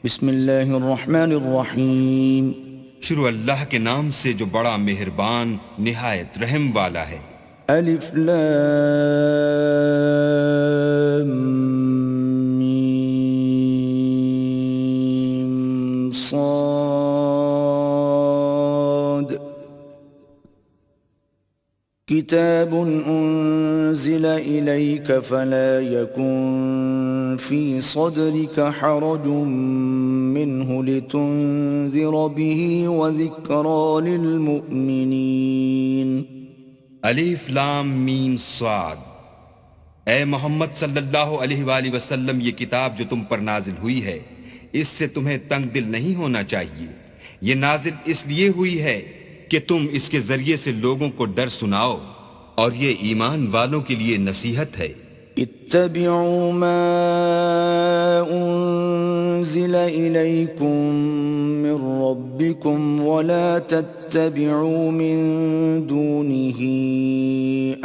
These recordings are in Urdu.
بسم اللہ الرحمن الرحیم. شروع اللہ کے نام سے جو بڑا مہربان نہایت رحم والا ہے. الف لام میم صاد. کتاب انزل الیک فلا یکن فی صدرک حرج منه لتنذر به وذکرى للمؤمنین. الف لام میم صاد. اے محمد صلی اللہ علیہ وآلہ وسلم، یہ کتاب جو تم پر نازل ہوئی ہے اس سے تمہیں تنگ دل نہیں ہونا چاہیے. یہ نازل اس لیے ہوئی ہے کہ تم اس کے ذریعے سے لوگوں کو ڈر سناؤ، اور یہ ایمان والوں کے لیے نصیحت ہے. اتبعوا ما انزل الیکم من ربکم ولا تتبعوا من دونه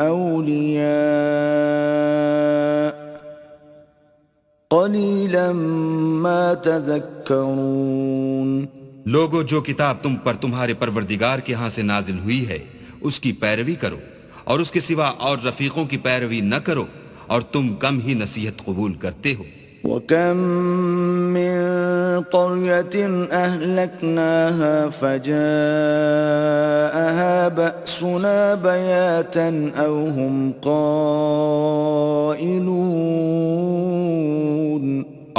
اولیاء قلیلا ما تذکرون. لوگو، جو کتاب تم پر تمہارے پروردگار کے ہاں سے نازل ہوئی ہے اس کی پیروی کرو، اور اس کے سوا اور رفیقوں کی پیروی نہ کرو، اور تم کم ہی نصیحت قبول کرتے ہو. وَكَم مِّن قَرْيَةٍ أَهْلَكْنَاهَا فَجَاءَهَا بَأْسُنَا بَيَاتًا أَوْ هُمْ قَائِلُونَ.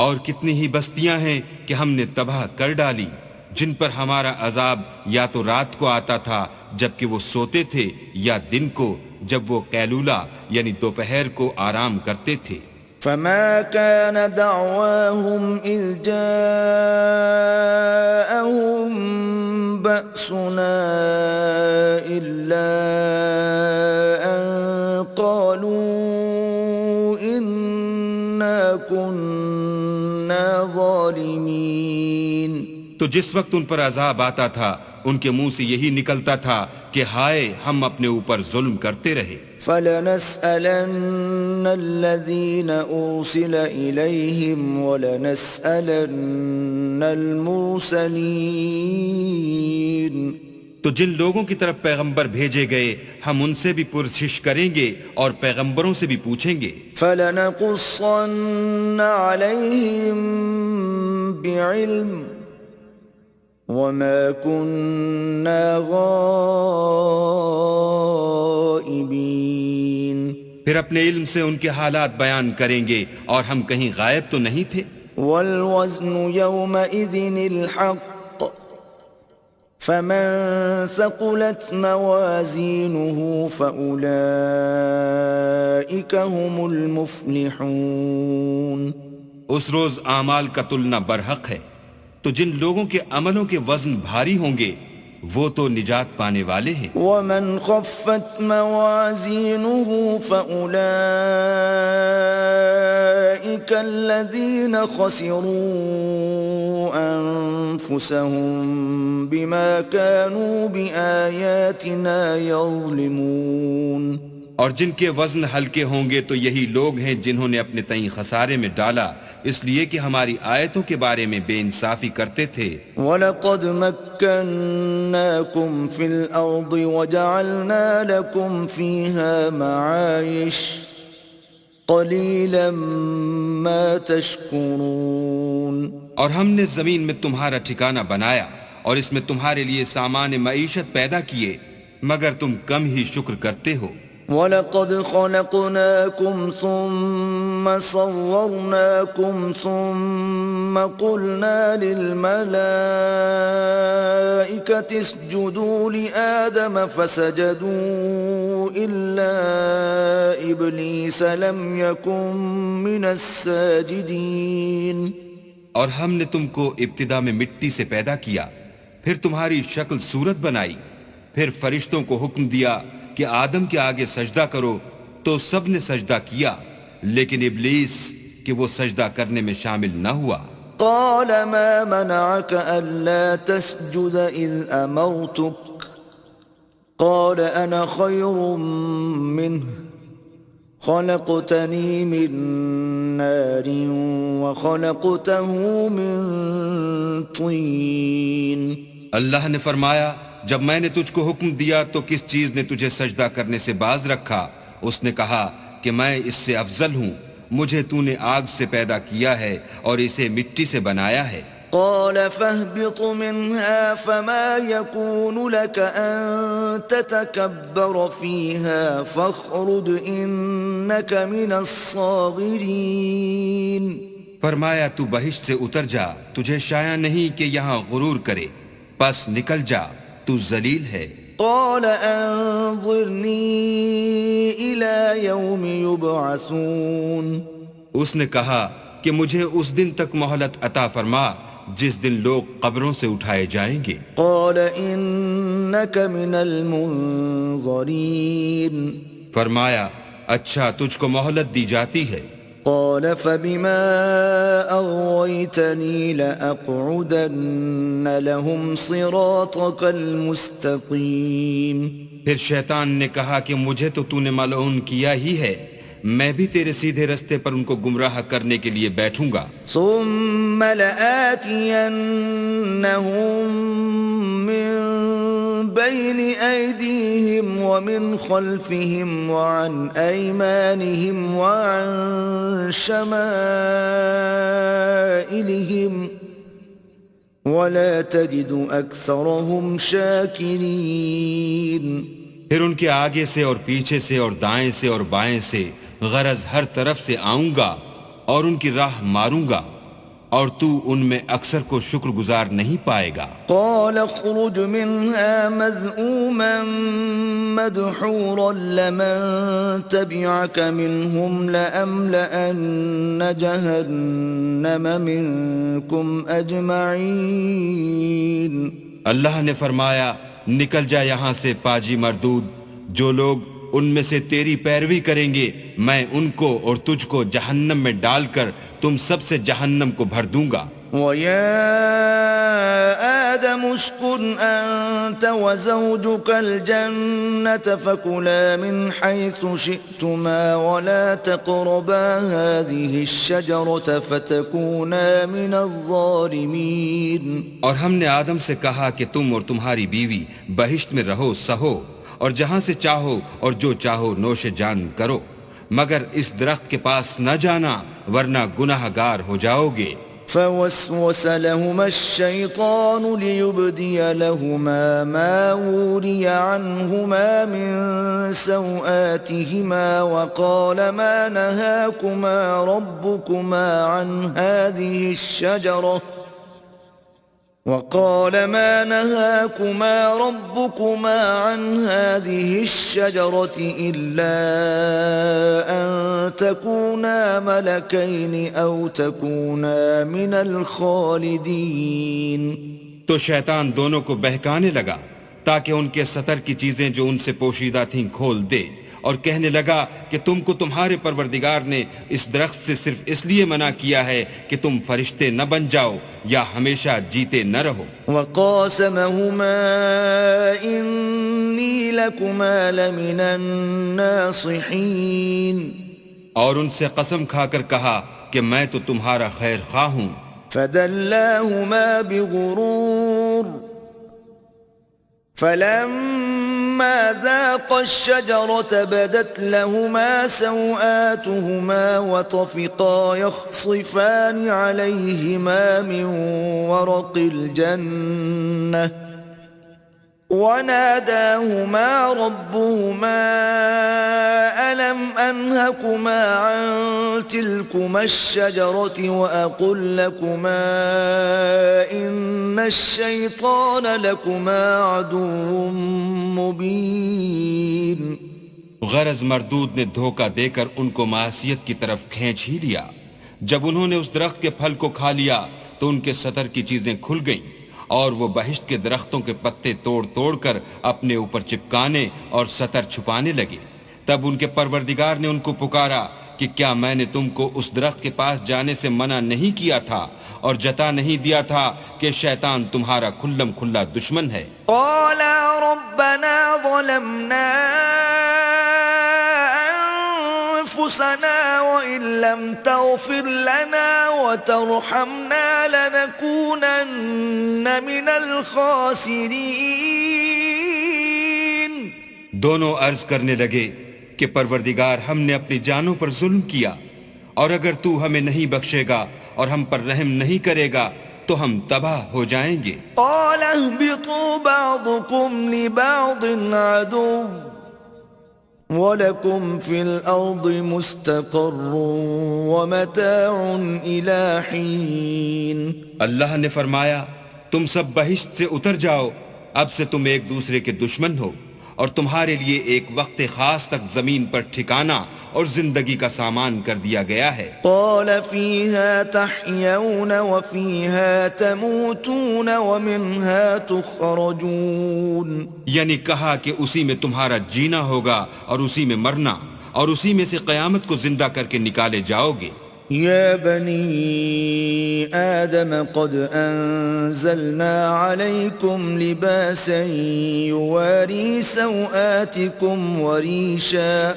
اور کتنی ہی بستیاں ہیں کہ ہم نے تباہ کر ڈالی، جن پر ہمارا عذاب یا تو رات کو آتا تھا جبکہ وہ سوتے تھے، یا دن کو جب وہ قیلولہ یعنی دوپہر کو آرام کرتے تھے. فما كان دعواهم إذ جاءهم بأسنا إلا أن قالوا إنا كنا ظالمين. تو جس وقت ان پر عذاب آتا تھا ان کے منہ سے یہی نکلتا تھا کہ ہائے، ہم اپنے اوپر ظلم کرتے رہے. فَلَنَسْأَلَنَّ الَّذِينَ أُرْسِلَ إِلَيْهِمْ وَلَنَسْأَلَنَّ الْمُرْسَلِينَ. تو جن لوگوں کی طرف پیغمبر بھیجے گئے ہم ان سے بھی پرسش کریں گے اور پیغمبروں سے بھی پوچھیں گے. فَلَنَقُصَّنَّ عَلَيْهِمْ بِعِلْمٍ وَمَا كُنَّا غَائِبِينَ. پھر اپنے علم سے ان کے حالات بیان کریں گے اور ہم کہیں غائب تو نہیں تھے. وَالْوَزْنُ يَوْمَئِذٍ الْحَقُّ فَمَنْ ثَقُلَتْ مَوَازِينُهُ فَأُولَئِكَ هُمُ الْمُفْلِحُونَ. اس روز اعمال کا تلنا برحق ہے، تو جن لوگوں کے عملوں کے وزن بھاری ہوں گے وہ تو نجات پانے والے ہیں. وَمَنْ خَفَّتْ مَوَازِينُهُ فَأُولَئِكَ الَّذِينَ خَسِرُوا أَنفُسَهُمْ بِمَا كَانُوا بِآيَاتِنَا يَظْلِمُونَ. اور جن کے وزن ہلکے ہوں گے تو یہی لوگ ہیں جنہوں نے اپنے تئیں خسارے میں ڈالا اس لیے کہ ہماری آیتوں کے بارے میں بے انصافی کرتے تھے. وَلَقَدْ مَكَّنَّاكُمْ فِي الْأَرْضِ وَجَعَلْنَا لَكُمْ فِيهَا مَعَايِشَ قَلِيلًا مَا تَشْكُرُونَ. اور ہم نے زمین میں تمہارا ٹھکانہ بنایا اور اس میں تمہارے لیے سامان معیشت پیدا کیے، مگر تم کم ہی شکر کرتے ہو. وَلَقَدْ خَلَقْنَاكُمْ ثُمَّ صَوَّرْنَاكُمْ ثُمَّ قُلْنَا لِلْمَلَائِكَةِ اسْجُدُوا لِآدَمَ فَسَجَدُوا إِلَّا إِبْلِيسَ لَمْ يَكُنْ مِنَ السَّاجِدِينَ. اور ہم نے تم کو ابتدا میں مٹی سے پیدا کیا، پھر تمہاری شکل صورت بنائی، پھر فرشتوں کو حکم دیا کہ آدم کے آگے سجدہ کرو تو سب نے سجدہ کیا، لیکن ابلیس کہ وہ سجدہ کرنے میں شامل نہ ہوا. قال ما منعك ألا تسجد إذ أمرتك قال أنا خير منه خلقتني من نار وخلقته من طين. اللہ نے فرمایا جب میں نے تجھ کو حکم دیا تو کس چیز نے تجھے سجدہ کرنے سے باز رکھا؟ اس نے کہا کہ میں اس سے افضل ہوں، مجھے تو نے آگ سے پیدا کیا ہے اور اسے مٹی سے بنایا ہے۔ قال فاهبط منها فما يكون لك أن تتكبر فيها فاخرج إنك من الصاغرين. فرمایا تو بہشت سے اتر جا، تجھے شایع نہیں کہ یہاں غرور کرے، پس نکل جا، تو ذلیل ہے۔ قال انظرني إلى يوم يبعثون. اس نے کہا کہ مجھے اس دن تک مہلت عطا فرما جس دن لوگ قبروں سے اٹھائے جائیں گے۔ قال إنك من المنظرين. فرمایا اچھا تجھ کو مہلت دی جاتی ہے۔ قال فبما أغويتني لأقعدن لهم صراطك المستقيم. پھر شیطان نے کہا کہ مجھے تو نے ملعون کیا ہی ہے، میں بھی تیرے سیدھے رستے پر ان کو گمراہ کرنے کے لیے بیٹھوں گا۔ ثم لآتينهم من بين أيديهم ومن خلفهم وعن أيمانهم وعن شمائلهم ولا تجد أكثرهم شاكرين. پھر ان کے آگے سے اور پیچھے سے اور دائیں سے اور بائیں سے غرض ہر طرف سے آؤں گا اور ان کی راہ ماروں گا، اور تو ان میں اکثر کو شکر گزار نہیں پائے گا۔ قال اخرج منها مذءوما مدحورا لمن تبعك منهم لأملأن جهنم منكم أجمعين. اللہ نے فرمایا نکل جا یہاں سے پاجی مردود، جو لوگ ان میں سے تیری پیروی کریں گے میں ان کو اور تجھ کو جہنم میں ڈال کر تم سب سے جہنم کو بھر دوں گا۔ وَيَا آدَمُ اسْكُنْ أَنْتَ وَزَوْجُكَ الْجَنَّةَ فَكُلَا مِنْ حَيْثُ شِئْتُمَا وَلَا تَقْرَبَا هَذِهِ الشَّجَرَةَ فَتَكُونَا مِنَ الظَّالِمِينَ. اور ہم نے آدم سے کہا کہ تم اور تمہاری بیوی بہشت میں رہو سہو، اور جہاں سے چاہو اور جو چاہو نوش جان کرو، مگر اس درخت کے پاس نہ جانا ورنہ گناہ گار ہو جاؤ گے۔ فوسوس لهما الشيطان ليبدي لهما ما وري عنهما من سوآتهما وقال ما نهاكما ربكما عن هذه الشجرة إلا أن تكونا ملكين أو تكونا من الخالدين. تو شیطان دونوں کو بہکانے لگا تاکہ ان کے سطر کی چیزیں جو ان سے پوشیدہ تھیں کھول دے، اور کہنے لگا کہ تم کو تمہارے پروردگار نے اس درخت سے صرف اس لیے منع کیا ہے کہ تم فرشتے نہ بن جاؤ یا ہمیشہ جیتے نہ رہو۔ وقاسمهما إني لكما لمن الناصحين. اور ان سے قسم کھا کر کہا کہ میں تو تمہارا خیر خواہ ہوں۔ فدلاهما بغرور فلما ذاقا الشجرة بدت لهما سوآتهما وطفقا يخصفان عليهما من ورق الجنة وناداهما ربهما ألم أنهكما عن تلكما الشجرة وأقل لكما إن الشيطان لكما عدو مبين. غرض مردود نے دھوکہ دے کر ان کو معصیت کی طرف کھینچ ہی لیا۔ جب انہوں نے اس درخت کے پھل کو کھا لیا تو ان کے سطر کی چیزیں کھل گئیں، اور وہ بہشت کے درختوں کے پتے توڑ توڑ کر اپنے اوپر چپکانے اور سطر چھپانے لگے۔ تب ان کے پروردگار نے ان کو پکارا کہ کیا میں نے تم کو اس درخت کے پاس جانے سے منع نہیں کیا تھا اور جتا نہیں دیا تھا کہ شیطان تمہارا کھلم کھلا دشمن ہے؟ قالا ربنا ظلمنا أنفسنا وإن لم تغفر لنا وترحمنا لنكونن من الخاسرين. دونوں عرض کرنے لگے کہ پروردگار ہم نے اپنی جانوں پر ظلم کیا، اور اگر تو ہمیں نہیں بخشے گا اور ہم پر رحم نہیں کرے گا تو ہم تباہ ہو جائیں گے. قال اهبطوا بعضكم لبعض عدو وَلَكُمْ فِي الْأَرْضِ مُسْتَقَرٌّ وَمَتَاعٌ إِلَى حِينٍ. اللہ نے فرمایا تم سب بہشت سے اتر جاؤ، اب سے تم ایک دوسرے کے دشمن ہو، اور تمہارے لیے ایک وقت خاص تک زمین پر ٹھکانہ اور زندگی کا سامان کر دیا گیا ہے. قال فيها تحيون وفيها تموتون ومنها تخرجون. یعنی کہا کہ اسی میں تمہارا جینا ہوگا اور اسی میں مرنا، اور اسی میں سے قیامت کو زندہ کر کے نکالے جاؤ گے. يا بني آدم قد أنزلنا عليكم لباسا يواري سوآتكم وريشا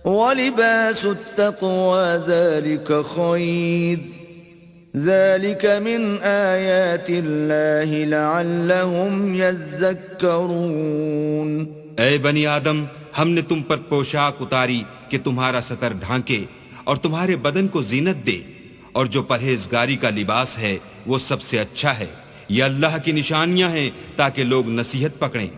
ولباس التقوى ذلك خير ذلك من آيات الله لعلهم يذكرون. اے بنی آدم، ہم نے تم پر پوشاک اتاری کہ تمہارا ستر ڈھانکے اور تمہارے بدن کو زینت دے، اور جو پرہیزگاری کا لباس ہے وہ سب سے اچھا ہے. یہ اللہ کی نشانیاں ہیں تاکہ لوگ نصیحت پکڑیں.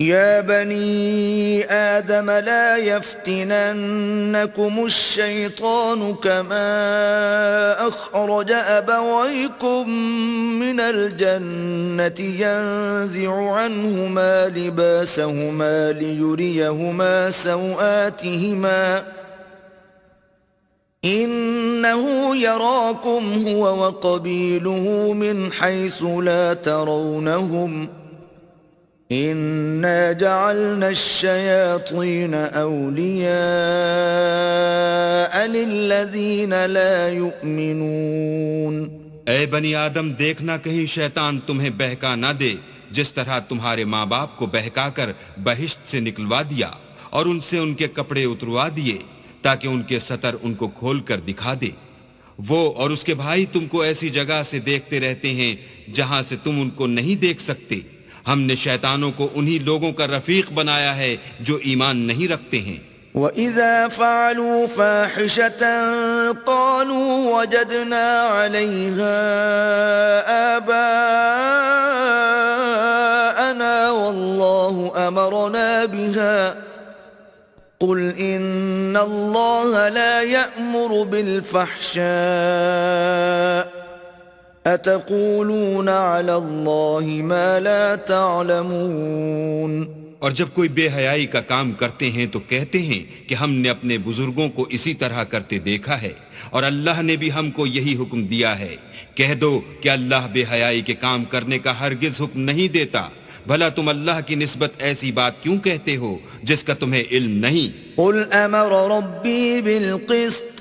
يا بني آدم لا يفتننكم الشيطان كما أخرج أبويكم من الجنة ينزع عنهما لباسهما ليريهما سوآتهما إنه يراكم هو وقبيله من حيث لا ترونهم إِنَّا جَعَلْنَا الشَّيَاطِينَ أَوْلِيَاءَ لِلَّذِينَ لَا يُؤْمِنُونَ. اے بنی آدم، دیکھنا کہیں شیطان تمہیں بہکا نہ دے، جس طرح تمہارے ماں باپ کو بہکا کر بہشت سے نکلوا دیا اور ان سے ان کے کپڑے اتروا دیے تاکہ ان کے ستر ان کو کھول کر دکھا دے. وہ اور اس کے بھائی تم کو ایسی جگہ سے دیکھتے رہتے ہیں جہاں سے تم ان کو نہیں دیکھ سکتے. ہم نے شیطانوں کو انہی لوگوں کا رفیق بنایا ہے جو ایمان نہیں رکھتے ہیں. وَإِذَا فَعَلُوا فَاحِشَةً قَالُوا وَجَدْنَا عَلَيْهَا آبَاءَنَا وَاللَّهُ أَمَرَنَا بِهَا قُلْ إِنَّ اللَّهَ لَا يَأْمُرُ بِالْفَحْشَاءِ أَتَقُولُونَ عَلَى اللَّهِ مَا لَا تَعْلَمُونَ. اور جب کوئی بے حیائی کا کام کرتے ہیں تو کہتے ہیں کہ ہم نے اپنے بزرگوں کو اسی طرح کرتے دیکھا ہے، اور اللہ نے بھی ہم کو یہی حکم دیا ہے. کہہ دو کہ اللہ بے حیائی کے کام کرنے کا ہرگز حکم نہیں دیتا. بھلا تم اللہ کی نسبت ایسی بات کیوں کہتے ہو جس کا تمہیں علم نہیں؟ قُلْ أَمَرَ رَبِّي بِالْقِسْطِ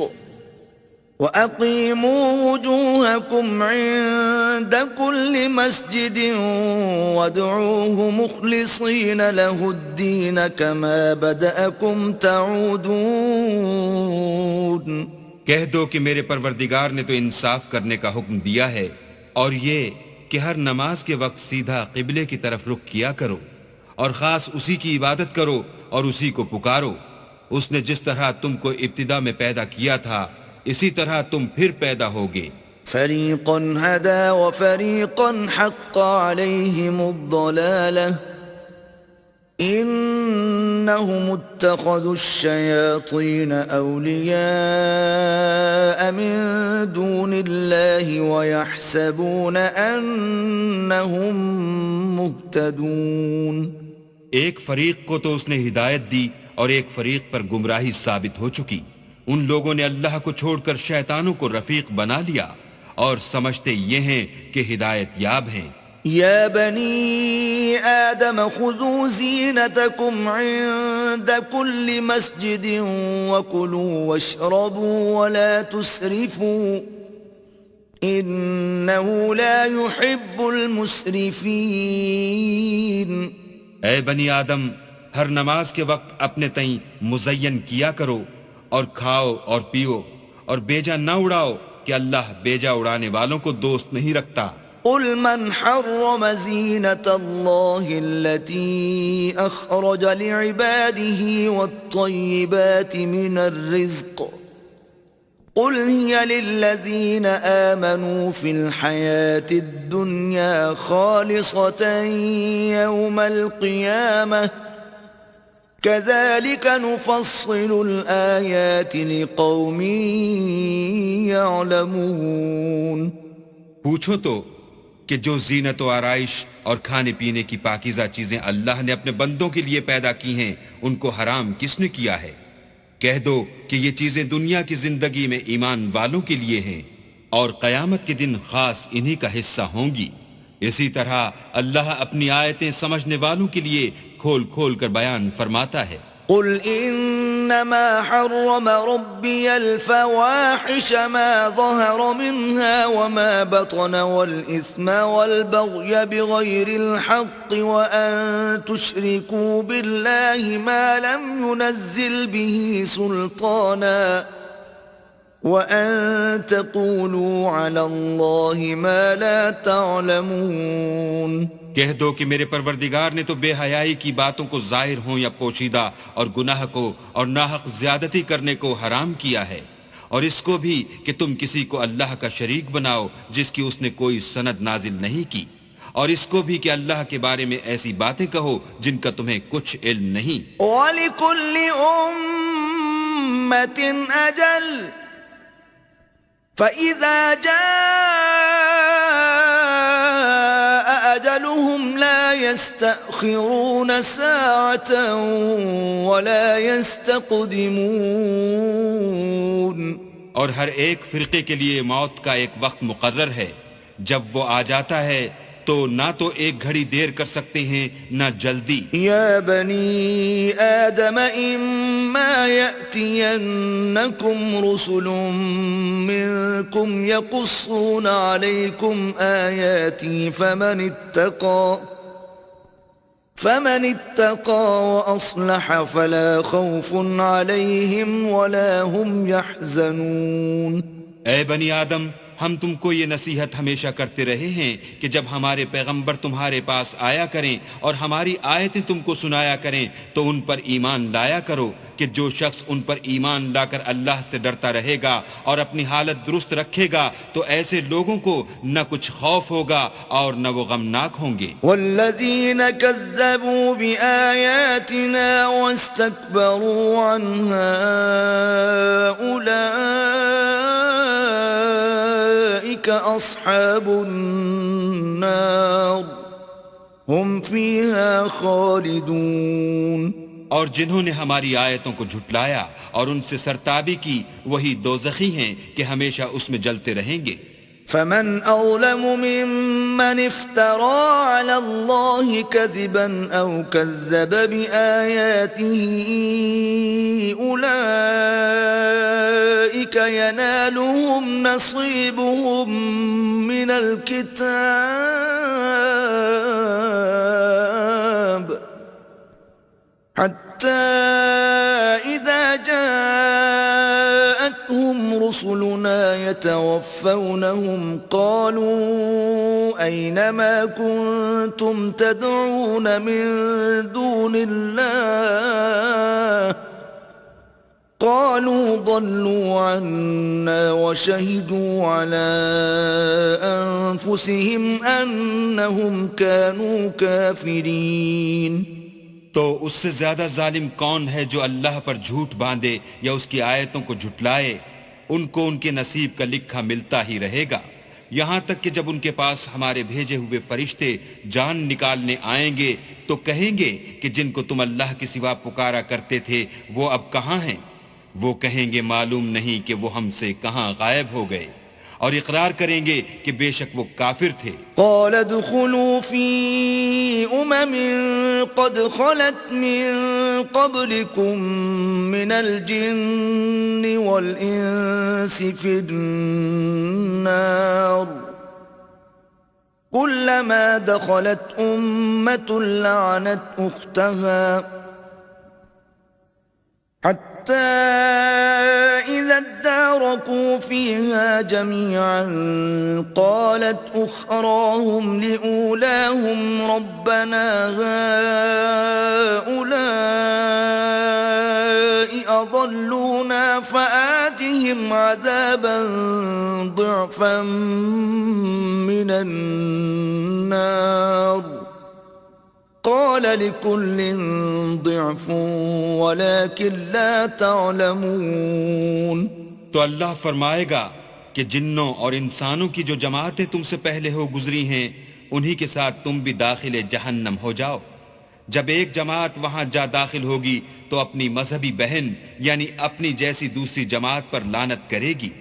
وَأَقِيمُوا وُجُوهَكُمْ عِندَ كُلِّ مَسْجِدٍ وَادْعُوهُ مُخْلِصِينَ لَهُ الدِّينَ كَمَا بَدَأَكُمْ تَعُودُونَ. کہہ دو کہ میرے پروردگار نے تو انصاف کرنے کا حکم دیا ہے، اور یہ کہ ہر نماز کے وقت سیدھا قبلے کی طرف رخ کیا کرو، اور خاص اسی کی عبادت کرو اور اسی کو پکارو. اس نے جس طرح تم کو ابتدا میں پیدا کیا تھا اسی طرح تم پھر پیدا ہوگے. فَرِيقًا هَدَى وَفَرِيقًا حَقَّ عَلَيْهِمُ الضَّلَالَةُ إِنَّهُمُ اتَّخَذُوا الشَّيَاطِينَ أَوْلِيَاءَ مِن دُونِ اللَّهِ وَيَحْسَبُونَ أَنَّهُمْ مُهْتَدُونَ. ایک فریق کو تو اس نے ہدایت دی اور ایک فریق پر گمراہی ثابت ہو چکی. ان لوگوں نے اللہ کو چھوڑ کر شیطانوں کو رفیق بنا لیا اور سمجھتے یہ ہیں کہ ہدایت یاب ہیں. یا بنی آدم خذوا زینتکم عند كل مسجد وکلوا واشربوا ولا تسرفوا انه لا يحب المسرفین. اے بنی آدم، ہر نماز کے وقت اپنے تئیں مزین کیا کرو اور کھاؤ اور پیو اور بیجا نہ اڑاؤ کہ اللہ بیجا اڑانے والوں کو دوست نہیں رکھتا۔ قل من حرم زینة الله التي أخرج لعباده والطيبات من الرزق قل هي للذين آمنوا في الحياة الدنيا خالصة يوم القيامة كذلك نفصل الآيات لقوم يعلمون۔ پوچھو تو کہ جو زینت و آرائش اور کھانے پینے کی پاکیزہ چیزیں اللہ نے اپنے بندوں کے لیے پیدا کی ہیں ان کو حرام کس نے کیا ہے؟ کہہ دو کہ یہ چیزیں دنیا کی زندگی میں ایمان والوں کے لیے ہیں اور قیامت کے دن خاص انہی کا حصہ ہوں گی۔ اسی طرح اللہ اپنی آیتیں سمجھنے والوں کے لیے کھول کھول کر بیان فرماتا ہے۔ قل انما حرم ربي الفواحش ما ظهر منها وما بطن والاثم والبغي بغير الحق وان تشركوا بالله ما لم ينزل به سلطانا وان تقولوا على الله ما لا تعلمون۔ کہہ دو کہ میرے پروردگار نے تو بے حیائی کی باتوں کو ظاہر ہوں یا پوشیدہ اور گناہ کو اور ناحق زیادتی کرنے کو حرام کیا ہے، اور اس کو بھی کہ تم کسی کو اللہ کا شریک بناؤ جس کی اس نے کوئی سند نازل نہیں کی، اور اس کو بھی کہ اللہ کے بارے میں ایسی باتیں کہو جن کا تمہیں کچھ علم نہیں۔ وَلِكُلِّ أُمَّةٍ أَجَلٌ فَإِذَا جَاءَ أَجَلُهُمْ لَا يَسْتَأْخِرُونَ سَاعَةً وَلَا يَسْتَقْدِمُونَ۔ اور ہر ایک فرقے کے لیے موت کا ایک وقت مقرر ہے، جب وہ آ جاتا ہے تو نہ تو ایک گھڑی دیر کر سکتے ہیں نہ جلدی۔ یا بنی آدم اما یأتینکم رسل منکم یقصون علیکم آیاتی فمن اتقى وأصلح فلا خوف عليهم ولا هم يحزنون۔ اے بنی آدم، ہم تم کو یہ نصیحت ہمیشہ کرتے رہے ہیں کہ جب ہمارے پیغمبر تمہارے پاس آیا کریں اور ہماری آیتیں تم کو سنایا کریں تو ان پر ایمان لایا کرو کہ جو شخص ان پر ایمان لا کر اللہ سے ڈرتا رہے گا اور اپنی حالت درست رکھے گا تو ایسے لوگوں کو نہ کچھ خوف ہوگا اور نہ وہ غمناک ہوں گے۔ والذین کذبوا بآیاتنا واستکبروا عنها اولئک اصحاب النار هم فیها خالدون۔ اور جنہوں نے ہماری آیتوں کو جھٹلایا اور ان سے سرتابی کی وہی دوزخی ہیں کہ ہمیشہ اس میں جلتے رہیں گے۔ فمن اظلم ممن افترى على الله كذبا او كذب بآياته اولئك ينالهم نصيبهم من الكتاب حتى إذا جاءتهم رسلنا يتوفونهم قالوا أين ما كنتم تدعون من دون الله قالوا ضلوا عنا وشهدوا على أنفسهم أنهم كانوا كافرين۔ تو اس سے زیادہ ظالم کون ہے جو اللہ پر جھوٹ باندھے یا اس کی آیتوں کو جھٹلائے؟ ان کو ان کے نصیب کا لکھا ملتا ہی رہے گا، یہاں تک کہ جب ان کے پاس ہمارے بھیجے ہوئے فرشتے جان نکالنے آئیں گے تو کہیں گے کہ جن کو تم اللہ کے سوا پکارا کرتے تھے وہ اب کہاں ہیں؟ وہ کہیں گے معلوم نہیں کہ وہ ہم سے کہاں غائب ہو گئے، اور اقرار کریں گے کہ بے شک وہ کافر تھے۔ قال ادخلوا في قد خلت من قبلكم من الجن والإنس في النار كلما دخلت أمة لعنت أختها حتى إذا اداركوا فيها جميعا قالت أخراهم لأولاهم ربنا هؤلاء أضلونا فآتهم عذابا ضعفا من النار قال لكل ضعف ولكن لا تعلمون. تو اللہ فرمائے گا کہ جنوں اور انسانوں کی جو جماعتیں تم سے پہلے ہو گزری ہیں انہی کے ساتھ تم بھی داخل جہنم ہو جاؤ. جب ایک جماعت وہاں جا داخل ہوگی تو اپنی مذہبی بہن یعنی اپنی جیسی دوسری جماعت پر لعنت کرے گی،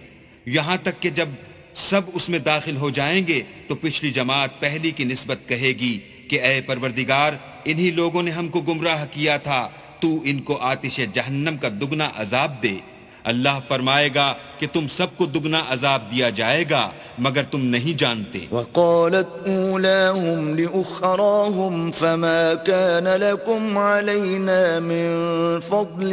یہاں تک کہ جب سب اس میں داخل ہو جائیں گے تو پچھلی جماعت پہلی کی نسبت کہے گی کہ اے پروردگار انہی لوگوں نے ہم کو گمراہ کیا تھا، تو ان کو آتش جہنم کا دگنا عذاب دے. اللہ فرمائے گا کہ تم سب کو دگنا عذاب دیا جائے گا مگر تم نہیں جانتے. وقالت أولاهم لأخراهم فما كان لكم علينا من فضل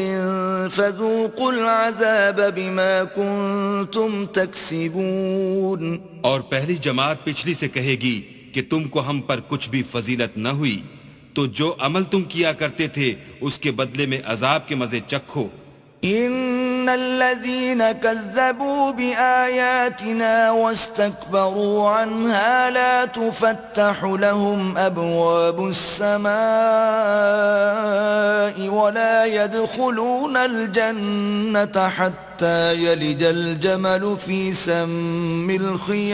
فذوقوا العذاب بما كنتم تكسبون. اور پہلی جماعت پچھلی سے کہے گی کہ تم کو ہم پر کچھ بھی فضیلت نہ ہوئی، تو جو عمل تم کیا کرتے تھے اس کے بدلے میں عذاب کے مزے چکھو. ان الذين كذبوا بآياتنا واستكبروا عنها لا تفتح لهم ابواب السماء ولا يدخلون الجنة حتى يلج الجمل في سم الخياط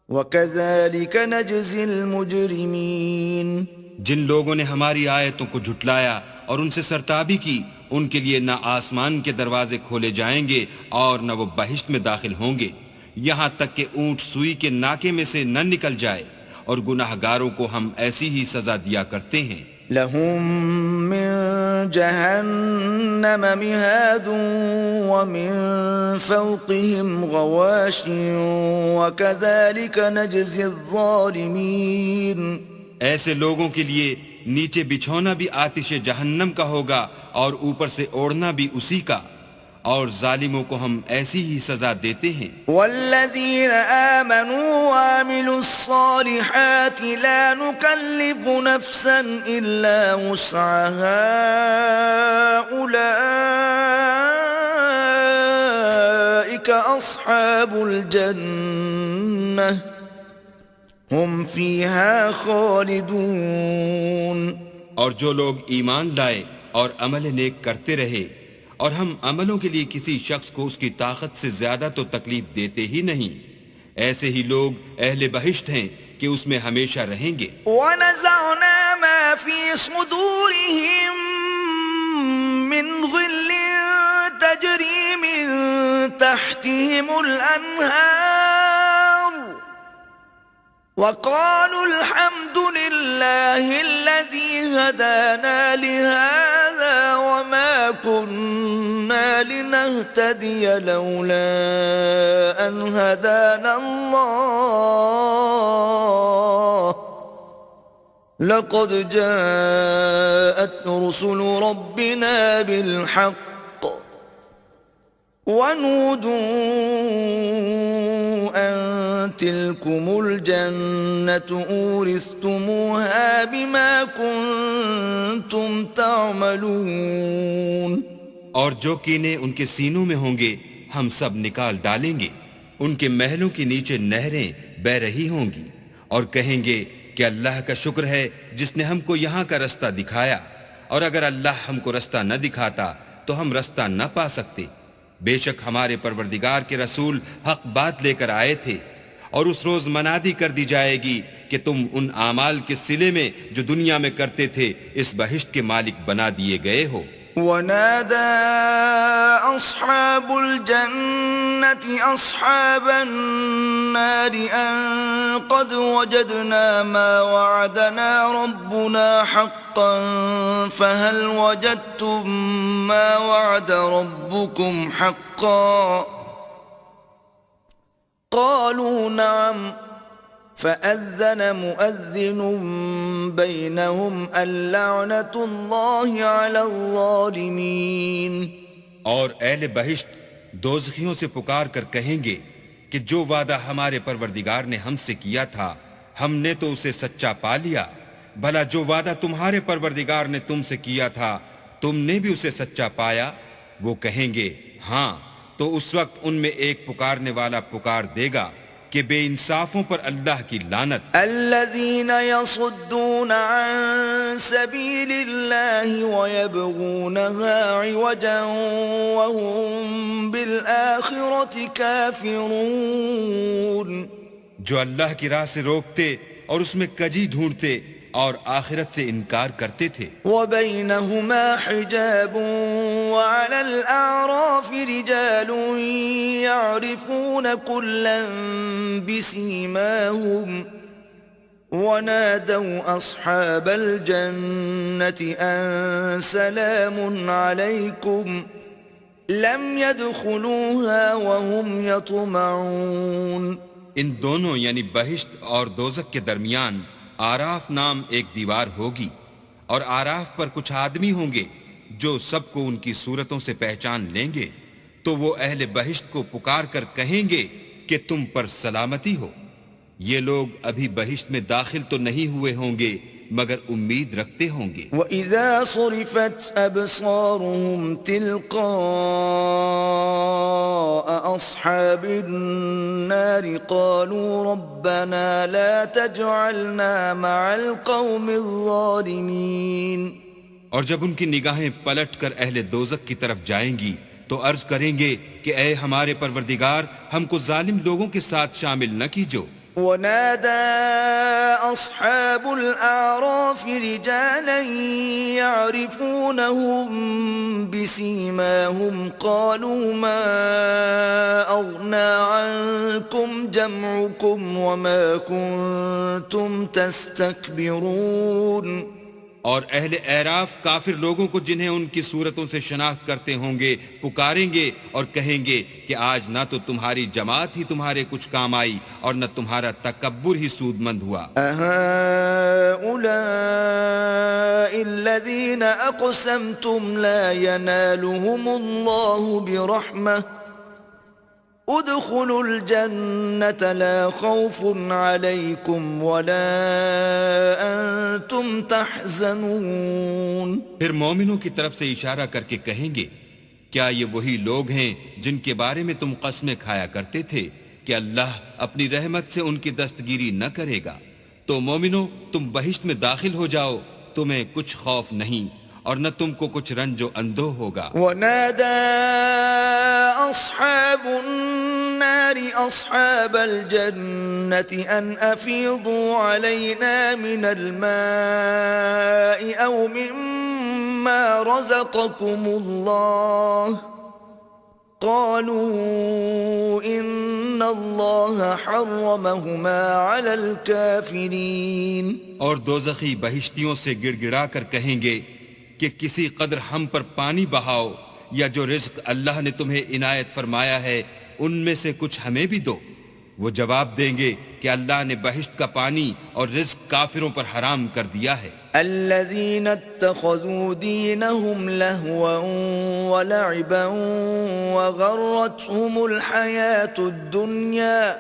وكذلك نجزي المجرمين. جن لوگوں نے ہماری آیتوں کو جھٹلایا اور ان سے سرتابی کی ان کے لیے نہ آسمان کے دروازے کھولے جائیں گے اور نہ وہ بہشت میں داخل ہوں گے یہاں تک کہ اونٹ سوئی کے ناکے میں سے نہ نکل جائے، اور گناہ گاروں کو ہم ایسی ہی سزا دیا کرتے ہیں. لهم من جهنم مهاد ومن فوقهم غواش وكذلك نجزي الظالمين. ایسے لوگوں کے لیے نیچے بچھونا بھی آتش جہنم کا ہوگا اور اوپر سے اوڑھنا بھی اسی کا، اور ظالموں کو ہم ایسی ہی سزا دیتے ہیں. والذین آمنوا وعملوا الصالحات لا نکلف نفسا الا وسعها اولئک اصحاب الجنہ ہم فیہا خالدون. اور جو لوگ ایمان لائے اور عمل نیک کرتے رہے اور ہم عملوں کے لیے کسی شخص کو اس کی طاقت سے زیادہ تو تکلیف دیتے ہی نہیں، ایسے ہی لوگ اہل بہشت ہیں کہ اس میں ہمیشہ رہیں گے. وَنَزَعْنَا مَا فِي صُدُورِهِم مِّن غِلٍّ تَجْرِي مِن تَحْتِهِمُ الْأَنْهَارُ وَقَالُوا الْحَمْدُ لِلَّهِ الَّذِي هَدَانَا لِهَذَا وَمَا كُنَّا لِنَهْتَدِيَ لَوْلَا أَنْ هَدَانَا اللَّهُ لَقَدْ جَاءَتْ رُسُلُ رَبِّنَا بِالْحَقِّ وَنُودُوا أَن تِلْكُمُ الْجَنَّةُ أُورِثْتُمُوهَا بِمَا كُنتُمْ تَعْمَلُونَ. اور جو کینے ان کے سینوں میں ہوں گے ہم سب نکال ڈالیں گے، ان کے محلوں کے نیچے نہریں بہ رہی ہوں گی، اور کہیں گے کہ اللہ کا شکر ہے جس نے ہم کو یہاں کا رستہ دکھایا، اور اگر اللہ ہم کو رستہ نہ دکھاتا تو ہم رستہ نہ پا سکتے. بے شک ہمارے پروردگار کے رسول حق بات لے کر آئے تھے، اور اس روز منادی کر دی جائے گی کہ تم ان اعمال کے صلے میں جو دنیا میں کرتے تھے اس بہشت کے مالک بنا دیے گئے ہو. ونادى أصحاب الجنة أصحاب النار أن قد وجدنا ما وعدنا ربنا حقا فهل وجدتم ما وعد ربكم حقا قالوا نعم فأذن مؤذن بينهم اللعنة الله على الظالمين. اور اہل بہشت دوزخیوں سے پکار کر کہیں گے کہ جو وعدہ ہمارے پروردگار نے ہم سے کیا تھا ہم نے تو اسے سچا پا لیا، بھلا جو وعدہ تمہارے پروردگار نے تم سے کیا تھا تم نے بھی اسے سچا پایا؟ وہ کہیں گے ہاں، تو اس وقت ان میں ایک پکارنے والا پکار دے گا کہ بے انصافوں پر اللہ کی لعنت. الذين يصدون عن سبيل الله ويبغونها عوجا وهم بالآخرة كافرون. جو اللہ کی راہ سے روکتے اور اس میں کجی ڈھونڈتے اور آخرت سے انکار کرتے تھے. وبينهما حجاب وعلى الأعراف رجال يعرفون كلا بسيماهم ونادوا أصحاب الجنة أن سلام عليكم لم يدخلوها وهم يطمعون. ان دونوں یعنی بہشت اور دوزخ کے درمیان آراف نام ایک دیوار ہوگی، اور آراف پر کچھ آدمی ہوں گے جو سب کو ان کی صورتوں سے پہچان لیں گے، تو وہ اہل بہشت کو پکار کر کہیں گے کہ تم پر سلامتی ہو. یہ لوگ ابھی بہشت میں داخل تو نہیں ہوئے ہوں گے مگر امید رکھتے ہوں گے. وَإِذَا صُرِفَتْ أَبْصَارُهُمْ تِلْقَاءَ أَصْحَابِ النَّارِ قَالُوا رَبَّنَا لَا تَجْعَلْنَا مَعَ الْقَوْمِ الظَّالِمِينَ. اور جب ان کی نگاہیں پلٹ کر اہل دوزخ کی طرف جائیں گی تو عرض کریں گے کہ اے ہمارے پروردگار ہم کو ظالم لوگوں کے ساتھ شامل نہ کیجو. ونادى أصحاب الأعراف رجالا يعرفونهم بسيماهم قالوا ما أغنى عنكم جمعكم وما كنتم تستكبرون. اور اہل اعراف کافر لوگوں کو جنہیں ان کی صورتوں سے شناخت کرتے ہوں گے پکاریں گے اور کہیں گے کہ آج نہ تو تمہاری جماعت ہی تمہارے کچھ کام آئی اور نہ تمہارا تکبر ہی سود مند ہوا. أهؤلاء الذين أقسمتم لا ينالهم الله برحمة ادخلوا الجنة لا خوف عليكم ولا أنتم تحزنون. پھر مومنوں کی طرف سے اشارہ کر کے کہیں گے کیا یہ وہی لوگ ہیں جن کے بارے میں تم قسمیں کھایا کرتے تھے کہ اللہ اپنی رحمت سے ان کی دستگیری نہ کرے گا؟ تو مومنوں تم بہشت میں داخل ہو جاؤ، تمہیں کچھ خوف نہیں اور نہ تم کو کچھ رنج و اندوہ ہوگا. ونادى أصحاب النار أصحاب الجنة أن أفيضوا علينا من الماء أو مما رزقكم الله قالوا إن الله حرمهما على الكافرين. اور دوزخی بہشتیوں سے گڑ گڑا کر کہیں گے کہ کسی قدر ہم پر پانی بہاؤ یا جو رزق اللہ نے تمہیں عنایت فرمایا ہے ان میں سے کچھ ہمیں بھی دو. وہ جواب دیں گے کہ اللہ نے بہشت کا پانی اور رزق کافروں پر حرام کر دیا ہے. الذين اتخذوا دينهم لهوا ولعبا وغرتهم الحياة الدنيا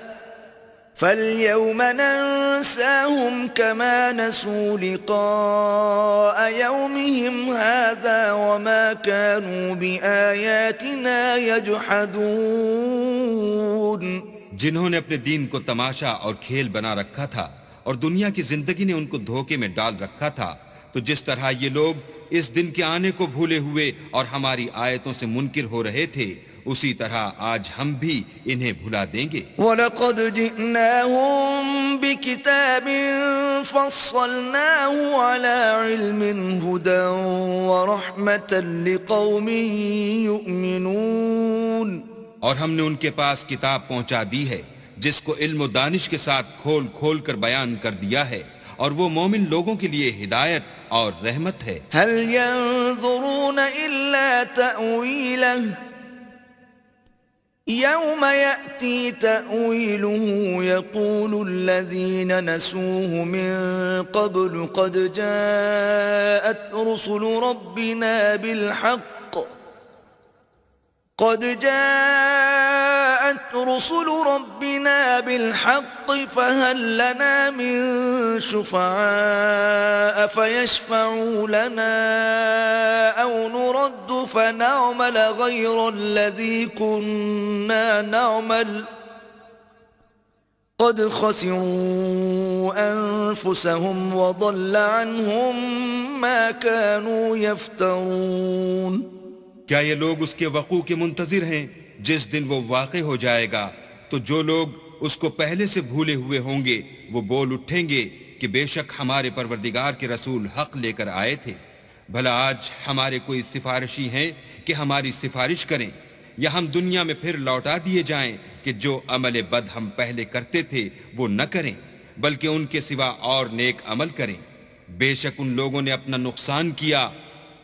فاليوم ننساهم كما نسوا لقاء يومهم هذا وما كانوا بآياتنا يجحدون. جنہوں نے اپنے دین کو تماشا اور کھیل بنا رکھا تھا اور دنیا کی زندگی نے ان کو دھوکے میں ڈال رکھا تھا، تو جس طرح یہ لوگ اس دن کے آنے کو بھولے ہوئے اور ہماری آیتوں سے منکر ہو رہے تھے اسی طرح آج ہم بھی انہیں بھلا دیں گے. وَلَقَدْ جِئْنَاهُمْ بِكِتَابٍ فَصَّلْنَاهُ عَلَى عِلْمٍ هُدًى وَرَحْمَةً لِقَوْمٍ يُؤْمِنُونَ. اور ہم نے ان کے پاس کتاب پہنچا دی ہے جس کو علم و دانش کے ساتھ کھول کھول کر بیان کر دیا ہے اور وہ مومن لوگوں کے لیے ہدایت اور رحمت ہے. هَلْ يَنظُرُونَ إِلَّا تَأْوِيلَهُ يوم يأتي تأويله يقول الذين نسوه من قبل قد جاءت رسل ربنا بالحق فهل لنا من شفعاء فيشفعوا لنا أو نرد فنعمل غير الذي كنا نعمل قد خسروا أنفسهم وضل عنهم ما كانوا يفترون. کیا یہ لوگ اس کے وقوع کے منتظر ہیں جس دن وہ واقع ہو جائے گا؟ تو جو لوگ اس کو پہلے سے بھولے ہوئے ہوں گے وہ بول اٹھیں گے کہ بے شک ہمارے پروردگار کے رسول حق لے کر آئے تھے. بھلا آج ہمارے کوئی سفارشی ہیں کہ ہماری سفارش کریں، یا ہم دنیا میں پھر لوٹا دیے جائیں کہ جو عمل بد ہم پہلے کرتے تھے وہ نہ کریں بلکہ ان کے سوا اور نیک عمل کریں. بے شک ان لوگوں نے اپنا نقصان کیا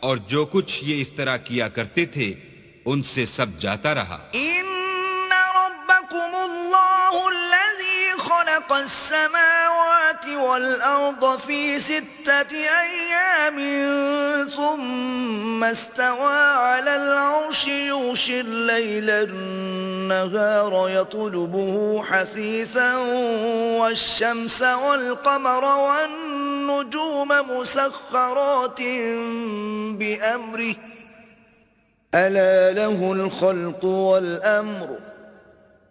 اور جو کچھ یہ افترا کیا کرتے تھے ان سے سب جاتا رہا. ان ربکم اللہ الذی خلق السماوات والارض فی 6 ایام ثم استوى على العرش يغشي الليل النهار يطلبه حثيثا والشمس والقمر والنجوم مسخرات بأمره ألا له الخلق والأمر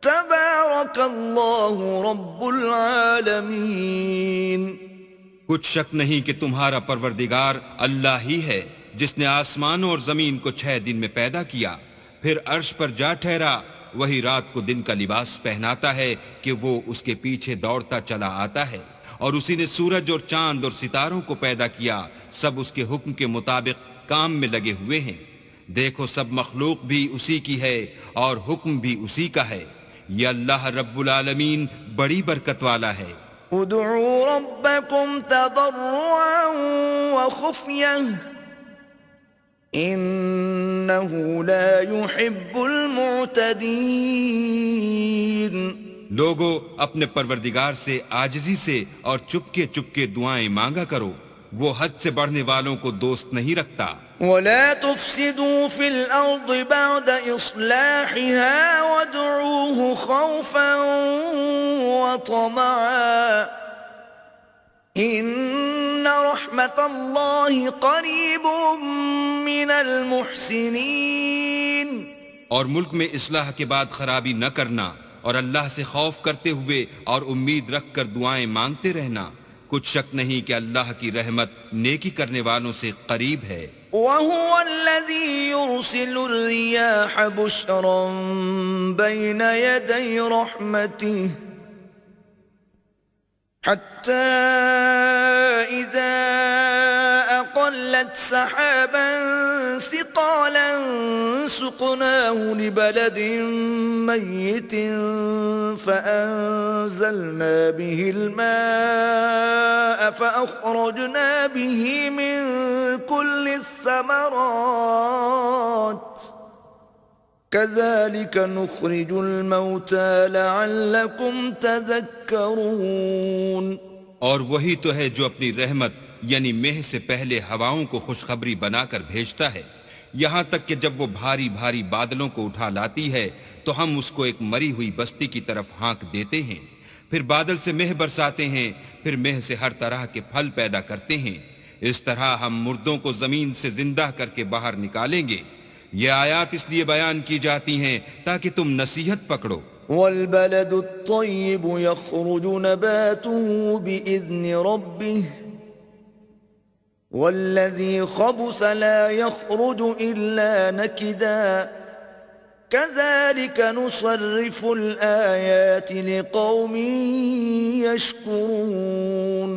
تبارك الله رب العالمين. کچھ شک نہیں کہ تمہارا پروردگار اللہ ہی ہے جس نے آسمان اور زمین کو 6 دن میں پیدا کیا، پھر عرش پر جا ٹھہرا. وہی رات کو دن کا لباس پہناتا ہے کہ وہ اس کے پیچھے دوڑتا چلا آتا ہے، اور اسی نے سورج اور چاند اور ستاروں کو پیدا کیا، سب اس کے حکم کے مطابق کام میں لگے ہوئے ہیں. دیکھو سب مخلوق بھی اسی کی ہے اور حکم بھی اسی کا ہے. یہ اللہ رب العالمین بڑی برکت والا ہے. ادعوا ربكم تضرعا وخفية إنه لا يحب المعتدين. لوگو اپنے پروردگار سے عاجزی سے اور چپکے چپکے دعائیں مانگا کرو، وہ حد سے بڑھنے والوں کو دوست نہیں رکھتا. ولا تفسدوا في الأرض بعد إصلاحها وادعوه خوفا وطمعا إن رحمة الله قريب من المحسنين. اور ملک میں اصلاح کے بعد خرابی نہ کرنا اور اللہ سے خوف کرتے ہوئے اور امید رکھ کر دعائیں مانگتے رہنا. کچھ شک نہیں کہ اللہ کی رحمت نیکی کرنے والوں سے قریب ہے. وهو الذي يرسل الرياح بشرا بين يدي رحمته حتى إذا أقلت سحابا ثقالا سقناه لبلد ميت فأنزلنا به الماء فأخرجنا به من كل الثمرات كذلك نخرج الموتى لعلكم تذكرون. اور وہی تو ہے جو اپنی رحمت یعنی مہ سے پہلے ہواؤں کو خوشخبری بنا کر بھیجتا ہے، یہاں تک کہ جب وہ بھاری بھاری بادلوں کو اٹھا لاتی ہے تو ہم اس کو ایک مری ہوئی بستی کی طرف ہانک دیتے ہیں، پھر بادل سے مہ برساتے ہیں، پھر مہ سے ہر طرح کے پھل پیدا کرتے ہیں. اس طرح ہم مردوں کو زمین سے زندہ کر کے باہر نکالیں گے. یہ آیات اس لیے بیان کی جاتی ہیں تاکہ تم نصیحت پکڑو. والبلد الطيب يخرج نباته بإذن ربه والذي خبث لا يخرج إلا نكدا كذلك نصرف الآيات لقوم يشكرون.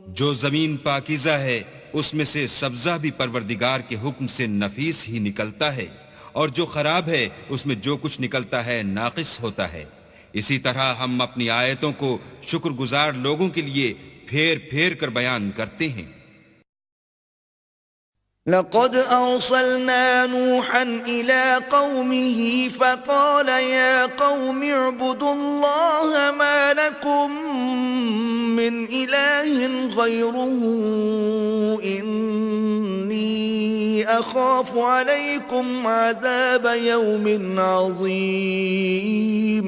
جو زمین پاکیزہ ہے اس میں سے سبزہ بھی پروردگار کے حکم سے نفیس ہی نکلتا ہے، اور جو خراب ہے اس میں جو کچھ نکلتا ہے ناقص ہوتا ہے. اسی طرح ہم اپنی آیتوں کو شکر گزار لوگوں کے لیے پھیر پھیر کر بیان کرتے ہیں. لقد أرسلنا نوحا إلى قومه فقال يا قوم اعبدوا الله ما لكم من إله غيره إني أخاف عليكم عذاب يوم عظيم.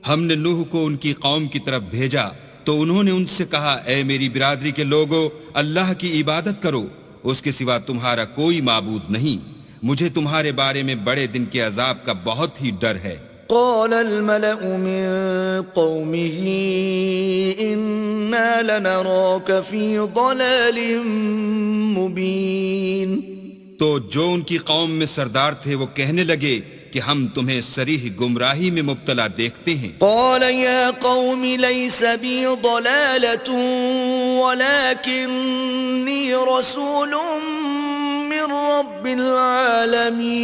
ہم نے نوح کو ان کی قوم کی طرف بھیجا تو انہوں نے ان سے کہا اے میری برادری کے لوگو اللہ کی عبادت کرو، اس کے سوا تمہارا کوئی معبود نہیں، مجھے تمہارے بارے میں بڑے دن کے عذاب کا بہت ہی ڈر ہے. قال الملأ من قومه إنا لنراك في ضلال مبين. تو جو ان کی قوم میں سردار تھے وہ کہنے لگے کہ ہم تمہیں صریح گمراہی میں مبتلا دیکھتے ہیں. قال يا قوم ليس بي ضلالة ولكني رسول من رب العالمين.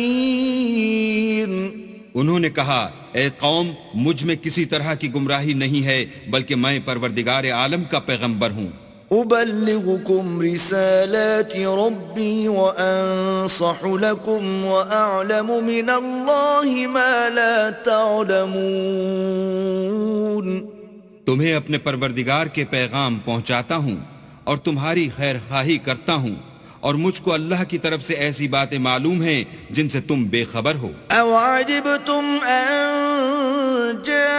انہوں نے کہا اے قوم مجھ میں کسی طرح کی گمراہی نہیں ہے بلکہ میں پروردگار عالم کا پیغمبر ہوں. أبلغكم رسالات ربي وأنصح لكم وأعلم من الله ما لا تعلمون. تمہیں اپنے پروردگار کے پیغام پہنچاتا ہوں اور تمہاری خیر خواہی کرتا ہوں اور مجھ کو اللہ کی طرف سے ایسی باتیں معلوم ہیں جن سے تم بے خبر ہو. أو عجبتم أن جاءكم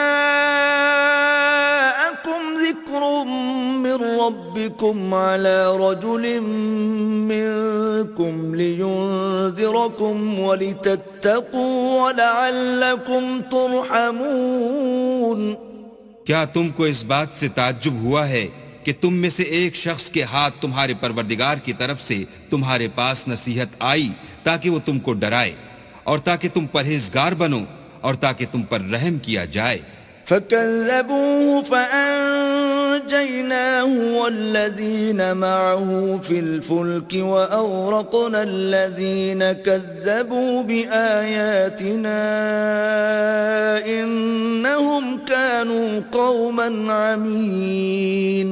ذكر من ربكم على رجل منكم لينذركم ولتتقوا ولعلكم ترحمون. کیا تم کو اس بات سے تعجب ہوا ہے کہ تم میں سے ایک شخص کے ہاتھ تمہارے پروردگار کی طرف سے تمہارے پاس نصیحت آئی تاکہ وہ تم کو ڈرائے اور تاکہ تم پرہیزگار بنو اور تاکہ تم پر رحم کیا جائے. فكذبوه فأنجيناه والذين معه في الفلك وأغرقنا الذين كذبوا بآياتنا إنهم كانوا قوما عمين.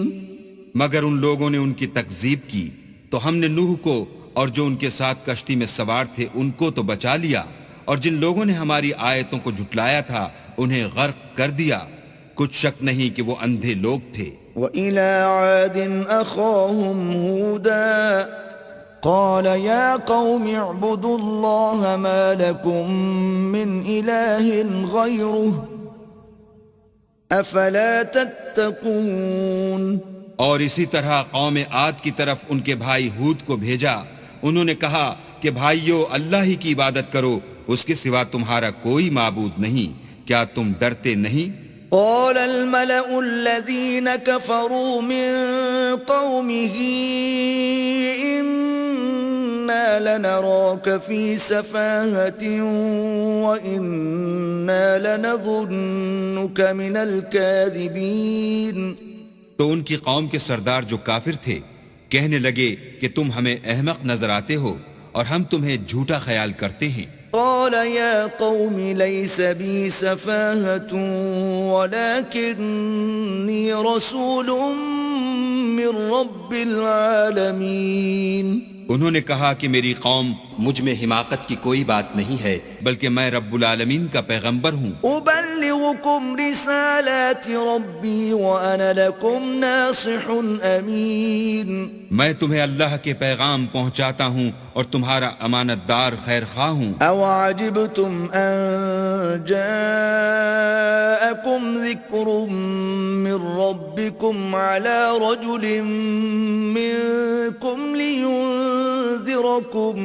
مگر ان لوگوں نے ان کی تکذیب کی تو ہم نے نوح کو اور جو ان کے ساتھ کشتی میں سوار تھے ان کو تو بچا لیا، اور جن لوگوں نے ہماری آیتوں کو جھٹلایا تھا انہیں غرق کر دیا. کچھ شک نہیں کہ وہ اندھے لوگ تھے. وَإِلَىٰ عَادٍ أَخَاهُمْ هُودًا قَالَ يَا قَوْمِ اعْبُدُوا اللَّهَ مَا لَكُمْ مِنْ إِلَٰهٍ غَيْرُهُ أَفَلَا تَتَّقُونَ. اور اسی طرح قوم عاد کی طرف ان کے بھائی ہود کو بھیجا. انہوں نے کہا کہ بھائیو اللہ ہی کی عبادت کرو، اس کے سوا تمہارا کوئی معبود نہیں، کیا تم ڈرتے نہیں؟ قال الملأ الذين كفروا من قومه إنا لنراك في سفاهة وإنا لنظنك من الكاذبين. تو ان کی قوم کے سردار جو کافر تھے کہنے لگے کہ تم ہمیں احمق نظر آتے ہو اور ہم تمہیں جھوٹا خیال کرتے ہیں. قال يا قوم ليس بي سفاهة ولكني رسول من رب العالمين. انہوں نے کہا کہ میری قوم مجھ میں حماقت کی کوئی بات نہیں ہے بلکہ میں رب العالمین کا پیغمبر ہوں. أبلغكم رسالات ربي وأنا لكم ناصح أمين. میں تمہیں اللہ کے پیغام پہنچاتا ہوں اور تمہارا امانت دار خیر خواہ ہوں. أو عجبتم أن جاءكم ذكر من ربكم على رجل منكم لينذركم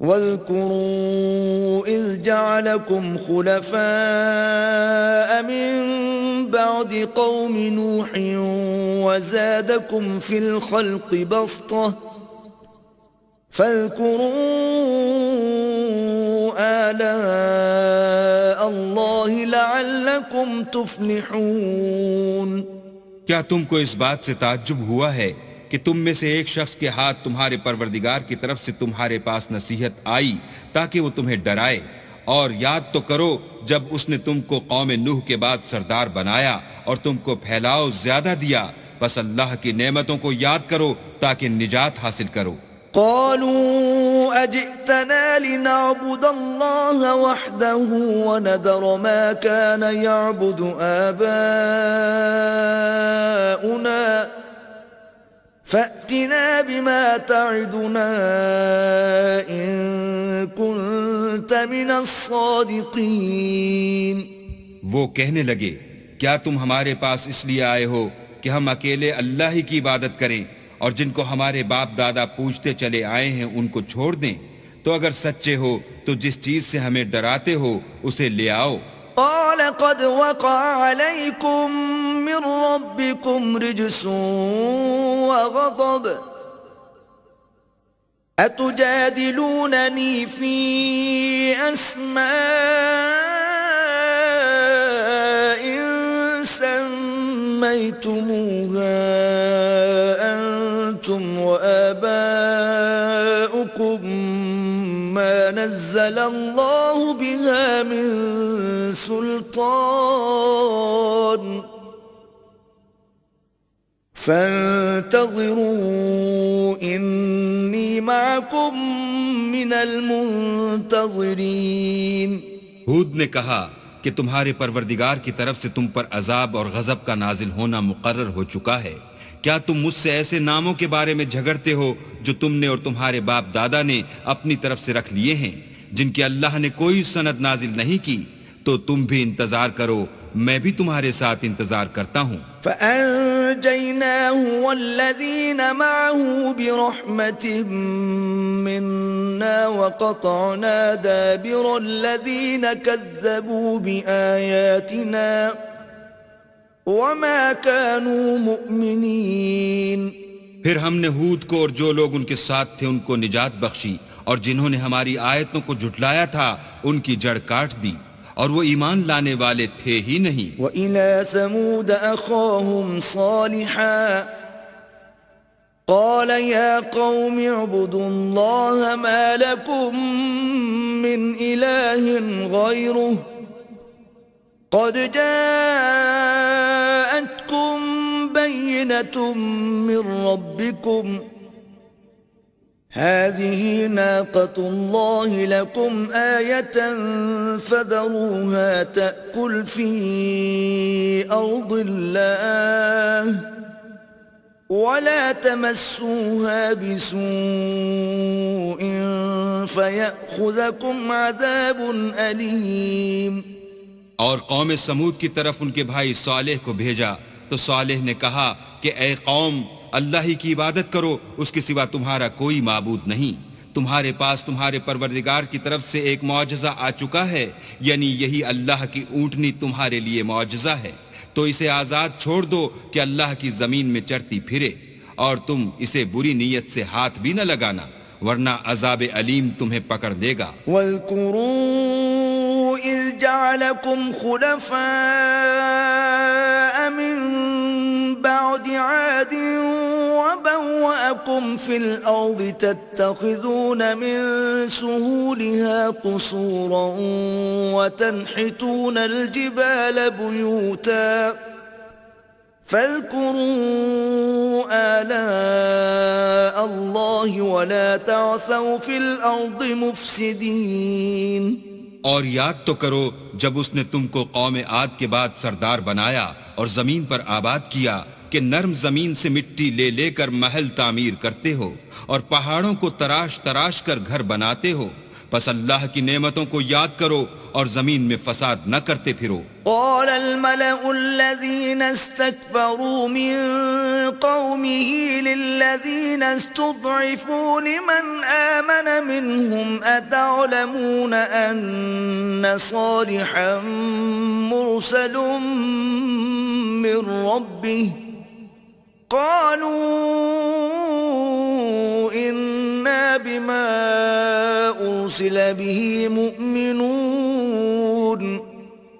واذكروا إذ جعلكم خلفاء من بعد قوم نوح وزادكم في الخلق بسطة فاذكروا آلاء الله لعلكم تفلحون. کیا تم کو اس بات سے تعجب ہوا ہے کہ تم میں سے ایک شخص کے ہاتھ تمہارے پروردگار کی طرف سے تمہارے پاس نصیحت آئی تاکہ وہ تمہیں ڈرائے، اور یاد تو کرو جب اس نے تم کو قوم نوح کے بعد سردار بنایا اور تم کو پھیلاؤ زیادہ دیا، بس اللہ کی نعمتوں کو یاد کرو تاکہ نجات حاصل کرو. قالوا أجئتنا لنعبد الله وحده ونذر ما كان يعبد آباؤنا فأتنا بما تعدنا إن كنت من الصادقين. وہ کہنے لگے کیا تم ہمارے پاس اس لیے آئے ہو کہ ہم اکیلے اللہ ہی کی عبادت کریں اور جن کو ہمارے باپ دادا پوجتے چلے آئے ہیں ان کو چھوڑ دیں؟ تو اگر سچے ہو تو جس چیز سے ہمیں ڈراتے ہو اسے لے آؤ. قال قد وقع عليكم من ربكم رجس وغضب أتجادلونني في أسماء سميتموها أنتم وآباؤكم ما نزل الله بها من سلطان فانتظروا إني معكم من المنتظرين. ہود نے کہا کہ تمہارے پروردگار کی طرف سے تم پر عذاب اور غضب کا نازل ہونا مقرر ہو چکا ہے. کیا تم مجھ سے ایسے ناموں کے بارے میں جھگڑتے ہو جو تم نے اور تمہارے باپ دادا نے اپنی طرف سے رکھ لیے ہیں جن کی اللہ نے کوئی سند نازل نہیں کی؟ تو تم بھی انتظار کرو، میں بھی تمہارے ساتھ انتظار کرتا ہوں. فأنجيناه والذين معه برحمة منا وقطعنا دابر الذين كذبوا بآياتنا وما كانوا مؤمنين. پھر ہم نے ہود کو اور جو لوگ ان کے ساتھ تھے ان کو نجات بخشی، اور جنہوں نے ہماری آیتوں کو جھٹلایا تھا ان کی جڑ کاٹ دی، اور وہ ایمان لانے والے تھے ہی نہیں. وَإِلَى ثَمُودَ أَخَاهُمْ صَالِحًا قَالَ يَا قَوْمِ اعْبُدُوا اللَّهَ مَا لَكُمْ مِنْ إِلَٰهٍ غَيْرُهُ قَدْ جَاءَتْكُمْ بَيِّنَةٌ مِّن رَّبِّكُمْ هذه ناقة الله لكم آية فذروها تأكل في أرض الله ولا تمسوها بسوء فيأخذكم عذاب أليم. اور قوم سمود کی طرف ان کے بھائی صالح کو بھیجا تو صالح نے کہا کہ اے قوم، اللہ ہی کی عبادت کرو، اس کے سوا تمہارا کوئی معبود نہیں. تمہارے پاس تمہارے پروردگار کی طرف سے ایک معجزہ آ چکا ہے، یعنی یہی اللہ کی اونٹنی تمہارے لیے معجزہ ہے، تو اسے آزاد چھوڑ دو کہ اللہ کی زمین میں چرتی پھرے، اور تم اسے بری نیت سے ہاتھ بھی نہ لگانا ورنہ عذاب علیم تمہیں پکڑ لے گا. وَاذْكُرُوا إِذْ جَعَلَكُمْ خُلَفَاءَ مِنْ بَعْدِ عَادٍ وَبَوَّأَكُمْ فِي الْأَرْضِ تَتَّخِذُونَ مِنْ سُهُولِهَا قُصُورًا وَتَنْحِتُونَ الْجِبَالَ بُيُوتًا فاذكروا آلاء الله ولا تعثوا في الأرض مفسدين. اور یاد تو کرو جب اس نے تم کو قوم عاد کے بعد سردار بنایا اور زمین پر آباد کیا کہ نرم زمین سے مٹی لے لے کر محل تعمیر کرتے ہو اور پہاڑوں کو تراش تراش کر گھر بناتے ہو. پس اللہ کی نعمتوں کو یاد کرو اور زمین میں فساد نہ کرتے پھرو. قال الملأ الذين استكبروا من قومه للذين استضعفوا لمن آمن منهم أتعلمون أن صالحا مرسل من ربه قالوا إنا بما أرسل به مؤمنون.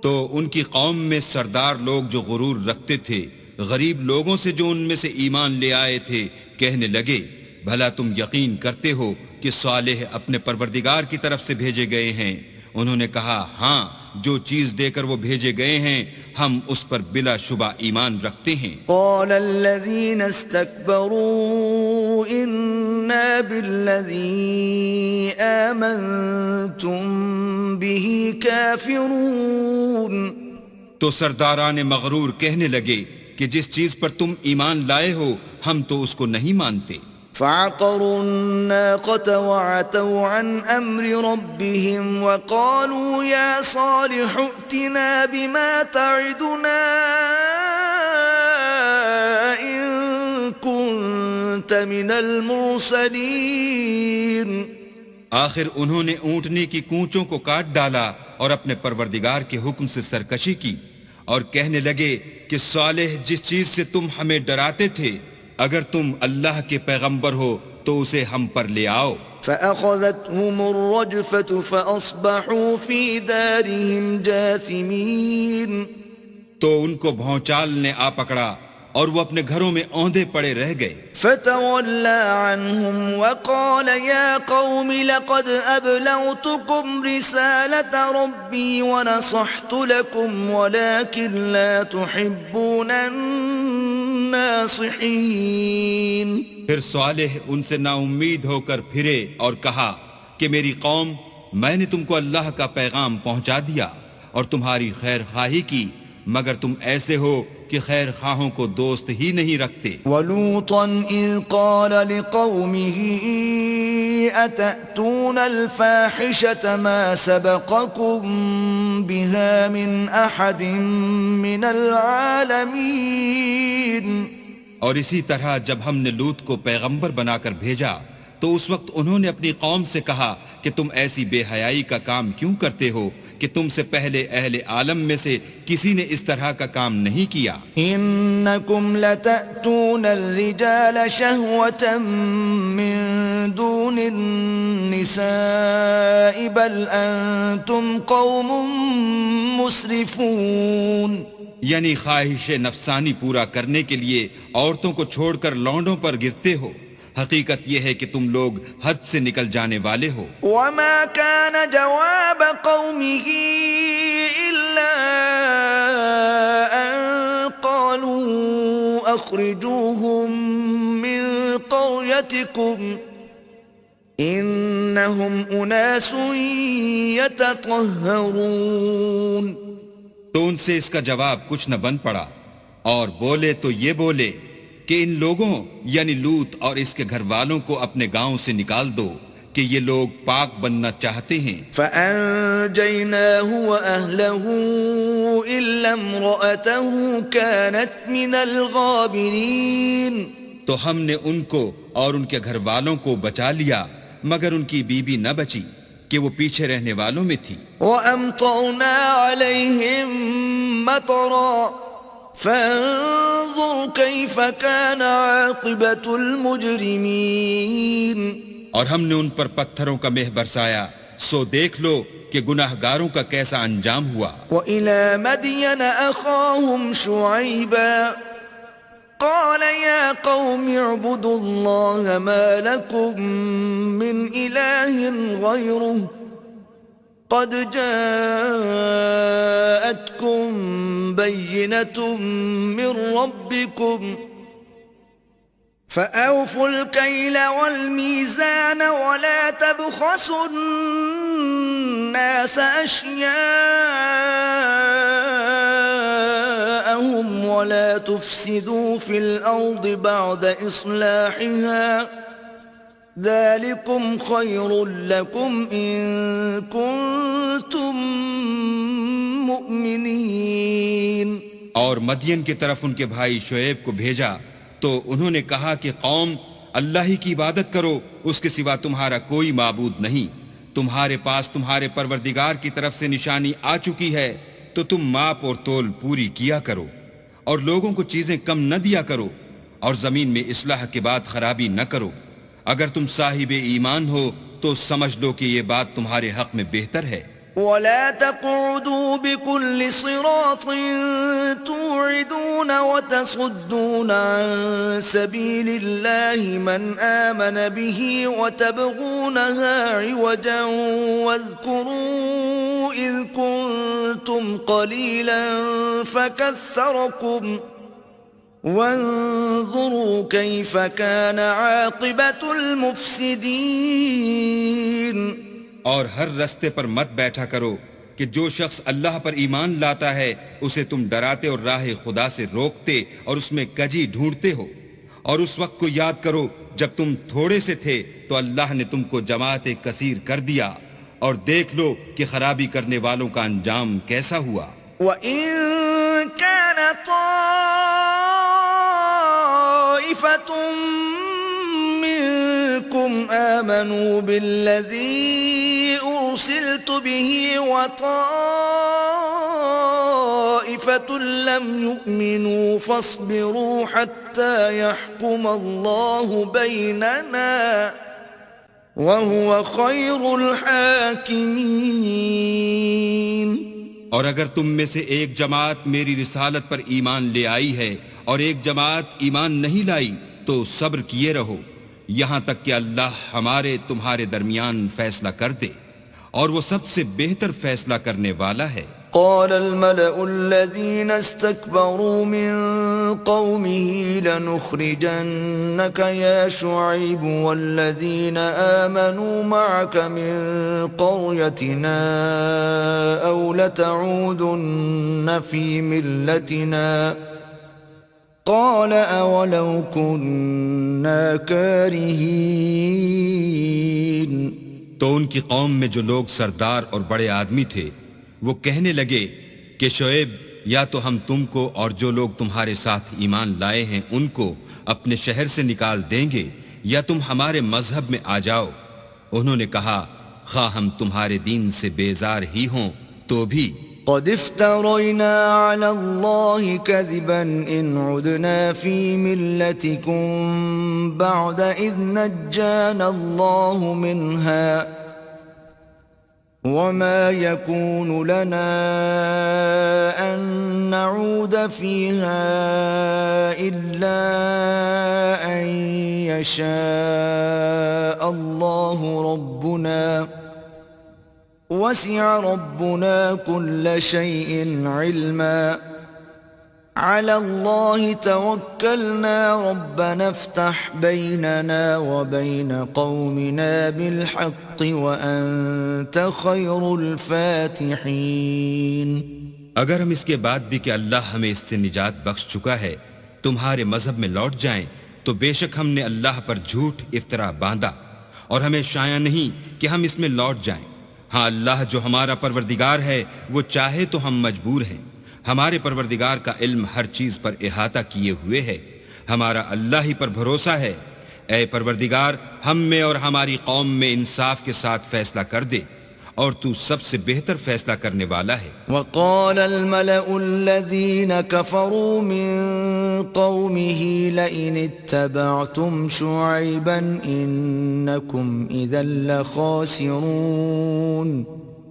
تو ان کی قوم میں سردار لوگ جو غرور رکھتے تھے غریب لوگوں سے جو ان میں سے ایمان لے آئے تھے کہنے لگے بھلا تم یقین کرتے ہو کہ صالح اپنے پروردگار کی طرف سے بھیجے گئے ہیں؟ انہوں نے کہا ہاں، جو چیز دے کر وہ بھیجے گئے ہیں ہم اس پر بلا شبہ ایمان رکھتے ہیں. قال الذين استكبروا بالذي آمنتم به كافرون. تو سرداران مغرور کہنے لگے کہ جس چیز پر تم ایمان لائے ہو ہم تو اس کو نہیں مانتے. فعقروا الناقة وعتوا عن أمر ربهم وقالوا يا صالح ائتنا بما تعدنا إن كنت من المرسلين. آخر انہوں نے اونٹنے کی کونچوں کو کاٹ ڈالا اور اپنے پروردگار کے حکم سے سرکشی کی اور کہنے لگے کہ صالح جس چیز سے تم ہمیں ڈراتے تھے اگر تم اللہ کے پیغمبر ہو تو اسے ہم پر لے آؤ. فأخذتهم الرجفة فأصبحوا في دارهم جاثمين. تو ان کو بھونچال نے آ پکڑا اور وہ اپنے گھروں میں اوندے پڑے رہ گئے. فتولى عنهم وقال يا قوم لقد أبلغتكم رسالة ربي ونصحت لكم ولكن لا تحبون الناصحين. پھر صالح ان سے نا امید ہو کر پھرے اور کہا کہ میری قوم میں نے تم کو اللہ کا پیغام پہنچا دیا اور تمہاری خیر خواہی کی مگر تم ایسے ہو کہ خیر خواہوں کو دوست ہی نہیں رکھتے. وَلُوطًا إِذْ قَالَ لِقَوْمِهِ أَتَأْتُونَ الْفَاحِشَةَ مَا سَبَقَكُمْ بِهَا مِنْ أَحَدٍ مِّنَ الْعَالَمِينَ. اور اسی طرح جب ہم نے لوط کو پیغمبر بنا کر بھیجا تو اس وقت انہوں نے اپنی قوم سے کہا کہ تم ایسی بے حیائی کا کام کیوں کرتے ہو کہ تم سے پہلے اہل عالم میں سے کسی نے اس طرح کا کام نہیں کیا. انکم لتأتون الرجال شہوة من دون النساء بل انتم قوم مسرفون. یعنی خواہش نفسانی پورا کرنے کے لیے عورتوں کو چھوڑ کر لونڈوں پر گرتے ہو. حقیقت یہ ہے کہ تم لوگ حد سے نکل جانے والے ہو. وما كان جواب قومه إلا أن قالوا أخرجوهم من قريتكم إنهم أناس يتطهرون. تو ان سے اس کا جواب کچھ نہ بن پڑا اور بولے تو یہ بولے کہ ان لوگوں یعنی لوط اور اس کے گھر والوں کو اپنے گاؤں سے نکال دو کہ یہ لوگ پاک بننا چاہتے ہیں. فَأَنْجَيْنَاهُ وَأَهْلَهُ إِلَّا امْرَأَتَهُ كَانَتْ مِنَ الْغَابِرِينَ. تو ہم نے ان کو اور ان کے گھر والوں کو بچا لیا مگر ان کی بیوی نہ بچی کہ وہ پیچھے رہنے والوں میں تھی. وَأَمْطَرْنَا عَلَيْهِمْ مَطَرًا فانظر كيف كان عاقبة المجرمين. اور ہم نے ان پر پتھروں کا مہ برسایا سو دیکھ لو کہ گناہگاروں کا کیسا انجام ہوا. وإلى مدين أخاهم شعيبا قال يا قوم اعبدوا الله ما لكم من إله غيره قد جاءتكم بينة من ربكم فأوفوا الكيل والميزان ولا تبخسوا الناس أشياءهم ولا تفسدوا في الأرض بعد إصلاحها ذلكم خير لكم إن كنتم مؤمنين. اور مدین کی طرف ان کے بھائی شعیب کو بھیجا تو انہوں نے کہا کہ قوم اللہ ہی کی عبادت کرو اس کے سوا تمہارا کوئی معبود نہیں. تمہارے پاس تمہارے پروردگار کی طرف سے نشانی آ چکی ہے تو تم ماپ اور تول پوری کیا کرو اور لوگوں کو چیزیں کم نہ دیا کرو اور زمین میں اصلاح کے بعد خرابی نہ کرو. اگر تم صاحب ایمان ہو تو سمجھ لو کہ یہ بات تمہارے حق میں بہتر ہے. ولا تقعدوا بكل صراط توعدون وتصدون عن سبيل الله من آمن به وتبغونها عوجا واذكروا إذ كنتم قليلا فكثركم وانظروا كيف كان عاقبة المفسدين. اور ہر رستے پر مت بیٹھا کرو کہ جو شخص اللہ پر ایمان لاتا ہے اسے تم ڈراتے اور راہ خدا سے روکتے اور اس میں کجی ڈھونڈتے ہو. اور اس وقت کو یاد کرو جب تم تھوڑے سے تھے تو اللہ نے تم کو جماعت کثیر کر دیا، اور دیکھ لو کہ خرابی کرنے والوں کا انجام کیسا ہوا. وَإِن كَانَ طَائِفَةٌ مِّنكُمْ آمَنُوا بِالَّذِي أُرْسِلْتُ بِهِ وَطَائِفَةٌ لَّمْ يُؤْمِنُوا فَاصْبِرُوا حَتَّى يَحْكُمَ اللَّهُ بَيْنَنَا وَهُوَ خَيْرُ الْحَاكِمِينَ. اور اگر تم میں سے ایک جماعت میری رسالت پر ایمان لے آئی ہے اور ایک جماعت ایمان نہیں لائی تو صبر کیے رہو یہاں تک کہ اللہ ہمارے تمہارے درمیان فیصلہ کر دے، اور وہ سب سے بہتر فیصلہ کرنے والا ہے. قال الملأ الذين استكبروا من قومه لنخرجنك يا شعيب والذين آمنوا معك من قريتنا أو لتعودن في ملتنا قال أولو كنا كارهين. تو ان کی قوم میں جو لوگ سردار اور بڑے آدمی تھے وہ کہنے لگے کہ شعیب یا تو ہم تم کو اور جو لوگ تمہارے ساتھ ایمان لائے ہیں ان کو اپنے شہر سے نکال دیں گے یا تم ہمارے مذہب میں آ جاؤ. انہوں نے کہا خواہ ہم تمہارے دین سے بیزار ہی ہوں تو بھی قد افترينا على الله كذبا إن عدنا في ملتكم بعد إذ نجانا الله منها وما يكون لنا أن نعود فيها إلا أن يشاء الله ربنا وسع ربنا كل شيء علما على الله توكلنا ربنا افتح بيننا وبين قومنا بالحق وأنت خير الفاتحين. اگر ہم اس کے بعد بھی کہ اللہ ہمیں اس سے نجات بخش چکا ہے تمہارے مذہب میں لوٹ جائیں تو بے شک ہم نے اللہ پر جھوٹ افطرا باندھا اور ہمیں شایع نہیں کہ ہم اس میں لوٹ جائیں. ہاں اللہ جو ہمارا پروردگار ہے وہ چاہے تو ہم مجبور ہیں. ہمارے پروردگار کا علم ہر چیز پر احاطہ کیے ہوئے ہے. ہمارا اللہ ہی پر بھروسہ ہے. اے پروردگار ہم میں اور ہماری قوم میں انصاف کے ساتھ فیصلہ کر دے اور تو سب سے بہتر فیصلہ کرنے والا ہے. وقال الملأ الذين كفروا من قومه لئن اتبعتم شعيبا إنكم إذا لخاسرون.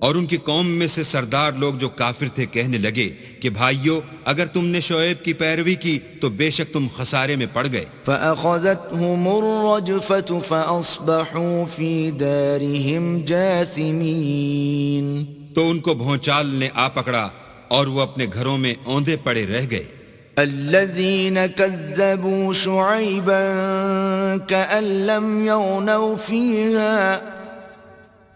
اور ان کی قوم میں سے سردار لوگ جو کافر تھے کہنے لگے کہ بھائیو اگر تم نے شعیب کی پیروی کی تو بے شک تم خسارے میں پڑ گئے. فأخذتهم الرجفة فأصبحوا في دارهم جاثمين. تو ان کو بھونچال نے آ پکڑا اور وہ اپنے گھروں میں اوندے پڑے رہ گئے. الذين كذبوا شعيبا كأن لم يغنوا فيها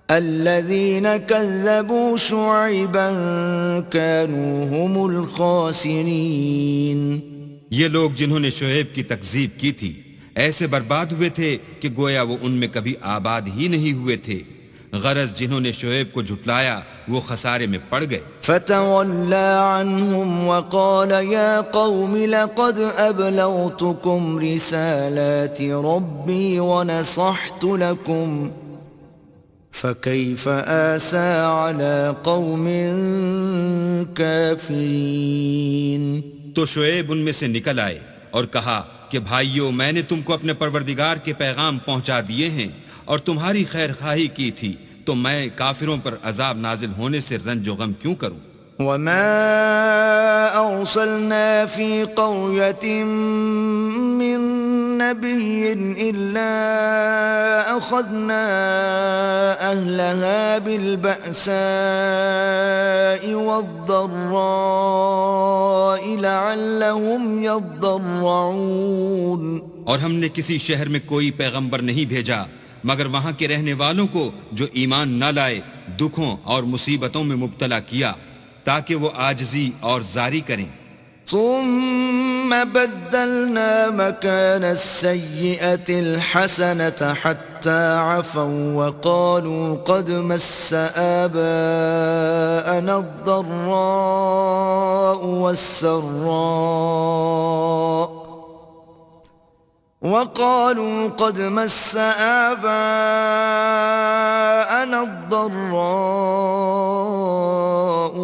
الذين كذبوا شعيبا كانوا هم الخاسرين. یہ لوگ جنہوں نے شعیب کی تکذیب کی تھی ایسے برباد ہوئے تھے کہ گویا وہ ان میں کبھی آباد ہی نہیں ہوئے تھے. غرض جنہوں نے شعیب کو جھٹلایا وہ خسارے میں پڑ گئے. فتولى عنهم وقال يا قوم لقد أبلغتكم رسالات ربي ونصحت لكم فكيف آسى على قوم كافرين. تو شعیب ان میں سے نکل آئے اور کہا کہ بھائیو میں نے تم کو اپنے پروردگار کے پیغام پہنچا دیے ہیں اور تمہاری خیر خواہی کی تھی تو میں کافروں پر عذاب نازل ہونے سے رنج و غم کیوں کروں. وما أرسلنا في قرية من نبي إلا أخذنا أهلها بالبأساء والضراء لعلهم يضرعون۔ اور ہم نے کسی شہر میں کوئی پیغمبر نہیں بھیجا مگر وہاں کے رہنے والوں کو جو ایمان نہ لائے دکھوں اور مصیبتوں میں مبتلا کیا تاکہ وہ عاجزی اور زاری کریں۔ ثم بدلنا مكان السيئة الحسنة حتى عفوا وقالوا قد مس آباءنا الضراء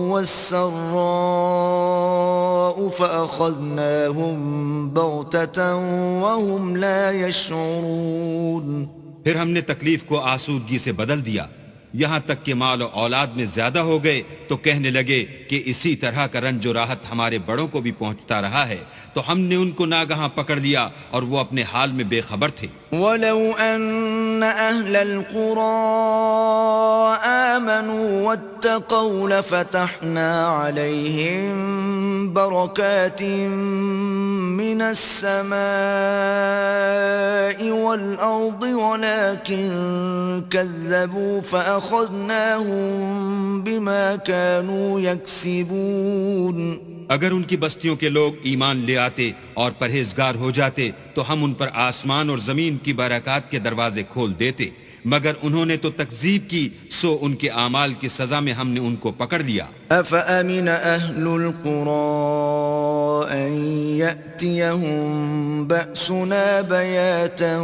والسراء فأخذناهم بغتة وهم لا يشعرون۔ پھر ہم نے تکلیف کو آسودگی سے بدل دیا، یہاں تک کہ مال و اولاد میں زیادہ ہو گئے تو کہنے لگے کہ اسی طرح کا رنج و راحت ہمارے بڑوں کو بھی پہنچتا رہا ہے، تو ہم نے ان کو ناگہاں پکڑ لیا اور وہ اپنے حال میں بے خبر تھے۔ وَلَوْ أَنَّ أَهْلَ الْقُرَىٰ آمَنُوا وَاتَّقَوْا لَفَتَحْنَا عَلَيْهِمْ بَرَكَاتٍ مِّنَ السَّمَاءِ وَالْأَرْضِ وَلَكِن كَذَّبُوا فَأَخَذْنَاهُم بِمَا كَانُوا يَكْسِبُونَ۔ اگر ان کی بستیوں کے لوگ ایمان لے آتے اور پرہیزگار ہو جاتے تو ہم ان پر آسمان اور زمین کی برکات کے دروازے کھول دیتے، مگر انہوں نے تو تکذیب کی، سو ان کے اعمال کی سزا میں ہم نے ان کو پکڑ لیا۔ أَفَأَمِنَ أَهْلُ الْقُرَىٰ أَن يَأْتِيَهُم بَأْسُنَا بَيَاتًا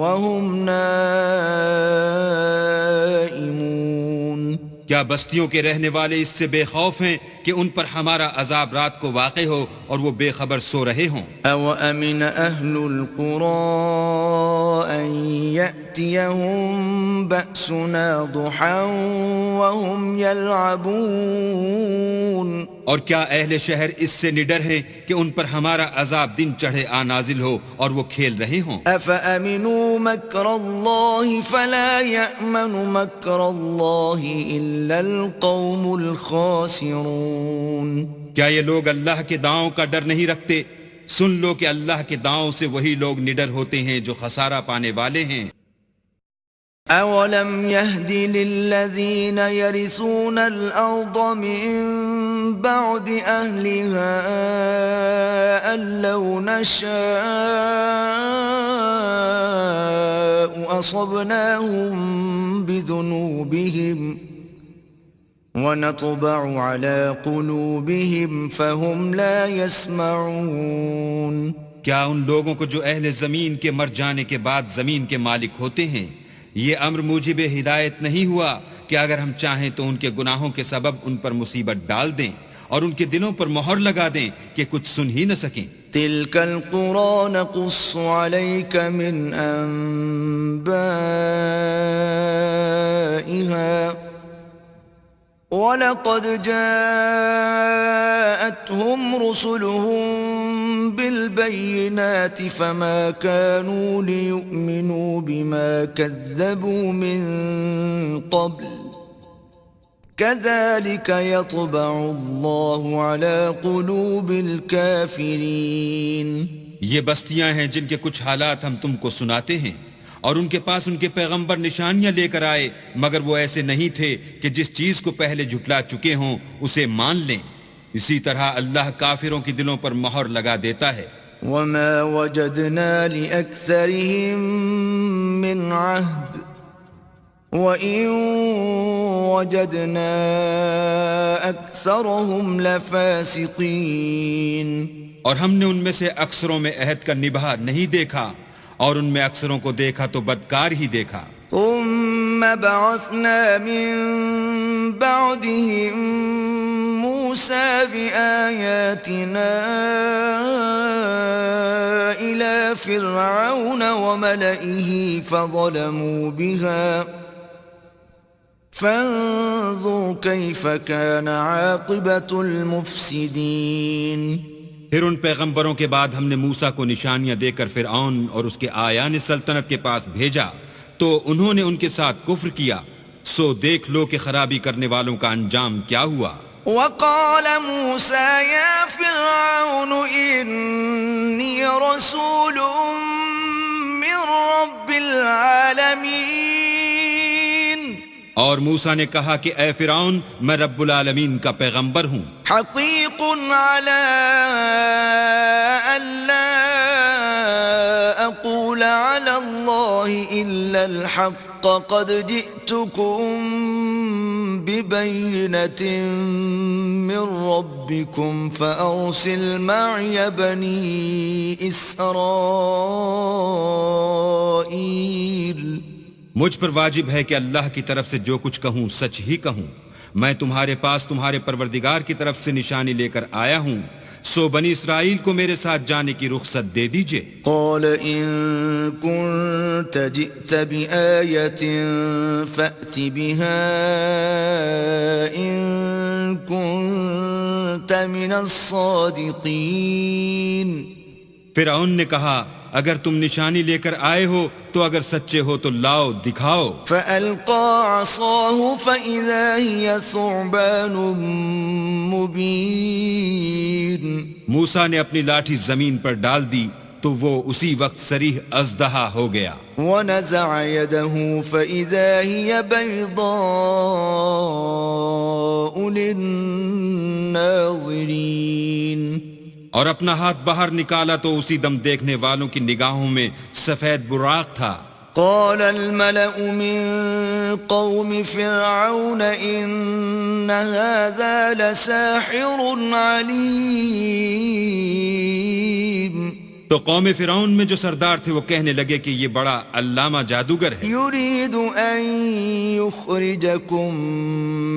وَهُمْ نَائِمُونَ۔ کیا بستیوں کے رہنے والے اس سے بے خوف ہیں کہ ان پر ہمارا عذاب رات کو واقع ہو اور وہ بے خبر سو رہے ہوں؟ أَوَأَمِنَ أَهْلُ الْقُرَىٰ أَن يَأْتِيَهُم بَأْسُنَا ضُحًى وَهُمْ يَلْعَبُونَ۔ اور کیا اہل شہر اس سے نڈر ہیں کہ ان پر ہمارا عذاب دن چڑھے آ نازل ہو اور وہ کھیل رہے ہوں؟ أَفَأَمِنُوا مَكْرَ اللَّهِ فَلَا يَأْمَنُ مَكْرَ اللَّهِ إِلَّا الْقَوْمُ الْخَاسِرُونَ۔ کیا یہ لوگ اللہ کے داؤں کا ڈر نہیں رکھتے؟ سن لو کہ اللہ کے داؤں سے وہی لوگ نڈر ہوتے ہیں جو خسارہ پانے والے ہیں۔ أَوَلَمْ يَهْدِ لِلَّذِينَ يَرِثُونَ الْأَرْضَ مِن بَعْدِ أَهْلِهَا أَن لَّوْ نَشَاءُ أَصَبْنَاهُم بِذُنُوبِهِمْ وَنَطْبَعُ عَلَىٰ قُلُوبِهِمْ فَهُمْ لَا يَسْمَعُونَ۔ کیا ان لوگوں کو جو اہل زمین کے مر جانے کے بعد زمین کے مالک ہوتے ہیں یہ امر موجب ہدایت نہیں ہوا کہ اگر ہم چاہیں تو ان کے گناہوں کے سبب ان پر مصیبت ڈال دیں اور ان کے دلوں پر مہر لگا دیں کہ کچھ سن ہی نہ سکیں؟ تِلْكَ الْقُرَىٰ نَقُصُّ عَلَيْكَ مِنْ أَنبَائِهَا وَلَقَدْ جَاءَتْهُمْ رُسُلُهُم بِالْبَيِّنَاتِ فَمَا كَانُوا لِيُؤْمِنُوا بِمَا كَذَّبُوا مِن قَبْلُ كَذَلِكَ يَطْبَعُ اللَّهُ عَلَى قُلُوبِ الْكَافِرِينَ۔ یہ بستیاں ہیں جن کے کچھ حالات ہم تم کو سناتے ہیں، اور ان کے پاس ان کے پیغمبر نشانیاں لے کر آئے مگر وہ ایسے نہیں تھے کہ جس چیز کو پہلے جھٹلا چکے ہوں اسے مان لیں۔ اسی طرح اللہ کافروں کی دلوں پر مہر لگا دیتا ہے۔ وَمَا وَجَدْنَا لِأَكْثَرِهِم مِّنْ عَهْدٍ وَإِن وَجَدْنَا أَكْثَرَهُمْ لَفَاسِقِينَ۔ اور ہم نے ان میں سے اکثروں میں عہد کا نبھا نہیں دیکھا اور ان میں اکثروں کو دیکھا تو بدکار ہی دیکھا۔ ثم بعثنا من بعدهم موسى بآياتنا إلى فرعون وملئه فظلموا بها فانظر كيف كان عاقبة المفسدين۔ پھر ان پیغمبروں کے بعد ہم نے موسیٰ کو نشانیاں دے کر فرعون اور اس کے آیان سلطنت کے پاس بھیجا تو انہوں نے ان کے ساتھ کفر کیا، سو دیکھ لو کہ خرابی کرنے والوں کا انجام کیا ہوا۔ وقال موسى يا فرعون إني رسول من رب العالمين اور موسیٰ نے کہا کہ اے فرعون، میں رب العالمین کا پیغمبر ہوں، حقيق على ألا أقول على الله إلا الحق قد جئتكم ببينة من ربكم فأرسل معي بني إسرائيل۔ مجھ پر واجب ہے کہ اللہ کی طرف سے جو کچھ کہوں سچ ہی کہوں، میں تمہارے پاس تمہارے پروردگار کی طرف سے نشانی لے کر آیا ہوں، سو بنی اسرائیل کو میرے ساتھ جانے کی رخصت دے دیجئے۔ قال إن كنت جئت بآية فأت بها إن كنت من الصادقين۔ فرعون نے کہا اگر تم نشانی لے کر آئے ہو تو اگر سچے ہو تو لاؤ دکھاؤ۔ فألقى عصاه فإذا هي ثعبان مبين۔ موسیٰ نے اپنی لاٹھی زمین پر ڈال دی تو وہ اسی وقت صریح اژدہا ہو گیا۔ ونزع يده فإذا هي بيضاء للناظرين۔ اور اپنا ہاتھ باہر نکالا تو اسی دم دیکھنے والوں کی نگاہوں میں سفید براق تھا۔ قال الملأ من قوم فرعون إن هذا لساحر عليم۔ تو قوم فرعون میں جو سردار تھے وہ کہنے لگے کہ یہ بڑا علامہ جادوگر ہے، يريد أن يخرجكم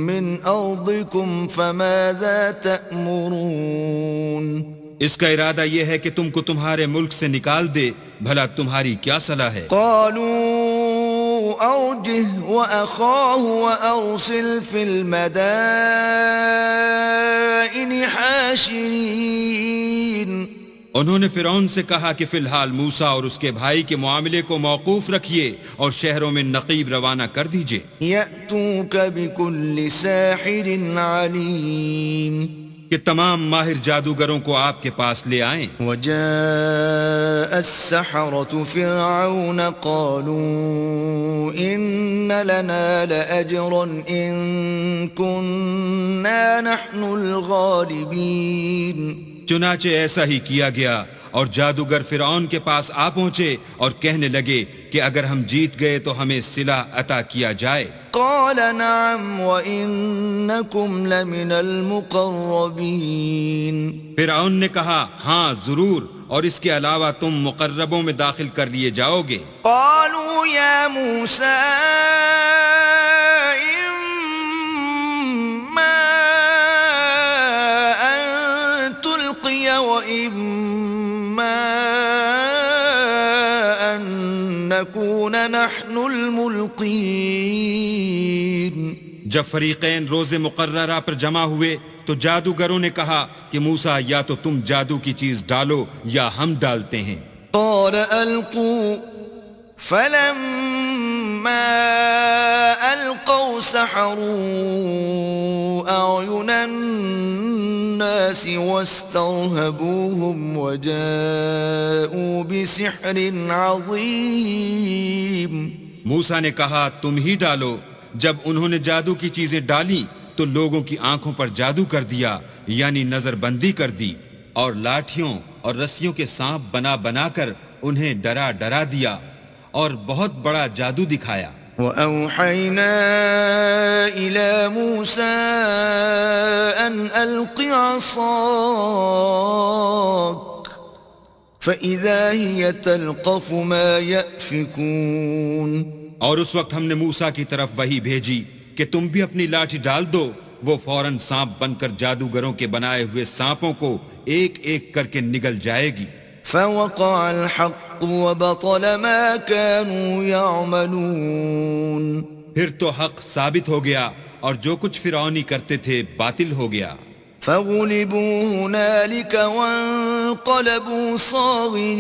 من أرضكم فماذا تأمرون؟ اس کا ارادہ یہ ہے کہ تم کو تمہارے ملک سے نکال دے، بھلا تمہاری کیا صلاح ہے؟ قالوا أرجه وأخاه وأرسل في المدائن حاشرين۔ انہوں نے فرعون سے کہا کہ فی الحال موسیٰ اور اس کے بھائی کے معاملے کو موقوف رکھیے اور شہروں میں نقیب روانہ کر دیجئے۔ يأتوك بكل ساحر عليم۔ کہ تمام ماہر جادوگروں کو آپ کے پاس لے آئیں۔ وجاء السحرة فرعون قالوا إن لنا لأجرا إن كنا نحن الغالبين۔ چنانچہ ایسا ہی کیا گیا اور جادوگر فرعون کے پاس آ پہنچے اور کہنے لگے کہ اگر ہم جیت گئے تو ہمیں صلہ عطا کیا جائے۔ قال نعم وإنكم لمن المقربين۔ فرعون نے کہا ہاں ضرور، اور اس کے علاوہ تم مقربوں میں داخل کر لیے جاؤ گے۔ قالوا يا موسى إما أن تلقي وإما أن نكون نحن الملقين۔ جب فریقین روز مقررہ پر جمع ہوئے تو جادوگروں نے کہا کہ موسیٰ یا تو تم جادو کی چیز ڈالو یا ہم ڈالتے ہیں۔ قال ألقوا فلما ألقوا سحروا أعين الناس واسترهبوهم وجاءوا بسحر عظيم۔ موسیٰ نے کہا تم ہی ڈالو۔ جب انہوں نے جادو کی چیزیں ڈالی تو لوگوں کی آنکھوں پر جادو کر دیا، یعنی نظر بندی کر دی، اور لاٹھیوں اور رسیوں کے سانپ بنا بنا کر انہیں ڈرا ڈرا دیا اور بہت بڑا جادو دکھایا۔ وأوحينا إلى موسى أن ألق عصاك فإذا هي تلقف ما يأفكون۔ اور اس وقت ہم نے موسیٰ کی طرف وحی بھیجی کہ تم بھی اپنی لاٹھی ڈال دو، وہ فوراً سانپ بن کر جادوگروں کے بنائے ہوئے سانپوں کو ایک ایک کر کے نگل جائے گی۔ فوقع الحق وبطل ما كانوا يعملون۔ پھر تو حق ثابت ہو گیا اور جو کچھ فرعونی کرتے تھے باطل ہو گیا۔ فغلبوا هنالك وانقلبوا صاغرين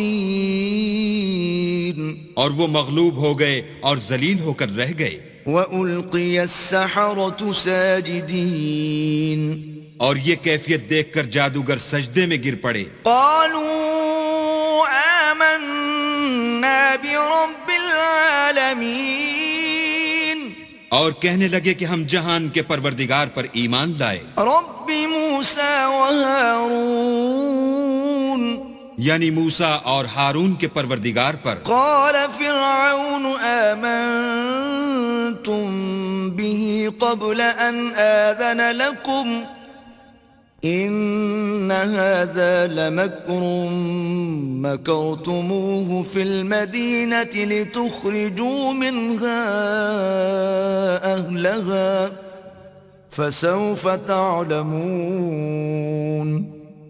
اور وہ مغلوب ہو گئے اور ذلیل ہو کر رہ گئے. وألقي السحرة ساجدين اور یہ کیفیت دیکھ کر جادوگر سجدے میں گر پڑے. قالوا آمنا برب العالمين اور کہنے لگے کہ ہم جہان کے پروردگار پر ایمان لائے. رب موسى وهارون یعنی موسیٰ اور ہارون کے پروردگار پر. قال فرعون آمنتم به قبل أن آذن لكم إن هذا لمكر مكرتموه في المدينة لتخرجوا منها أهلها فسوف تعلمون.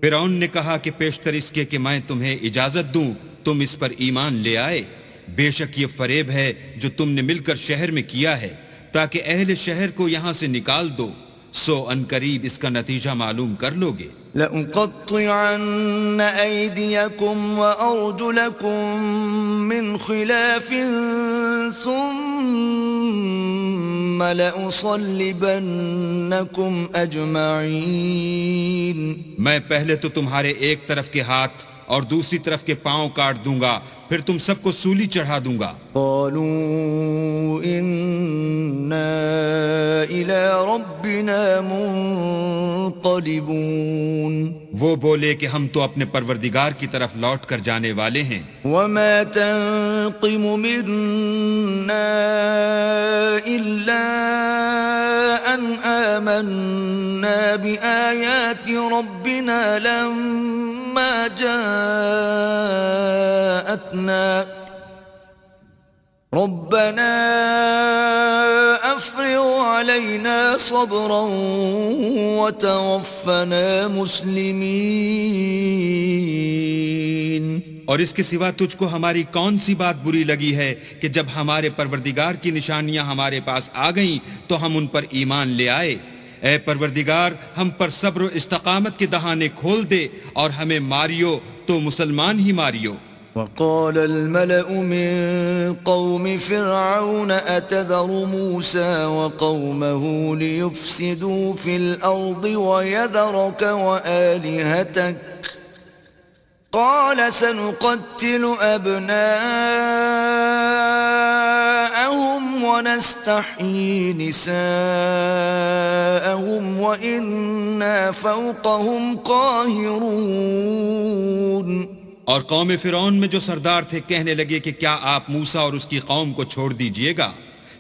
فرعون نے کہا کہ پیشتر اس کے کہ میں تمہیں اجازت دوں تم اس پر ایمان لے آئے. بے شک یہ فریب ہے جو تم نے مل کر شہر میں کیا ہے تاکہ اہل شہر کو یہاں سے نکال دو. سو ان قریب اس کا نتیجہ معلوم کر لو گے. لأقطعن أيديكم وأرجلكم من خلاف ثم لأصلبنكم أجمعين. میں پہلے تو تمہارے ایک طرف کے ہاتھ اور دوسری طرف کے پاؤں کاٹ دوں گا پھر تم سب کو سولی چڑھا دوں گا. قالوا إنا إلى ربنا منقلبون. وہ بولے کہ ہم تو اپنے پروردگار کی طرف لوٹ کر جانے والے ہیں. وما تنقم منا إلا أن آمنا بآيات ربنا لما جاءتنا ربنا أفرغ علينا صبرا وتوفنا مسلمين. اور اس کے سوا تجھ کو ہماری کون سی بات بری لگی ہے کہ جب ہمارے پروردگار کی نشانیاں ہمارے پاس آ گئیں تو ہم ان پر ایمان لے آئے. اے پروردگار ہم پر صبر و استقامت کے دہانے کھول دے اور ہمیں ماریو تو مسلمان ہی ماریو. وقال الملأ من قوم فرعون أتذر موسى وقومه ليفسدوا في الأرض ويذرك وآلهتك قال سنقتل أبناءهم ونستحيي نساءهم وإنا فوقهم قاهرون. اور قوم فرعون میں جو سردار تھے کہنے لگے کہ کیا آپ موسیٰ اور اس کی قوم کو چھوڑ دیجئے گا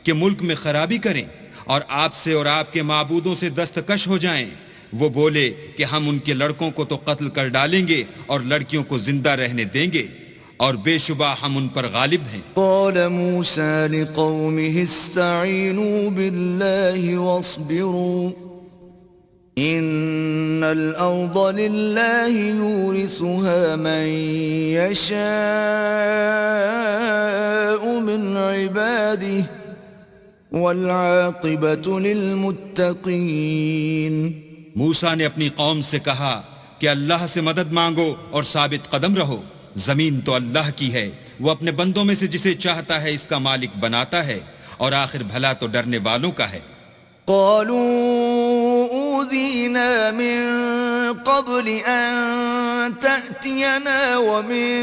کہ ملک میں خرابی کریں اور آپ سے اور آپ کے معبودوں سے دستکش ہو جائیں. وہ بولے کہ ہم ان کے لڑکوں کو تو قتل کر ڈالیں گے اور لڑکیوں کو زندہ رہنے دیں گے اور بے شبہ ہم ان پر غالب ہیں. قال موسى لقومه استعينوا بالله واصبروا إن الأرض لله يورثها من يشاء من عباده والعاقبة للمتقين. موسیٰ نے اپنی قوم سے کہا کہ اللہ سے مدد مانگو اور ثابت قدم رہو. زمین تو اللہ کی ہے، وہ اپنے بندوں میں سے جسے چاہتا ہے اس کا مالک بناتا ہے اور آخر بھلا تو ڈرنے والوں کا ہے. قالوا أوذينا من قبل أن تأتينا ومن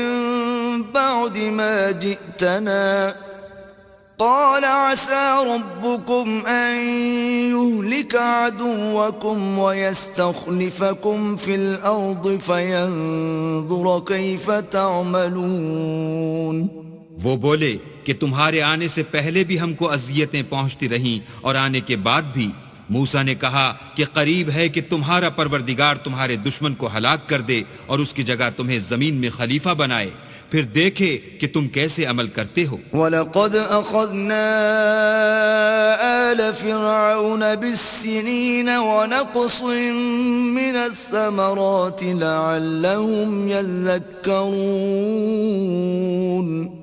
بعد ما جئتنا قال عسى ربكم أن يهلك عدوكم ويستخلفكم في الأرض فينظر كيف تعملون. وہ بولے کہ تمہارے آنے سے پہلے بھی ہم کو اذیتیں پہنچتی رہیں اور آنے کے بعد بھی. موسیٰ نے کہا کہ قریب ہے کہ تمہارا پروردگار تمہارے دشمن کو ہلاک کر دے اور اس کی جگہ تمہیں زمین میں خلیفہ بنائے پھر دیکھے کہ تم کیسے عمل کرتے ہو. وَلَقَدْ أَخَذْنَا آلَ فِرْعَوْنَ بِالسِّنِينَ وَنَقْصٍ مِّنَ الثَّمَرَاتِ لَعَلَّهُمْ يَذَّكَّرُونَ.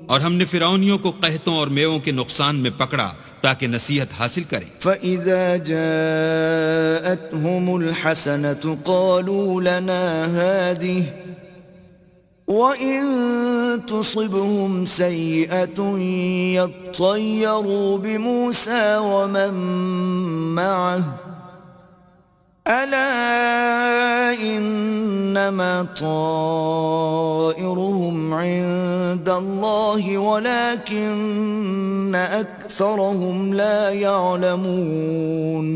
اور ہم نے فرعونیوں کو قحطوں اور میووں کے نقصان میں پکڑا تاکہ نصیحت حاصل کریں۔ فَإِذَا جَاءَتْهُمُ الْحَسَنَةُ قَالُوا لَنَا هَذِهِ وَإِن تُصِبْهُمْ سَيِّئَةٌ يَطَّيَّرُوا بِمُوسَى وَمَن مَّعَهُ أَلَا إِنَّمَا طَائِرُهُمْ عِندَ اللَّهِ وَلَكِنَّ أَكْثَرَهُمْ لَا يَعْلَمُونَ۔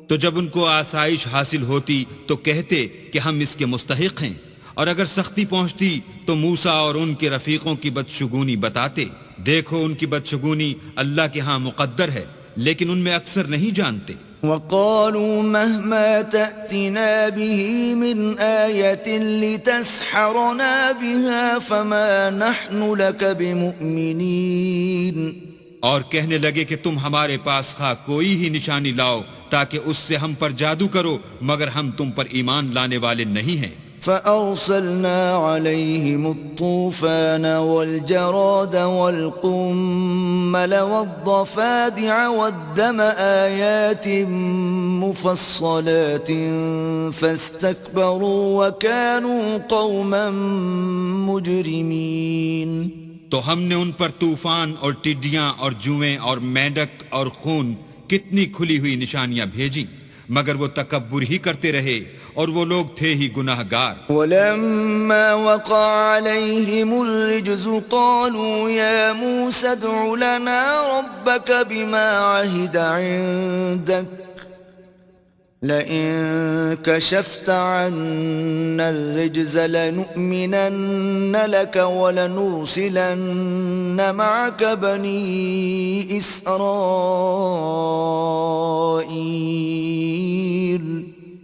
تو جب ان کو آسائش حاصل ہوتی تو کہتے کہ ہم اس کے مستحق ہیں، اور اگر سختی پہنچتی تو موسیٰ اور ان کے رفیقوں کی بدشگونی بتاتے۔ دیکھو ان کی بدشگونی اللہ کے ہاں مقدر ہے، لیکن ان میں اکثر نہیں جانتے۔ وَقَالُوا مَهْمَا تَأْتِنَا بِهِ مِنْ آيَةٍ لِتَسْحَرَنَا بِهَا فَمَا نَحْنُ لَكَ بِمُؤْمِنِينَ۔ اور کہنے لگے کہ تم ہمارے پاس خواہ کوئی ہی نشانی لاؤ تاکہ اس سے ہم پر جادو کرو، مگر ہم تم پر ایمان لانے والے نہیں ہیں۔ فَأَرْسَلْنَا عَلَيْهِمُ الطُّوفَانَ وَالْجَرَادَ وَالْقُمَّلَ وَالضَّفَادِعَ وَالدَّمَ آيَاتٍ مُفَصَّلَاتٍ فَاسْتَكْبَرُوا وَكَانُوا قَوْمًا مُجْرِمِينَ۔ تو ہم نے ان پر طوفان اور ٹڈیاں اور جوئیں اور مینڈک اور خون کتنی کھلی ہوئی نشانیاں بھیجیں، مگر وہ تکبر ہی کرتے رہے، اور وہ لوگ تھے ہی گناہ گار۔ وَلَمَّا وَقَعَ عَلَيْهِمُ الرِّجْزُ قَالُوا يَا مُوسَى ادْعُ لَنَا رَبَّكَ بِمَا عَهِدَ عِندَكَ لَئِن كَشَفْتَ عَنَّا الرِّجْزَ لَنُؤْمِنَنَّ لَكَ وَلَنُرْسِلَنَّ مَعَكَ بَنِي إِسْرَائِيلَ۔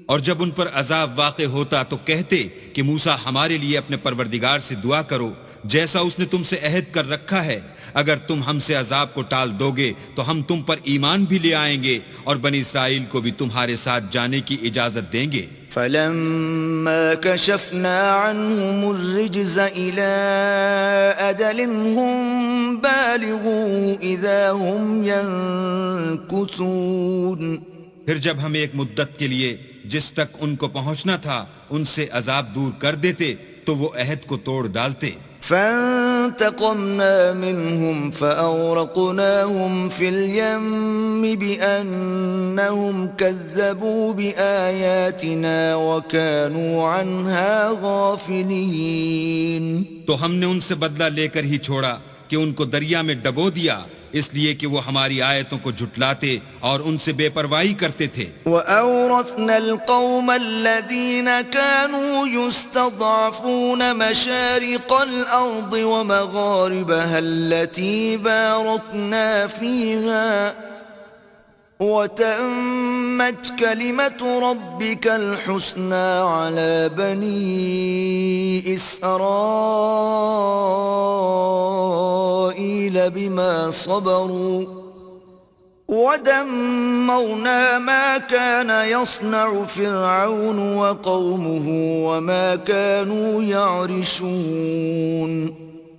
اور جب ان پر عذاب واقع ہوتا تو کہتے کہ موسیٰ ہمارے لیے اپنے پروردگار سے دعا کرو جیسا اس نے تم سے عہد کر رکھا ہے، اگر تم ہم سے عذاب کو ٹال دو گے تو ہم تم پر ایمان بھی لے آئیں گے اور بنی اسرائیل کو بھی تمہارے ساتھ جانے کی اجازت دیں گے۔ فَلَمَّا كَشَفْنَا عَنْهُمُ الرِّجْزَ إِلَىٰ أَجَلٍ هُمْ بَالِغُوهُ إِذَا هُمْ يَنكُثُونَ۔ پھر جب ہم ایک مدت کے لیے جس تک ان کو پہنچنا تھا ان سے عذاب دور کر دیتے تو وہ عہد کو توڑ ڈالتے۔ فَانْتَقَمْنَا مِنْهُمْ فَأَغْرَقْنَاهُمْ فِي الْيَمِّ بِأَنَّهُمْ كَذَّبُوا بِآيَاتِنَا وَكَانُوا عَنْهَا غَافِلِينَ۔ تو ہم نے ان سے بدلہ لے کر ہی چھوڑا کہ ان کو دریا میں ڈبو دیا، اس لیے کہ وہ ہماری آیتوں کو جھٹلاتے اور ان سے بے پرواہی کرتے تھے۔ وَأَوْرَثْنَا الْقَوْمَ الَّذِينَ كَانُوا يُسْتَضْعَفُونَ مَشَارِقَ الْأَرْضِ وَمَغَارِبَهَا الَّتِي بَارَكْنَا فِيهَا وَتَمَّتْ كَلِمَةُ رَبِّكَ الْحُسْنَى عَلَى بَنِي إِسْرَائِيلَ بِمَا صَبَرُوا وَدَمَّرْنَا مَا كَانَ يَصْنَعُ فِرْعَوْنُ وَقَوْمُهُ وَمَا كَانُوا يَعْرِشُونَ۔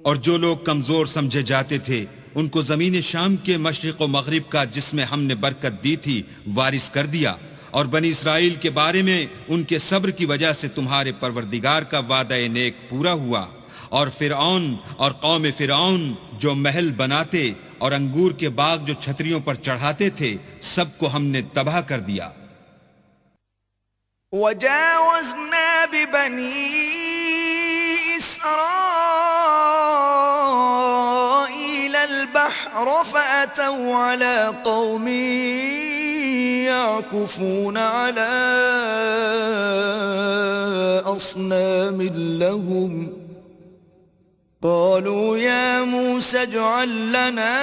اور جو لوگ کمزور سمجھے جاتے تھے ان کو زمین شام کے مشرق و مغرب کا جس میں ہم نے برکت دی تھی وارث کر دیا، اور بنی اسرائیل کے بارے میں ان کے صبر کی وجہ سے تمہارے پروردگار کا وعدہ نیک پورا ہوا، اور فرعون اور قوم فرعون جو محل بناتے اور انگور کے باغ جو چھتریوں پر چڑھاتے تھے سب کو ہم نے تباہ کر دیا۔ وَجَاوَزْنَا بِبَنِي إِسْرَائِيلَ الْبَحْرَ فَأَتَوْا عَلَى قَوْمٍ يَعْكُفُونَ عَلَى أَصْنَامٍ لَهُمْ قَالُوا يَا مُوسَى اجْعَل لَّنَا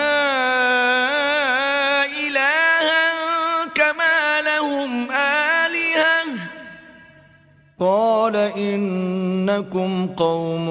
إِلَٰهًا كَمَا لَهُمْ آلِهَةٌ قَالَ إِنَّكُمْ قَوْمٌ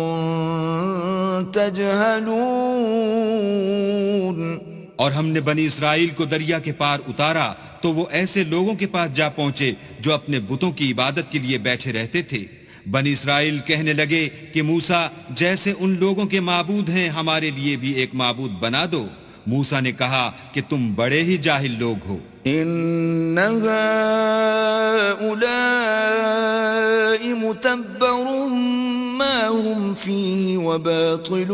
تَجْهَلُونَ۔ اور ہم نے بنی اسرائیل کو دریا کے پار اتارا تو وہ ایسے لوگوں کے پاس جا پہنچے جو اپنے بتوں کی عبادت کے لیے بیٹھے رہتے تھے۔ بنی اسرائیل کہنے لگے کہ موسیٰ جیسے ان لوگوں کے معبود ہیں ہمارے لیے بھی ایک معبود بنا دو، موسیٰ نے کہا کہ تم بڑے ہی جاہل لوگ ہو. إن هؤلاء متبر ما هم فيه وباطل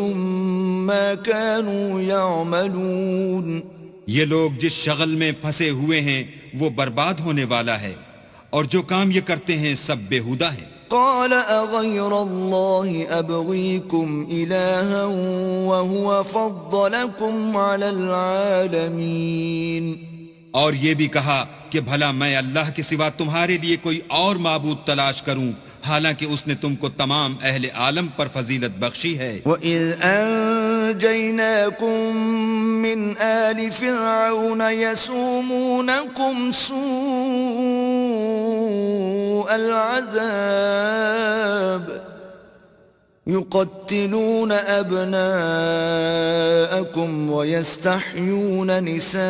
ما كانوا يعملون. یہ لوگ جس شغل میں پھنسے ہوئے ہیں وہ برباد ہونے والا ہے، اور جو کام یہ کرتے ہیں سب بیہودہ ہیں. قال أغير الله أبغيكم إلها وهو فضلكم على العالمين. اور یہ بھی کہا کہ بھلا میں اللہ کے سوا تمہارے لیے کوئی اور معبود تلاش کروں، حالانکہ اس نے تم کو تمام اہل عالم پر فضیلت بخشی ہے. وَإِذْ أَنْجَيْنَاكُمْ مِنْ آلِ فِرْعَوْنَ يَسُومُونَكُمْ سُوءَ الْعَذَابِ يُقَتِّلُونَ أَبْنَاءَكُمْ وَيَسْتَحْيُونَ نِسَاءَكُمْ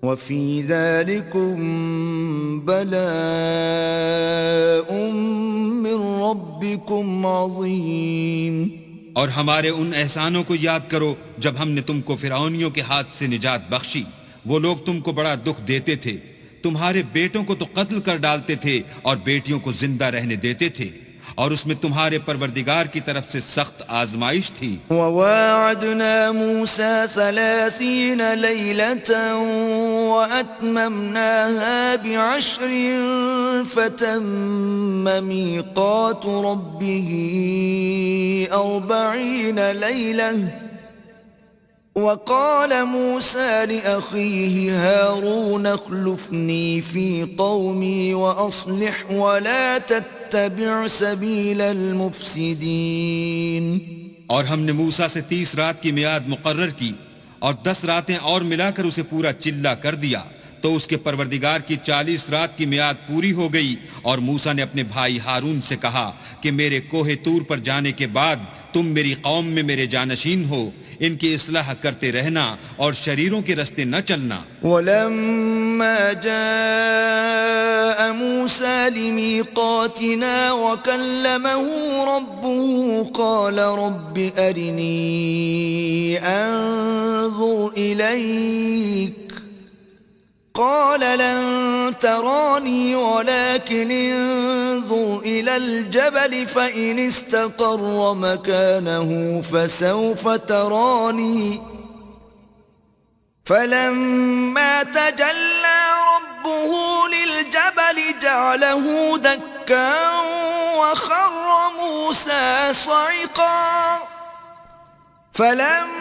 وَفِي ذَلِكُمْ بَلَاءٌ مِّن رَبِّكُمْ عَظِيمٌ. اور ہمارے ان احسانوں کو یاد کرو جب ہم نے تم کو فرعونیوں کے ہاتھ سے نجات بخشی. وہ لوگ تم کو بڑا دکھ دیتے تھے، تمہارے بیٹوں کو تو قتل کر ڈالتے تھے اور بیٹیوں کو زندہ رہنے دیتے تھے، اور اس میں تمہارے پروردگار کی طرف سے سخت آزمائش تھی. وَوَاعَدْنَا مُوسَى 30 لَيْلَةً وَأَتْمَمْنَاهَا ب10 فَتَمَّ مِيقَاتُ رَبِّهِ 40 لَيْلَةً. وقال موسى لأخيه هارون اخلفني في قومي وأصلح ولا تتبع سبيل المفسدين. اور ہم نے موسیٰ سے 30 رات کی میعاد مقرر کی اور 10 راتیں اور ملا کر اسے پورا چلہ کر دیا، تو اس کے پروردگار کی 40 رات کی میعاد پوری ہو گئی. اور موسیٰ نے اپنے بھائی ہارون سے کہا کہ میرے کوہ طور پر جانے کے بعد تم میری قوم میں میرے جانشین ہو، ان کی اصلاح کرتے رہنا اور شریروں کے رستے نہ چلنا. ولما جاء موسى لميقاتنا وكلمه ربه قال رب أرني أنظر إليك قال لن تراني ولكن انظر إلى الجبل فإن استقر مكانه فسوف تراني فلما تجلى ربه للجبل جعله دكا وخر موسى صعقا فلما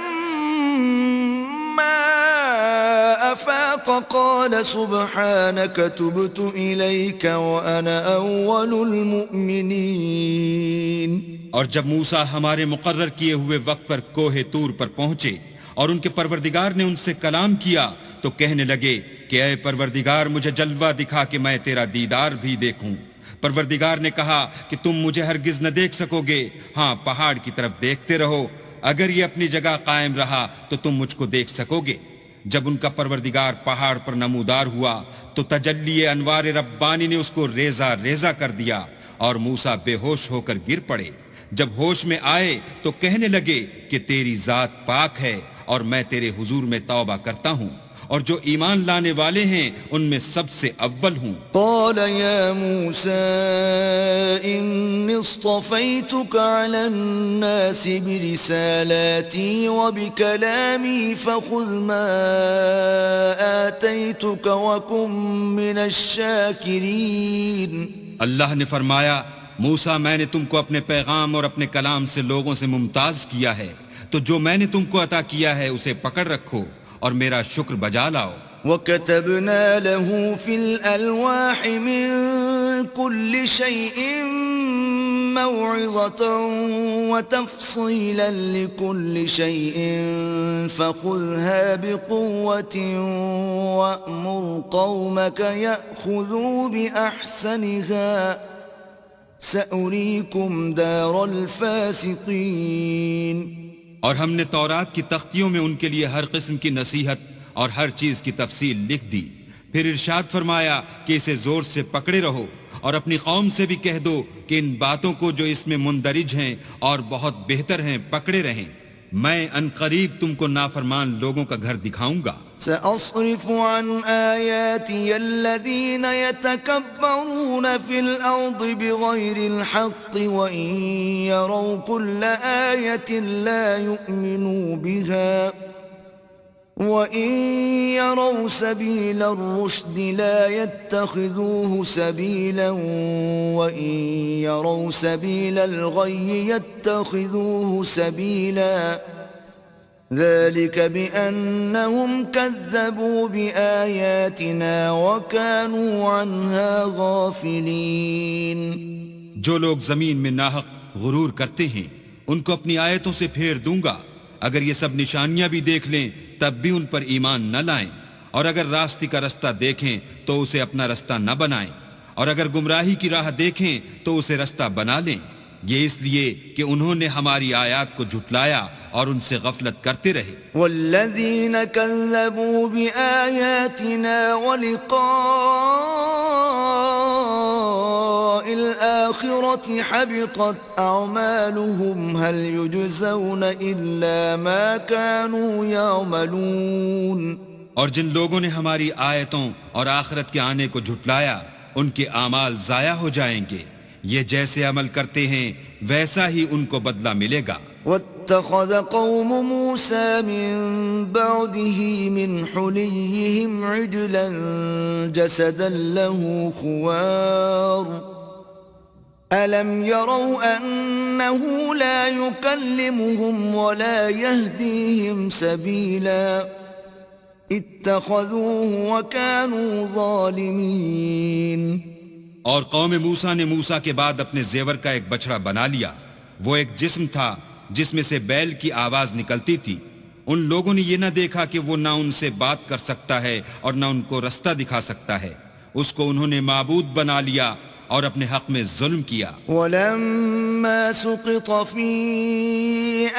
أفاق قال سبحانك تبت إليك وأنا أول المؤمنين. اور جب موسیٰ ہمارے مقرر کیے ہوئے وقت پر کوہ طور پر پہنچے اور ان کے پروردگار نے ان سے کلام کیا تو کہنے لگے کہ اے پروردگار مجھے جلوہ دکھا کہ میں تیرا دیدار بھی دیکھوں. پروردگار نے کہا کہ تم مجھے ہرگز نہ دیکھ سکو گے، ہاں پہاڑ کی طرف دیکھتے رہو، اگر یہ اپنی جگہ قائم رہا تو تم مجھ کو دیکھ سکو گے. جب ان کا پروردگار پہاڑ پر نمودار ہوا تو تجلی انوار ربانی نے اس کو ریزہ ریزہ کر دیا اور موسیٰ بے ہوش ہو کر گر پڑے. جب ہوش میں آئے تو کہنے لگے کہ تیری ذات پاک ہے اور میں تیرے حضور میں توبہ کرتا ہوں، اور جو ایمان لانے والے ہیں ان میں سب سے اول ہوں. قال يا موسى إني اصطفيتك على الناس برسالاتي وبكلامي فخذ ما آتيتك وكن من الشاكرين. اللہ نے فرمایا موسیٰ میں نے تم کو اپنے پیغام اور اپنے کلام سے لوگوں سے ممتاز کیا ہے، تو جو میں نے تم کو عطا کیا ہے اسے پکڑ رکھو اور میرا شکر بجا لاؤ. وَكَتَبْنَا لَهُ فِي الْأَلْوَاحِ مِنْ كُلِّ شَيْءٍ مَوْعِظَةً وَتَفْصِيلًا لِكُلِّ شَيْءٍ فَخُذْهَا بِقُوَّةٍ وَأْمُرْ قَوْمَكَ يَأْخُذُوا بِأَحْسَنِهَا سَأُرِيكُمْ دَارَ الْفَاسِقِينَ. اور ہم نے تورات کی تختیوں میں ان کے لیے ہر قسم کی نصیحت اور ہر چیز کی تفصیل لکھ دی. پھر ارشاد فرمایا کہ اسے زور سے پکڑے رہو اور اپنی قوم سے بھی کہہ دو کہ ان باتوں کو جو اس میں مندرج ہیں اور بہت بہتر ہیں پکڑے رہیں. میں ان قریب تم کو نافرمان لوگوں کا گھر دکھاؤں گا. سأصرف عن آياتي الذين يتكبرون في الأرض بغير الحق وإن يروا كل آية لا يؤمنوا بها وَإِن يَرَوْا سَبِيلَ الرُّشْدِ لَا يَتَّخِذُوهُ سَبِيلًا وَإِن يَرَوْا سَبِيلَ الْغَيِّ يَتَّخِذُوهُ سَبِيلًا ذَلِكَ بِأَنَّهُمْ كَذَّبُوا بِآيَاتِنَا وَكَانُوا عَنْهَا غَافِلِينَ. جو لوگ زمین میں ناحق غرور کرتے ہیں ان کو اپنی آیتوں سے پھیر دوں گا. اگر یہ سب نشانیاں بھی دیکھ لیں تب بھی ان پر ایمان نہ لائیں، اور اگر راستے کا رستہ دیکھیں تو اسے اپنا رستہ نہ بنائیں، اور اگر گمراہی کی راہ دیکھیں تو اسے رستہ بنا لیں. یہ اس لیے کہ انہوں نے ہماری آیات کو جھٹلایا اور ان سے غفلت کرتے رہے. والذین کذبوا بآیاتنا ولقاء الآخرة حبطت اعمالهم هل یجزون الا ما كانوا یعملون. اور جن لوگوں نے ہماری آیتوں اور آخرت کے آنے کو جھٹلایا ان کے اعمال ضائع ہو جائیں گے. یہ جیسے عمل کرتے ہیں ویسا ہی ان کو بدلہ ملے گا. واتخذ قوم موسى من بعده من حليهم عجلا جسدا له خوار ألم يروا أنه لا يكلمهم ولا يهديهم سبيلا اتخذوه وكانوا ظالمين. اور قوم موسیٰ نے موسیٰ کے بعد اپنے زیور کا ایک بچڑا بنا لیا. وہ ایک جسم تھا جس میں سے بیل کی آواز نکلتی تھی. ان لوگوں نے یہ نہ دیکھا کہ وہ نہ ان سے بات کر سکتا ہے اور نہ ان کو رستہ دکھا سکتا ہے. اس کو انہوں نے معبود بنا لیا اور اپنے حق میں ظلم کیا. وَلَمَّا سُقِطَ فِي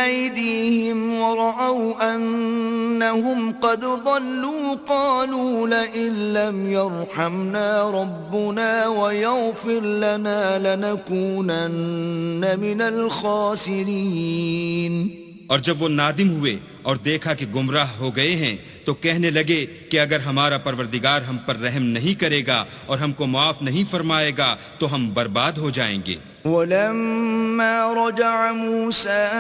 أَيْدِيهِمْ وَرَأَوْا أَنَّهُمْ قَدْ ضَلُّوا قَالُوا لَئِن لَّمْ يَرْحَمْنَا رَبُّنَا وَيَغْفِرْ لَنَا لَنَكُونَنَّ مِنَ الْخَاسِرِينَ. اور جب وہ نادم ہوئے اور دیکھا کہ گمراہ ہو گئے ہیں تو کہنے لگے کہ اگر ہمارا پروردگار ہم پر رحم نہیں کرے گا اور ہم کو معاف نہیں فرمائے گا تو ہم برباد ہو جائیں گے. وَلَمَّا رَجَعَ مُوسَىٰ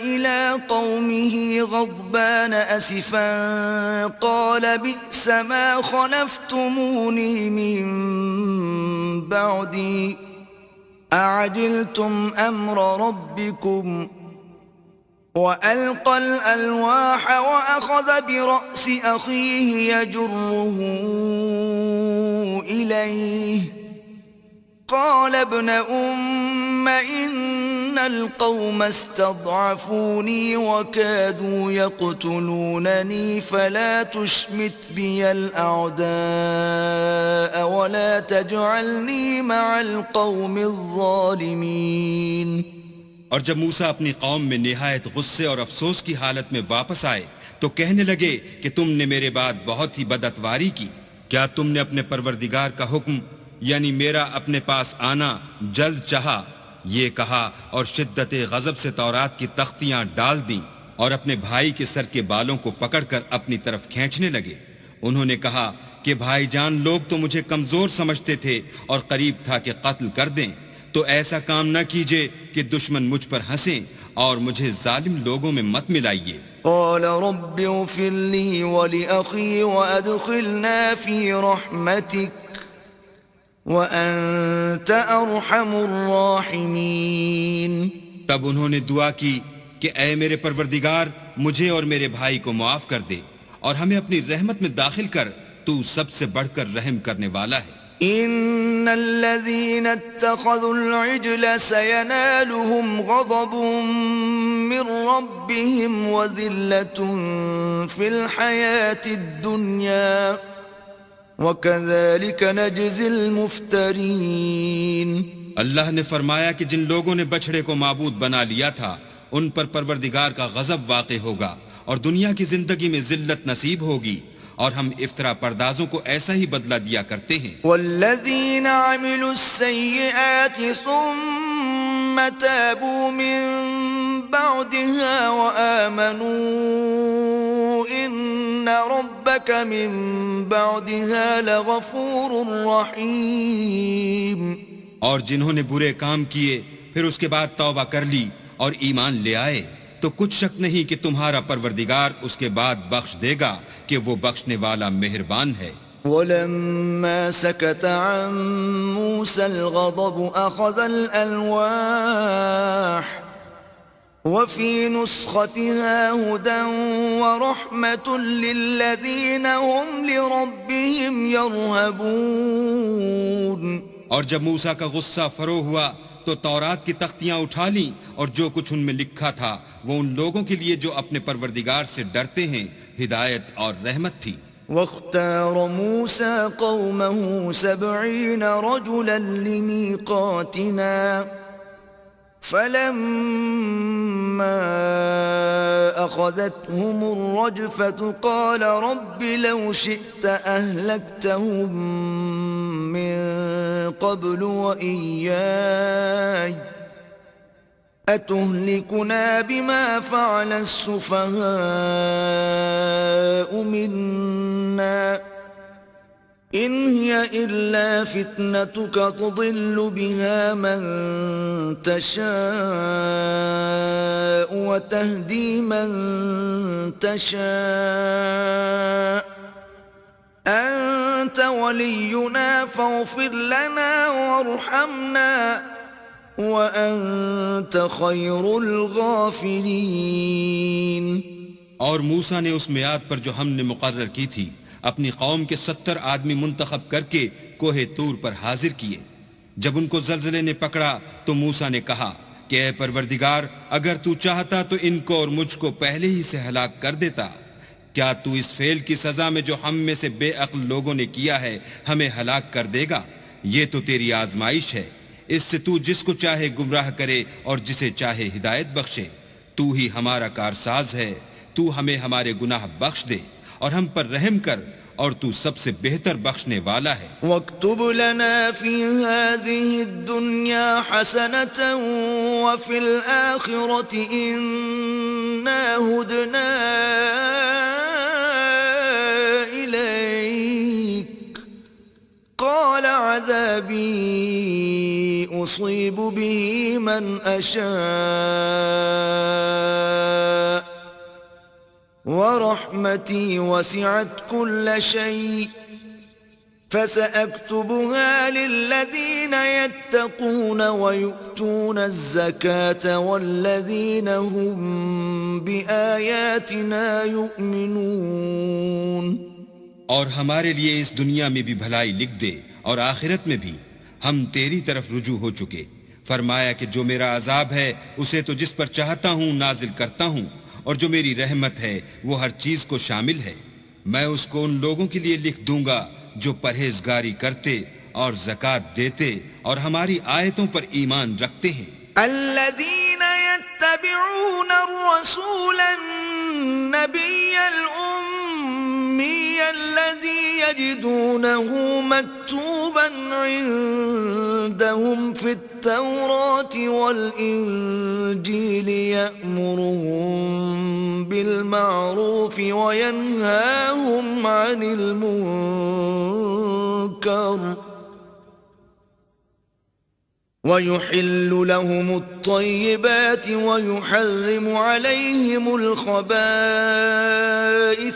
إِلَىٰ قَوْمِهِ غَضْبَانَ أَسِفًا قَالَ بِئْسَ مَا خَلَفْتُمُونِي مِن بَعْدِي أَعَجِلْتُمْ أَمْرَ رَبِّكُمْ وَأَلْقَى الْأَلْوَاحَ وَأَخَذَ بِرَأْسِ أَخِيهِ يَجُرُّهُ إِلَيْهِ قَالَ ابْنَ أُمَّ إِنَّ الْقَوْمَ اسْتَضْعَفُونِي وَكَادُوا يَقْتُلُونَنِي فَلَا تُشْمِتْ بِيَ الْأَعْدَاءَ وَلَا تَجْعَلْنِي مَعَ الْقَوْمِ الظَّالِمِينَ. اور جب موسیٰ اپنی قوم میں نہایت غصے اور افسوس کی حالت میں واپس آئے تو کہنے لگے کہ تم نے میرے بعد بہت ہی بدعتواری کی. کیا تم نے اپنے پروردگار کا حکم یعنی میرا اپنے پاس آنا جلد چاہا؟ یہ کہا اور شدت غضب سے تورات کی تختیاں ڈال دیں اور اپنے بھائی کے سر کے بالوں کو پکڑ کر اپنی طرف کھینچنے لگے. انہوں نے کہا کہ بھائی جان لوگ تو مجھے کمزور سمجھتے تھے اور قریب تھا کہ قتل کر دیں، تو ایسا کام نہ کیجئے کہ دشمن مجھ پر ہنسیں اور مجھے ظالم لوگوں میں مت ملائیے. قال رب اغفر لي ولأخي وأدخلنا في رحمتك وأنت أرحم الراحمين. تب انہوں نے دعا کی کہ اے میرے پروردگار مجھے اور میرے بھائی کو معاف کر دے اور ہمیں اپنی رحمت میں داخل کر، تو سب سے بڑھ کر رحم کرنے والا ہے. ان الذين اتخذوا العجل سينالهم غضب من ربهم وذلة في الحياة الدنيا وكذلك نجزي المفترين. اللہ نے فرمایا کہ جن لوگوں نے بچڑے کو معبود بنا لیا تھا ان پر پروردگار کا غضب واقع ہوگا اور دنیا کی زندگی میں ذلت نصیب ہوگی، اور ہم افطرا پردازوں کو ایسا ہی بدلہ دیا کرتے ہیں. والذین عملوا السیئات ثم تابوا من بعدها وآمنوا إن ربك من بعدها لغفور رحيم. اور جنہوں نے برے کام کیے پھر اس کے بعد توبہ کر لی اور ایمان لے آئے تو کچھ شک نہیں کہ تمہارا پروردگار اس کے بعد بخش دے گا کہ وہ بخشنے والا مہربان ہے. ولما سكت عن موسى الغضب أخذ الألواح وفي نسختها هدى ورحمة للذين هم لربهم يرهبون. اور جب موسیٰ کا غصہ فرو ہوا تو تورات کی تختیاں اٹھا لیں اور جو کچھ ان میں لکھا تھا وہ ان لوگوں کے لیے جو اپنے پروردگار سے ڈرتے ہیں ہدایت اور رحمت تھی. واختار موسى قومه 70 رجلا لميقاتنا فلما أخذتهم الرجفة قال رب لو شئت أهلكتهم من قبل وإياي أتهلكنا بما فعل السفهاء منا إن هي إلا فتنتك تضل بها من تشاء وتهدي من تشاء أنت ولينا فاغفر لنا وارحمنا وَأَنْتَ خَيْرُ الْغَافِرِينَ. اور موسیٰ نے اس میعاد پر جو ہم نے مقرر کی تھی اپنی قوم کے 70 آدمی منتخب کر کے کوہ طور پر حاضر کیے. جب ان کو زلزلے نے پکڑا تو موسیٰ نے کہا کہ اے پروردگار اگر تو چاہتا تو ان کو اور مجھ کو پہلے ہی سے ہلاک کر دیتا. کیا تو اس فعل کی سزا میں جو ہم میں سے بے عقل لوگوں نے کیا ہے ہمیں ہلاک کر دے گا؟ یہ تو تیری آزمائش ہے. اس سے تو جس کو چاہے گمراہ کرے اور جسے چاہے ہدایت بخشے. تو ہی ہمارا کارساز ہے. تو ہمیں ہمارے گناہ بخش دے اور ہم پر رحم کر اور تو سب سے بہتر بخشنے والا ہے. واکتب لنا فی هذه الدنیا حسنة وفی الآخرة انا ہدنا الیک قال عذابی اصیب به من اشاء ورحمتي وسعت كل شيء فسأكتبها للذين يتقون ويؤتون الزكاة والذين هم بآياتنا يؤمنون. اور ہمارے لیے اس دنیا میں بھی بھلائی لکھ دے اور آخرت میں بھی. ہم تیری طرف رجوع ہو چکے. فرمایا کہ جو میرا عذاب ہے اسے تو جس پر چاہتا ہوں نازل کرتا ہوں اور جو میری رحمت ہے وہ ہر چیز کو شامل ہے. میں اس کو ان لوگوں کے لیے لکھ دوں گا جو پرہیزگاری کرتے اور زکوٰۃ دیتے اور ہماری آیتوں پر ایمان رکھتے ہیں. الذين يتبعون الرسول النبي الأمي الذي يجدونه مكتوبا عندهم في التوراة والإنجيل يأمرهم بالمعروف وينهاهم عن المنكر ويحل لهم الطيبات ويحرم عليهم الخبائث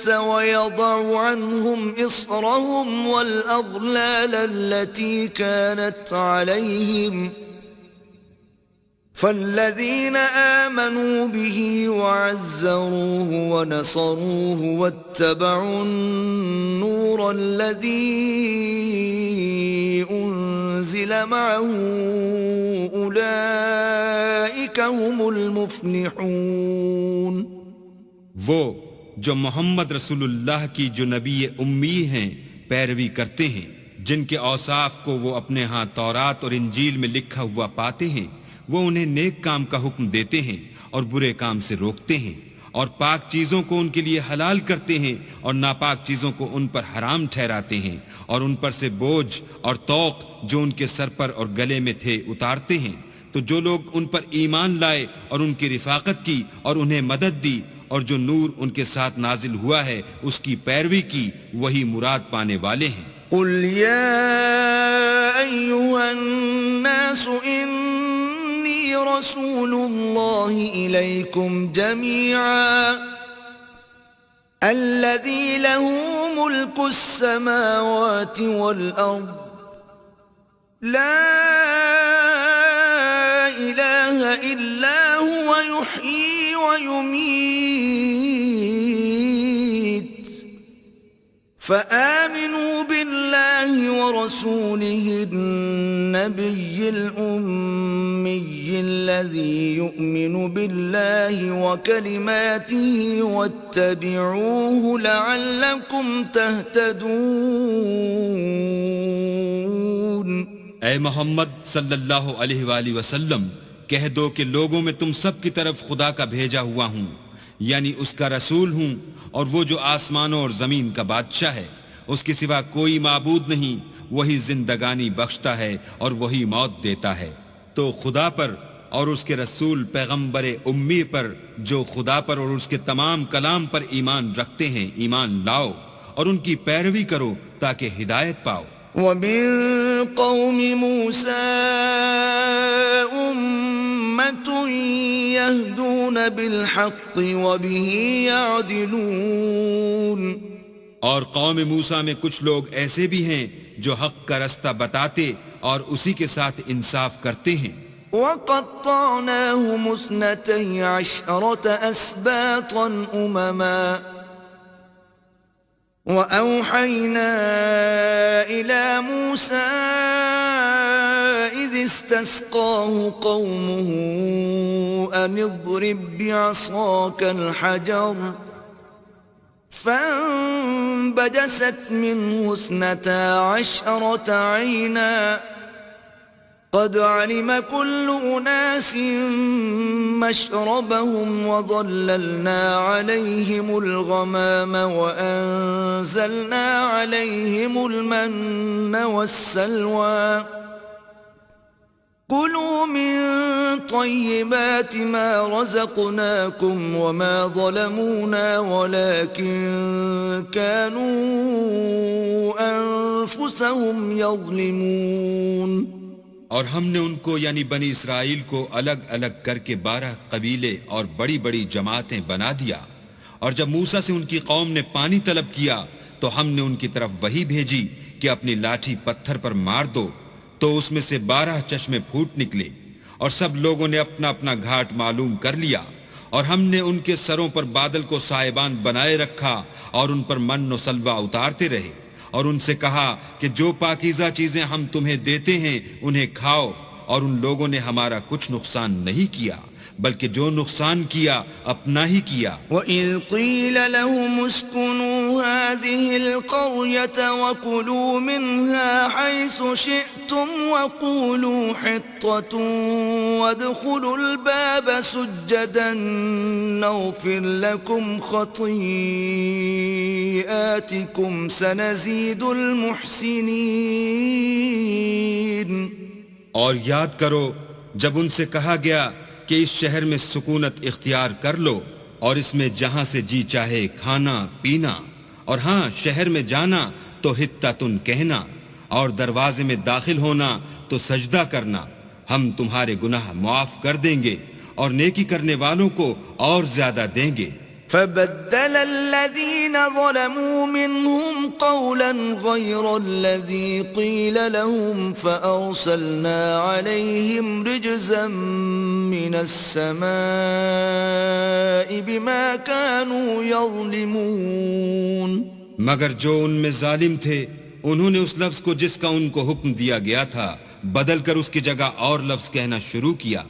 ويضع عنهم إصرهم والأغلال التي كانت عليهم فالذين آمنوا به وعزروه ونصروه واتبعوا النور الذي أنزل معه أولئك هم المفلحون. وہ جو محمد رسول اللہ کی جو نبی امی ہیں پیروی کرتے ہیں جن کے اوصاف کو وہ اپنے ہاں تورات اور انجیل میں لکھا ہوا پاتے ہیں وہ انہیں نیک کام کا حکم دیتے ہیں اور برے کام سے روکتے ہیں اور پاک چیزوں کو ان کے لیے حلال کرتے ہیں اور ناپاک چیزوں کو ان پر حرام ٹھہراتے ہیں اور ان پر سے بوجھ اور طوق جو ان کے سر پر اور گلے میں تھے اتارتے ہیں. تو جو لوگ ان پر ایمان لائے اور ان کی رفاقت کی اور انہیں مدد دی اور جو نور ان کے ساتھ نازل ہوا ہے اس کی پیروی کی، وہی مراد پانے والے ہیں۔ قل يا أيها الناس إني رسول الله إليكم جميعا الذي له ملك السماوات والأرض لا إله إلا هو يحيي ويميت فآمنوا بالله ورسوله النبي الأمي الذي يؤمن بالله وكلماته واتبعوه لعلكم تهتدون۔ اے محمد صلی اللہ علیہ وآلہ وسلم، کہہ دو کہ لوگوں میں تم سب کی طرف خدا کا بھیجا ہوا ہوں، یعنی اس کا رسول ہوں، اور وہ جو آسمانوں اور زمین کا بادشاہ ہے، اس کے سوا کوئی معبود نہیں، وہی زندگانی بخشتا ہے اور وہی موت دیتا ہے۔ تو خدا پر اور اس کے رسول پیغمبر امی پر، جو خدا پر اور اس کے تمام کلام پر ایمان رکھتے ہیں، ایمان لاؤ اور ان کی پیروی کرو تاکہ ہدایت پاؤ۔ ومن قوم موسى أمة يهدون بالحق وبه يعدلون۔ اور قوم موسیٰ میں کچھ لوگ ایسے بھی ہیں جو حق کا رستہ بتاتے اور اسی کے ساتھ انصاف کرتے ہیں۔ وقطعناهم 12 أسباطا أمما وأوحينا إلى موسى إذ استسقاه قومه أن اضرب بعصاك الحجر فانبجست منه 12 عينا قد علم كل أناس مشربهم وظللنا عليهم الغمام وأنزلنا عليهم المن والسلوى كلوا من طيبات ما رزقناكم وما ظلمونا ولكن كانوا أنفسهم يظلمون۔ اور ہم نے ان کو یعنی بنی اسرائیل کو الگ الگ کر کے 12 قبیلے اور بڑی بڑی جماعتیں بنا دیا، اور جب موسیٰ سے ان کی قوم نے پانی طلب کیا تو ہم نے ان کی طرف وحی بھیجی کہ اپنی لاٹھی پتھر پر مار دو، تو اس میں سے 12 چشمے پھوٹ نکلے، اور سب لوگوں نے اپنا اپنا گھاٹ معلوم کر لیا، اور ہم نے ان کے سروں پر بادل کو سائبان بنائے رکھا اور ان پر من و سلوہ اتارتے رہے، اور ان سے کہا کہ جو پاکیزہ چیزیں ہم تمہیں دیتے ہیں انہیں کھاؤ، اور ان لوگوں نے ہمارا کچھ نقصان نہیں کیا بلکہ جو نقصان کیا اپنا ہی کیا۔ وَإِذْ قِيلَ لَهُمُ اسْكُنُوا هَٰذِهِ الْقَرْيَةَ وَكُلُوا مِنْهَا حَيْثُ شِئْتُمْ وَقُولُوا حِطَّةٌ وَادْخُلُوا الْبَابَ سُجَّدًا نَغْفِرْ لَكُمْ خَطِيئَاتِكُمْ سَنَزِيدُ الْمُحْسِنِينَ۔ اور یاد کرو جب ان سے کہا گیا کہ اس شہر میں سکونت اختیار کر لو اور اس میں جہاں سے جی چاہے کھانا پینا، اور ہاں شہر میں جانا تو حطتن کہنا، اور دروازے میں داخل ہونا تو سجدہ کرنا، ہم تمہارے گناہ معاف کر دیں گے اور نیکی کرنے والوں کو اور زیادہ دیں گے۔ فبدل الذين ظلموا منهم قولا غير الذي قيل لهم فأرسلنا عليهم رجزا من السماء بما كانوا يظلمون۔ مگر جو ان میں ظالم تھے انہوں نے اس لفظ کو جس کا ان کو حکم دیا گیا تھا بدل کر اس کی جگہ اور لفظ کہنا شروع کیا،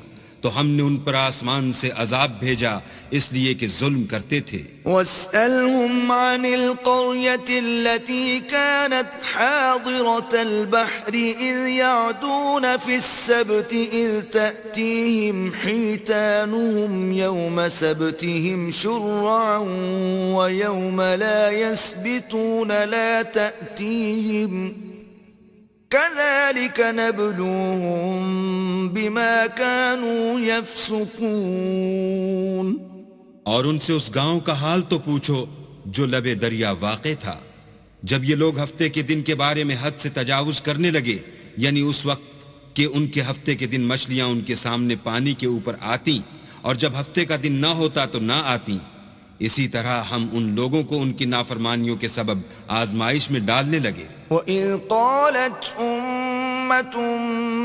تو ہم نے ان پر آسمان سے عذاب بھیجا اس لیے کہ ظلم کرتے تھے۔ وَاسْأَلْهُمْ عَنِ الْقَرْيَةِ الَّتِي كَانَتْ حَاضِرَةَ الْبَحْرِ إِذْ يَعْدُونَ فِي السَّبْتِ إِذْ تَأْتِيهِمْ حِيتَانُهُمْ يَوْمَ سَبْتِهِمْ شُرَّعًا وَيَوْمَ لَا يَسْبِتُونَ لَا تَأْتِيهِمْ كذلك نبلوهم بما كانوا يفسقون. اور ان سے اس گاؤں کا حال تو پوچھو جو لبے دریا واقع تھا. جب یہ لوگ ہفتے کے دن کے بارے میں حد سے تجاوز کرنے لگے، یعنی اس وقت کہ ان کے ہفتے کے دن مچھلیاں ان کے سامنے پانی کے اوپر آتیں، اور جب ہفتے کا دن نہ ہوتا تو نہ آتیں. اسی طرح ہم ان لوگوں کو ان کی نافرمانیوں کے سبب آزمائش میں ڈالنے لگے. وَإِذْ قَالَتْ أُمَّةٌ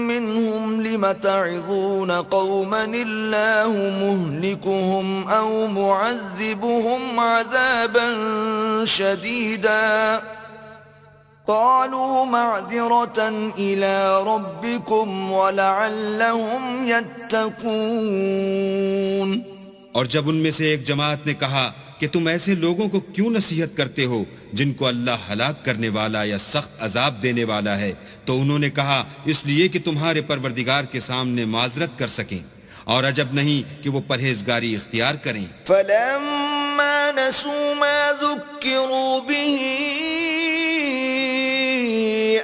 مِّنْهُمْ لِمَ تَعِظُونَ قَوْمًا اللَّهُ مُهْلِكُهُمْ أَوْ مُعَذِّبُهُمْ عَذَابًا شَدِيدًا قَالُوا مَعْذِرَةً إِلَى رَبِّكُمْ وَلَعَلَّهُمْ يَتَّقُونَ. اور جب ان میں سے ایک جماعت نے کہا کہ تم ایسے لوگوں کو کیوں نصیحت کرتے ہو جن کو اللہ ہلاک کرنے والا یا سخت عذاب دینے والا ہے، تو انہوں نے کہا اس لیے کہ تمہارے پروردگار کے سامنے معذرت کر سکیں، اور عجب نہیں کہ وہ پرہیزگاری اختیار کریں. فَلَمَّا نَسُوا مَا ذُكِّرُوا بِهِ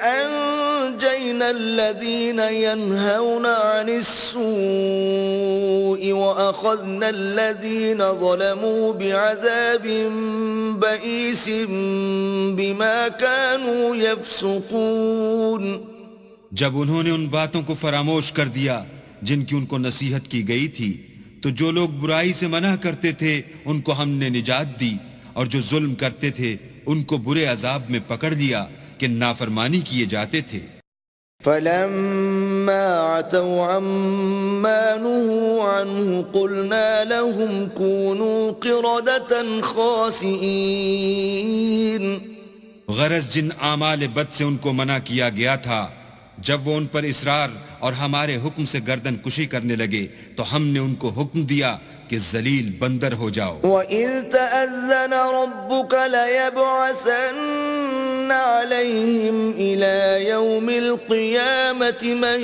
أَنجَيْنَا الَّذِينَ يَنْهَوْنَ عَنِ السُّوءِ وَأَخَذْنَا الَّذِينَ ظَلَمُوا بِعَذَابٍ بَئِيسٍ بِمَا كَانُوا يَفْسُقُونَ. جب انہوں نے ان باتوں کو فراموش کر دیا جن کی ان کو نصیحت کی گئی تھی، تو جو لوگ برائی سے منع کرتے تھے ان کو ہم نے نجات دی، اور جو ظلم کرتے تھے ان کو برے عذاب میں پکڑ لیا کہ نافرمانی کیے جاتے تھے. فَلَمَّا عَتَوْا عَمَّا نُهُوا عَنْهُ قُلْنَا لَهُمْ كُونُوا قِرَدَةً خَاسِئِينَ. غرض جن اعمال بد سے ان کو منع کیا گیا تھا، جب وہ ان پر اصرار اور ہمارے حکم سے گردن کشی کرنے لگے تو ہم نے ان کو حکم دیا کہ ذلیل بندر ہو جاؤ. وَإِذْ تَأَذَّنَ رَبُّكَ لَيَبْعَثَنَّ عَلَيْهِمْ إِلَى يَوْمِ الْقِيَامَةِ مَنْ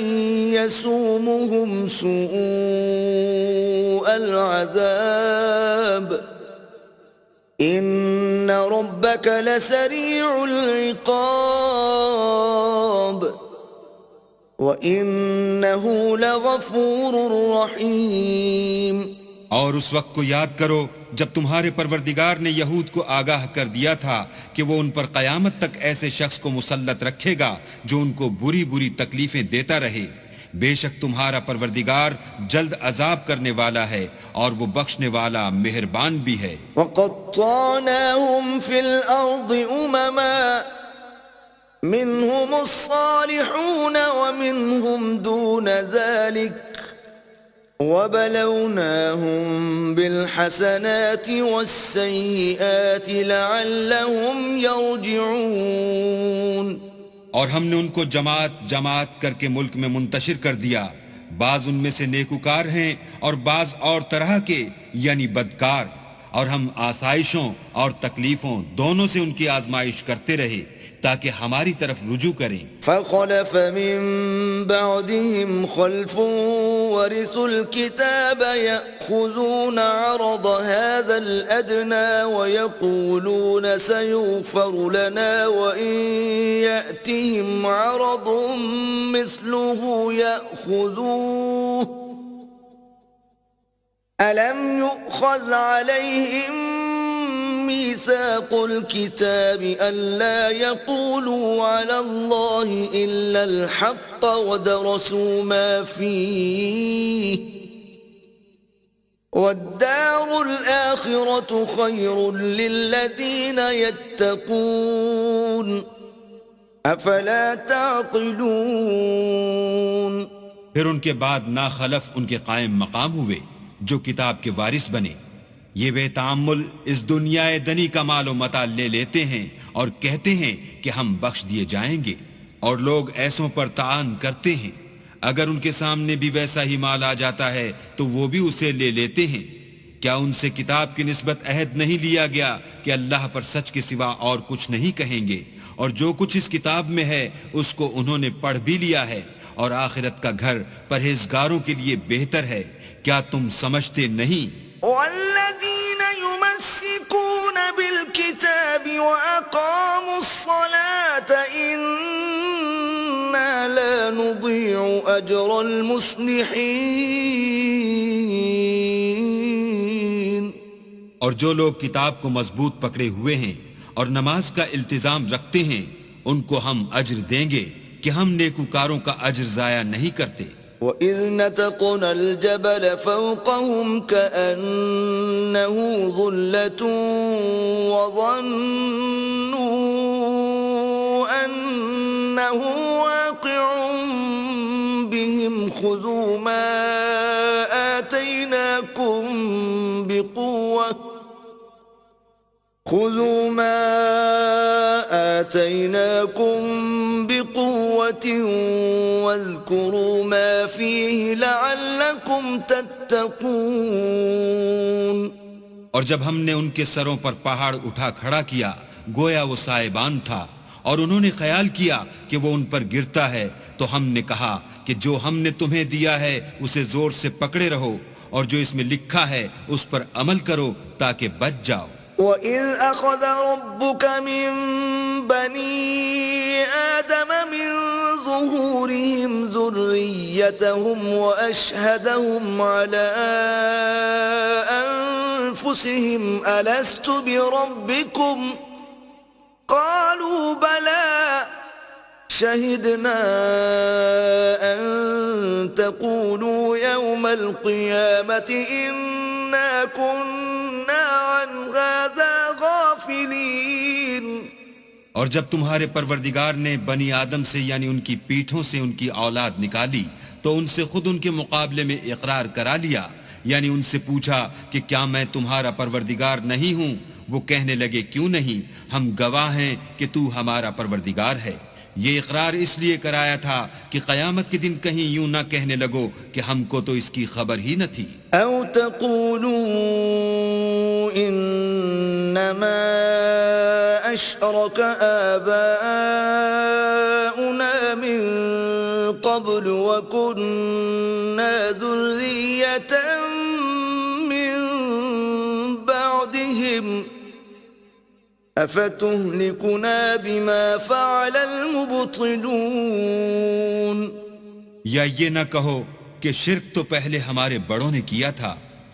يَسُومُهُمْ سُوءَ الْعَذَابِ إِنَّ رَبَّكَ لَسَرِيعُ الْعِقَابِ وَإِنَّهُ لَغَفُورٌ رَحِيمٌ. اور اس وقت کو یاد کرو جب تمہارے پروردگار نے یہود کو آگاہ کر دیا تھا کہ وہ ان پر قیامت تک ایسے شخص کو مسلط رکھے گا جو ان کو بری بری تکلیفیں دیتا رہے. بے شک تمہارا پروردگار جلد عذاب کرنے والا ہے اور وہ بخشنے والا مہربان بھی ہے. وَقَطَّعْنَاهُمْ فِي الْأَرْضِ أُمَمًا مِّنْهُمُ الصَّالِحُونَ وَمِنْهُمْ دُونَ ذَلِكَ وَبَلَوْنَاهُمْ بِالْحَسَنَاتِ وَالسَّيِّئَاتِ لَعَلَّهُمْ يَرْجِعُونَ. اور ہم نے ان کو جماعت جماعت کر کے ملک میں منتشر کر دیا، بعض ان میں سے نیکوکار ہیں اور بعض اور طرح کے یعنی بدکار، اور ہم آسائشوں اور تکلیفوں دونوں سے ان کی آزمائش کرتے رہے تاکہ ہماری طرف رجوع کریں. فَخَلَفَ مِن بَعْدِهِمْ خَلْفٌ وَرِثُوا الْكِتَابَ يَأْخُذُونَ عَرَضَ هَذَا الْأَدْنَى وَيَقُولُونَ سَيُغْفَرُ لَنَا وَإِن يَأْتِهِمْ عَرَضٌ مِثْلُهُ يَأْخُذُوهُ أَلَمْ يُؤْخَذْ عَلَيْهِمْ مِيثَاقُ الْكِتَابِ أَلَّا يَقُولُوا عَلَى اللَّهِ إِلَّا الْحَقَّ وَدَرَسُوا مَا فِيهِ وَالدَّارُ الْآخِرَةُ خَيْرٌ لِلَّذِينَ يَتَّقُونَ أَفَلَا تَعْقِلُونَ. پھر ان کے بعد ناخلف ان کے قائم مقام ہوئے جو کتاب کے وارث بنے. یہ بے تعمل اس دنیا دنی کا مال و متاع لے لیتے ہیں اور کہتے ہیں کہ ہم بخش دیے جائیں گے، اور لوگ ایسوں پر طعن کرتے ہیں. اگر ان کے سامنے بھی ویسا ہی مال آ جاتا ہے تو وہ بھی اسے لے لیتے ہیں. کیا ان سے کتاب کی نسبت عہد نہیں لیا گیا کہ اللہ پر سچ کے سوا اور کچھ نہیں کہیں گے، اور جو کچھ اس کتاب میں ہے اس کو انہوں نے پڑھ بھی لیا ہے، اور آخرت کا گھر پرہیزگاروں کے لیے بہتر ہے. کیا تم سمجھتے نہیں؟ والذين يمسكون بالكتاب وأقاموا الصلاة إنا نضيع أجر المصلحين. اور جو لوگ کتاب کو مضبوط پکڑے ہوئے ہیں اور نماز کا التزام رکھتے ہیں ان کو ہم اجر دیں گے کہ ہم نیکوکاروں کا اجر ضائع نہیں کرتے. وَإِذْ نَتَقْنَا الْجَبَلَ فَوْقَهُمْ كَأَنَّهُ ظُلَّةٌ وَظَنُّوا أَنَّهُ واقع بِهِمْ خُذُوا مَا آتَيْنَاكُمْ بِقُوَّةٍ وَاذْكُرُوا مَا فِيهِ لَعَلَّكُمْ تَتَّقُونَ. اور جب ہم نے ان کے سروں پر پہاڑ اٹھا کھڑا کیا گویا وہ سائبان تھا اور انہوں نے خیال کیا کہ وہ ان پر گرتا ہے تو ہم نے کہا کہ جو ہم نے تمہیں دیا ہے اسے زور سے پکڑے رہو اور جو اس میں لکھا ہے اس پر عمل کرو تاکہ بچ جاؤ. وَإِذْ أَخَذَ رَبُّكَ مِنْ بَنِي آدَمَ مِنْ ظُهُورِهِمْ ذُرِّيَّتَهُمْ وَأَشْهَدَهُمْ عَلَىٰ أَنفُسِهِمْ أَلَسْتُ بِرَبِّكُمْ قَالُوا بَلَىٰ شَهِدْنَا أَن تَقُولُوا يَوْمَ الْقِيَامَةِ إِنَّا كُنَّا عَنْ هَٰذَا غَافِلِينَ. اور جب تمہارے پروردگار نے بنی آدم سے یعنی ان کی پیٹھوں سے ان کی اولاد نکالی تو ان سے خود ان کے مقابلے میں اقرار کرا لیا یعنی ان سے پوچھا کہ کیا میں تمہارا پروردگار نہیں ہوں. وہ کہنے لگے کیوں نہیں, ہم گواہ ہیں کہ تو ہمارا پروردگار ہے. یہ اقرار اس لیے کرایا تھا کہ قیامت کے دن کہیں یوں نہ کہنے لگو کہ ہم کو تو اس کی خبر ہی نہ تھی. او تقولوا انما اشرك آباؤنا من قبل وكنا ذرية من بعدهم افتهلكنا بما فعل المبطلون. یا یہ نہ کہو کہ شرک تو پہلے ہمارے بڑوں نے کیا تھا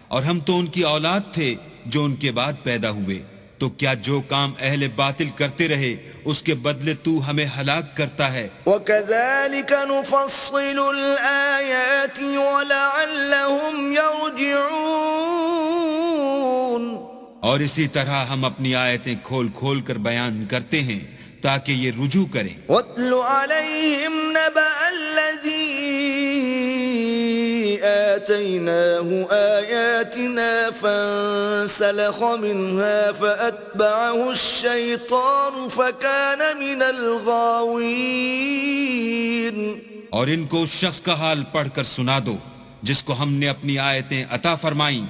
اور ہم تو ان کی اولاد تھے جو ان کے بعد پیدا ہوئے, تو کیا جو کام اہل باطل کرتے رہے اس کے بدلے تو ہمیں ہلاک کرتا ہے. وَكَذَلِكَ نُفَصِّلُ الْآيَاتِ وَلَعَلَّهُمْ يَرْجِعُونَ. اور اسی طرح ہم اپنی آیتیں کھول کھول کر بیان کرتے ہیں تاکہ یہ رجوع کریں. وَاتْلُ عَلَيْهِمْ نَبَأَ الَّذِي آتَيْنَاهُ آيَاتِنَا فَانسَلَخَ مِنْهَا فَأَتْبَعَهُ الشَّيْطَانُ فَكَانَ مِنَ الْغَاوِينَ. اور ان کو اس شخص کا حال پڑھ کر سنا دو جس کو ہم نے اپنی آیتیں عطا فرمائیں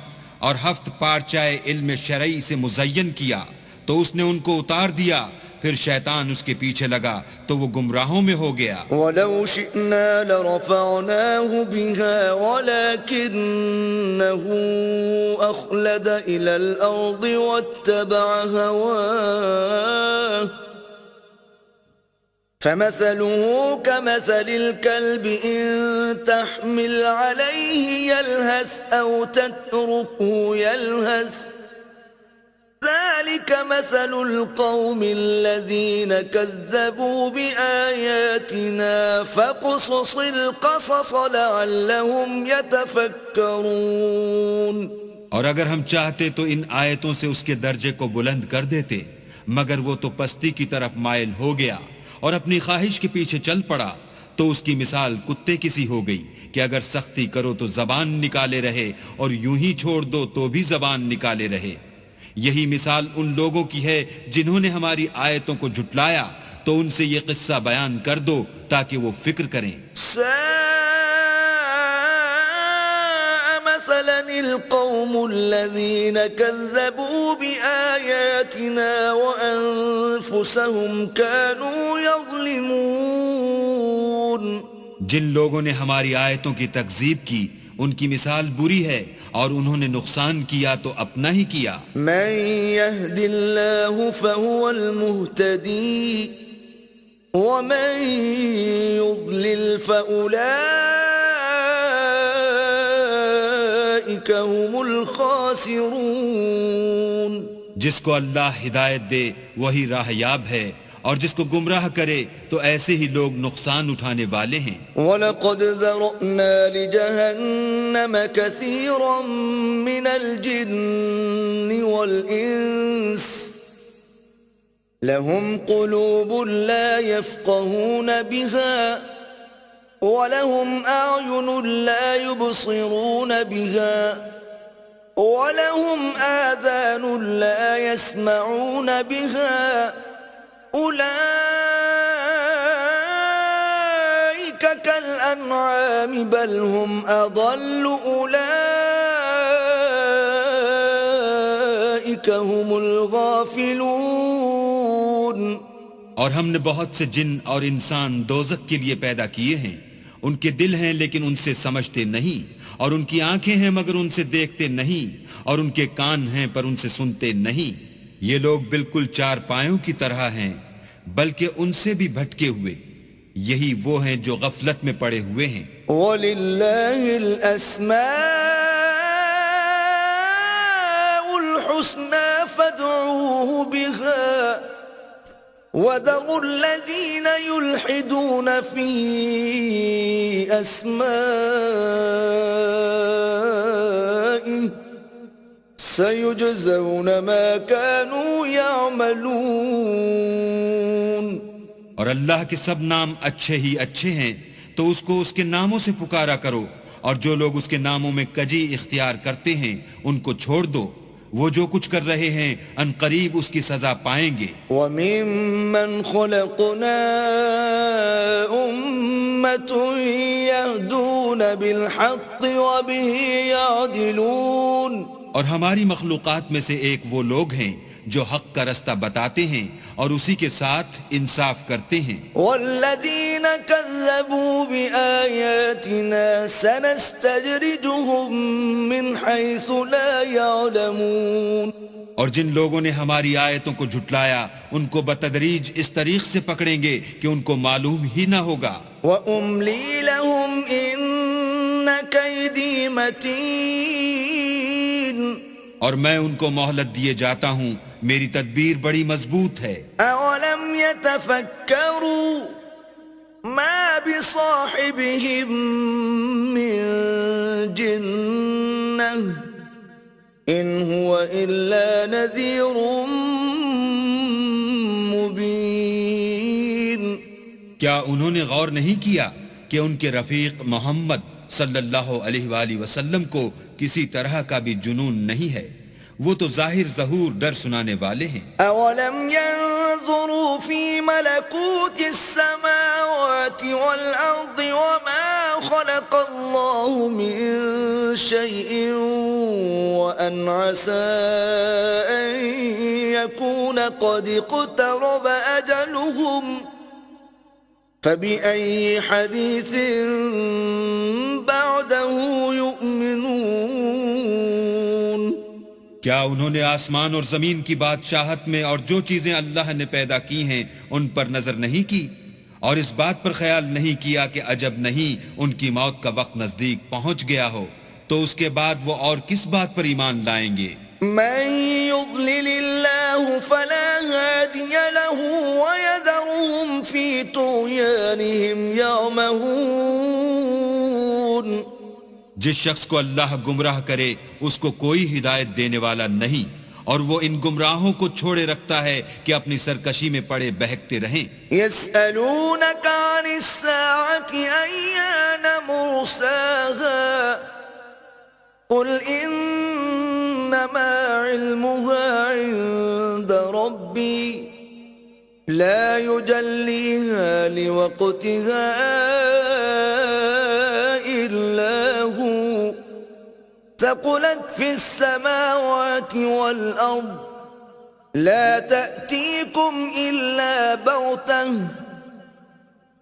اور ہفت پارچائے علم شرعی سے مزین کیا تو اس نے ان کو اتار دیا, پھر شیطان اس کے پیچھے لگا تو وہ گمراہوں میں ہو گیا. وَلَوْ شِئْنَا لَرَفَعْنَاهُ بِهَا وَلَكِنَّهُ أَخْلَدَ إِلَى الْأَرْضِ وَاتَّبَعَ هَوَاهُ فَمَثَلُهُ كَمَثَلِ الْكَلْبِ إِن تَحْمِلْ عَلَيْهِ يَلْهَثْ أَوْ تَتْرُكْهُ يَلْهَثْ ذَلِكَ مَثَلُ الْقَوْمِ الَّذِينَ كَذَّبُوا بِآيَاتِنَا فَاقْصُصِ الْقَصَصَ لَعَلَّهُمْ يَتَفَكَّرُونَ. اور اگر ہم چاہتے تو ان آیتوں سے اس کے درجے کو بلند کر دیتے, مگر وہ تو پستی کی طرف مائل ہو گیا اور اپنی خواہش کے پیچھے چل پڑا, تو اس کی مثال کتے کی سی ہو گئی کہ اگر سختی کرو تو زبان نکالے رہے اور یوں ہی چھوڑ دو تو بھی زبان نکالے رہے. یہی مثال ان لوگوں کی ہے جنہوں نے ہماری آیتوں کو جھٹلایا, تو ان سے یہ قصہ بیان کر دو تاکہ وہ فکر کریں. سَاءَ مَثَلًا الْقَوْمُ الَّذِينَ كَذَّبُوا بِآيَاتِنَا وَأَنفُسَهُمْ كَانُوا يَظْلِمُونَ. جن لوگوں نے ہماری آیتوں کی تکذیب کی ان کی مثال بری ہے اور انہوں نے نقصان کیا تو اپنا ہی کیا. مَن يَهْدِ اللَّهُ فَهُوَ الْمُهْتَدِي ومن يضلل فأولئك هم الخاسرون. جس کو اللہ ہدایت دے وہی راہ یاب ہے، اور جس کو گمراہ کرے تو ایسے ہی لوگ نقصان اٹھانے والے ہیں. وَلَقَدْ ذَرَأْنَا لِجَهَنَّمَ كَثِيرًا مِنَ الْجِنِّ وَالْإِنسِ لَهُمْ قُلُوبٌ لَا يَفْقَهُونَ بِهَا وَلَهُمْ أَعْيُنٌ لَا يُبْصِرُونَ بِهَا وَلَهُمْ آذَانٌ لَا يَسْمَعُونَ بِهَا أُولَئِكَ كَالْأَنْعَامِ بَلْ هُمْ أَضَلُّ أُولَئِكَ هُمُ الْغَافِلُونَ. اور ہم نے بہت سے جن اور انسان دوزخ کے لیے پیدا کیے ہیں. ان کے دل ہیں لیکن ان سے سمجھتے نہیں، اور ان کی آنکھیں ہیں مگر ان سے دیکھتے نہیں، اور ان کے کان ہیں پر ان سے سنتے نہیں. یہ لوگ بالکل چار پایوں کی طرح ہیں، بلکہ ان سے بھی بھٹکے ہوئے. یہی وہ ہیں جو غفلت میں پڑے ہوئے ہیں. وَلِلَّهِ الْأَسْمَاءُ الْحُسْنَى فَادْعُوهُ بِهَا وَذَرُوا الَّذِينَ يُلْحِدُونَ فِي أَسْمَائِهِ سَيُجْزَوْنَ مَا كَانُوا يَعْمَلُونَ. اور اللہ کے سب نام اچھے ہی اچھے ہیں، تو اس کو اس کے ناموں سے پکارا کرو، اور جو لوگ اس کے ناموں میں کجی اختیار کرتے ہیں ان کو چھوڑ دو. وہ جو کچھ کر رہے ہیں ان قریب اس کی سزا پائیں گے. وَمِمَّنْ خَلَقْنَا أُمَّةٌ يَهْدُونَ بِالْحَقِّ وَبِهِ يَعْدِلُونَ. اور ہماری مخلوقات میں سے ایک وہ لوگ ہیں جو حق کا رستہ بتاتے ہیں اور اسی کے ساتھ انصاف کرتے ہیں. وَالَّذِينَ كَذَّبُوا بِآيَاتِنَا سَنَسْتَجْرِجُهُم مِّنْ حَيْثُ لَا يَعْلَمُونَ. اور جن لوگوں نے ہماری آیتوں کو جھٹلایا ان کو بتدریج اس طریق سے پکڑیں گے کہ ان کو معلوم ہی نہ ہوگا. وَأُمْلِي لَهُمْ إِنَّ كَيْدِي مَتِينٌ. اور میں ان کو مہلت دیے جاتا ہوں، میری تدبیر بڑی مضبوط ہے. أَوَلَمْ يَتَفَكَّرُوا مَا بِصَاحِبِهِم مِّن جِنَّةٍ إِنْ هُوَ إِلَّا نَذِيرٌ مُبِينٌ. کیا انہوں نے غور نہیں کیا کہ ان کے رفیق محمد صلی اللہ علیہ وآلہ وسلم کو کسی طرح کا بھی جنون نہیں ہے؟ وہ تو ظاہر ظہور ڈر سنانے والے ہیں. أَوَلَمْ يَنظُرُوا فِي مَلَكُوتِ السَّمَاوَاتِ وَالْأَرْضِ وَمَا خَلَقَ اللَّهُ مِن شَيْءٍ وَأَنْ عَسَىٰ أَن يَكُونَ قَدِ اقْتَرَبَ أَجَلُهُمْ فَبِأَيِّ حَدِيثٍ بَعْدَهُ يُؤْمِنُونَ. کیا انہوں نے آسمان اور زمین کی بادشاہت میں اور جو چیزیں اللہ نے پیدا کی ہیں ان پر نظر نہیں کی، اور اس بات پر خیال نہیں کیا کہ عجب نہیں ان کی موت کا وقت نزدیک پہنچ گیا ہو تو اس کے بعد وہ اور کس بات پر ایمان لائیں گے؟ من يضلل الله فلا هادي له ويذرهم في طغيانهم يعمهون. جس شخص کو اللہ گمراہ کرے اس کو کوئی ہدایت دینے والا نہیں، اور وہ ان گمراہوں کو چھوڑے رکھتا ہے کہ اپنی سرکشی میں پڑے بہکتے رہیں. يسألونك عن الساعة أيان مرساها قل إنما علمها عند ربي لا يجليها لوقتها إلا هو ثقلت في السماوات والأرض لا تأتيكم إلا بغتة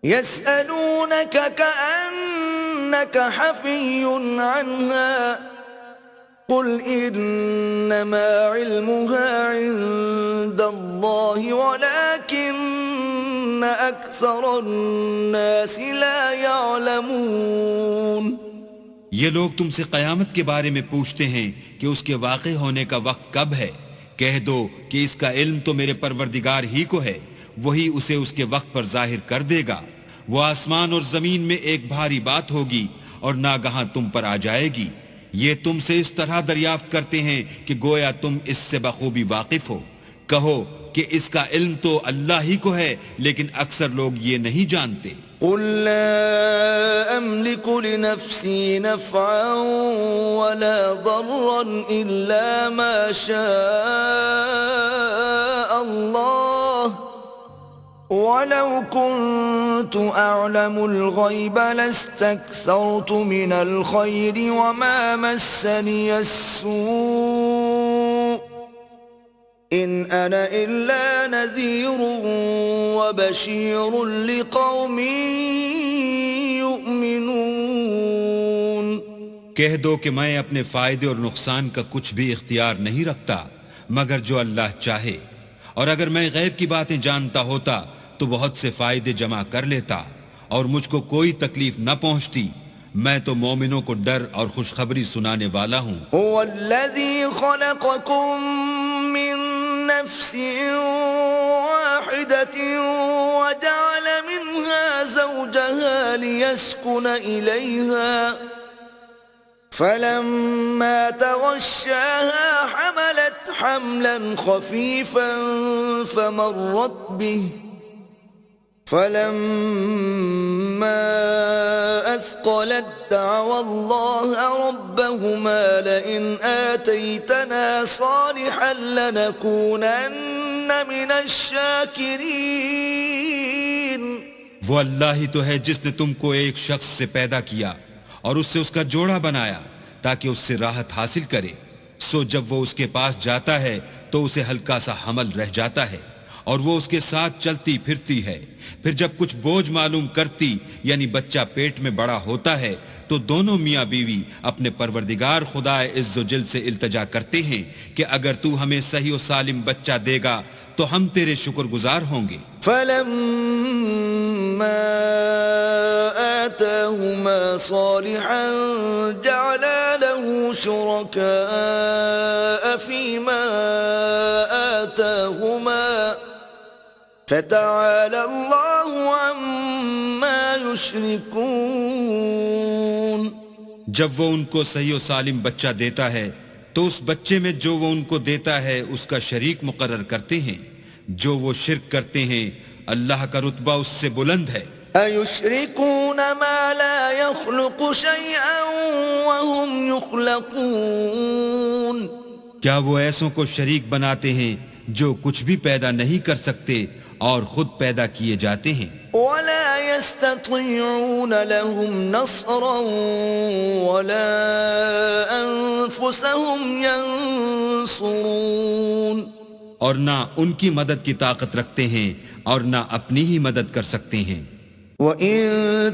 يسألونك كأنك حفي عنها قل إنما علمها عند الله ولكن أكثر الناس لا يعلمون. یہ لوگ تم سے قیامت کے بارے میں پوچھتے ہیں کہ اس کے واقع ہونے کا وقت کب ہے. کہہ دو کہ اس کا علم تو میرے پروردگار ہی کو ہے، وہی اسے اس کے وقت پر ظاہر کر دے گا. وہ آسمان اور زمین میں ایک بھاری بات ہوگی اور ناگہاں تم پر آ جائے گی. یہ تم سے اس طرح دریافت کرتے ہیں کہ گویا تم اس سے بخوبی واقف ہو. کہو کہ اس کا علم تو اللہ ہی کو ہے، لیکن اکثر لوگ یہ نہیں جانتے. قل لا أملك لنفسي نفعا ولا ضرا إلا ما شاء الله ولو كنت أعلم الغيب لاستكثرت من الخير وما مسني السوء إن أنا إلا نذير وبشير لقوم يؤمنون. کہہ دو کہ میں اپنے فائدے اور نقصان کا کچھ بھی اختیار نہیں رکھتا مگر جو اللہ چاہے، اور اگر میں غیب کی باتیں جانتا ہوتا تو بہت سے فائدے جمع کر لیتا اور مجھ کو کوئی تکلیف نہ پہنچتی. میں تو مومنوں کو ڈر اور خوشخبری سنانے والا ہوں. هو الذي خلقكم من نفس واحدة وجعل منها زوجها ليسكن إليها فلما تغشاها حملت حملا خفيفا فمرت به فلما أثقلت دعوا الله ربهما لئن آتيتنا صالحا لنكونن من الشاكرين. وہ اللہ ہی تو ہے جس نے تم کو ایک شخص سے پیدا کیا اور اس سے اس کا جوڑا بنایا تاکہ اس سے راحت حاصل کرے. سو جب وہ اس کے پاس جاتا ہے تو اسے ہلکا سا حمل رہ جاتا ہے اور وہ اس کے ساتھ چلتی پھرتی ہے. پھر جب کچھ بوجھ معلوم کرتی یعنی بچہ پیٹ میں بڑا ہوتا ہے تو دونوں میاں بیوی اپنے پروردگار خدا عز و جل سے التجا کرتے ہیں کہ اگر تو ہمیں صحیح و سالم بچہ دے گا تو ہم تیرے شکر گزار ہوں گے. فلما آتاهما صالحا جعلا له شركاء فيما آتاهما فتعالى الله عما يشركون. جب وہ ان کو صحیح و سالم بچہ دیتا ہے تو اس بچے میں جو وہ ان کو دیتا ہے اس کا شریک مقرر کرتے ہیں. جو وہ شرک کرتے ہیں اللہ کا رتبہ اس سے بلند ہے. أَيُشْرِكُونَ مَا لَا يَخْلُقُ شَيْئًا وَهُمْ يُخْلَقُونَ. کیا وہ ایسوں کو شریک بناتے ہیں جو کچھ بھی پیدا نہیں کر سکتے اور خود پیدا کیے جاتے ہیں. وَلَا يَسْتَطِيعُونَ لَهُمْ نَصْرًا وَلَا أَنفُسَهُمْ يَنصُرُونَ. اور نہ ان کی مدد کی طاقت رکھتے ہیں اور نہ اپنی ہی مدد کر سکتے ہیں. وَإِن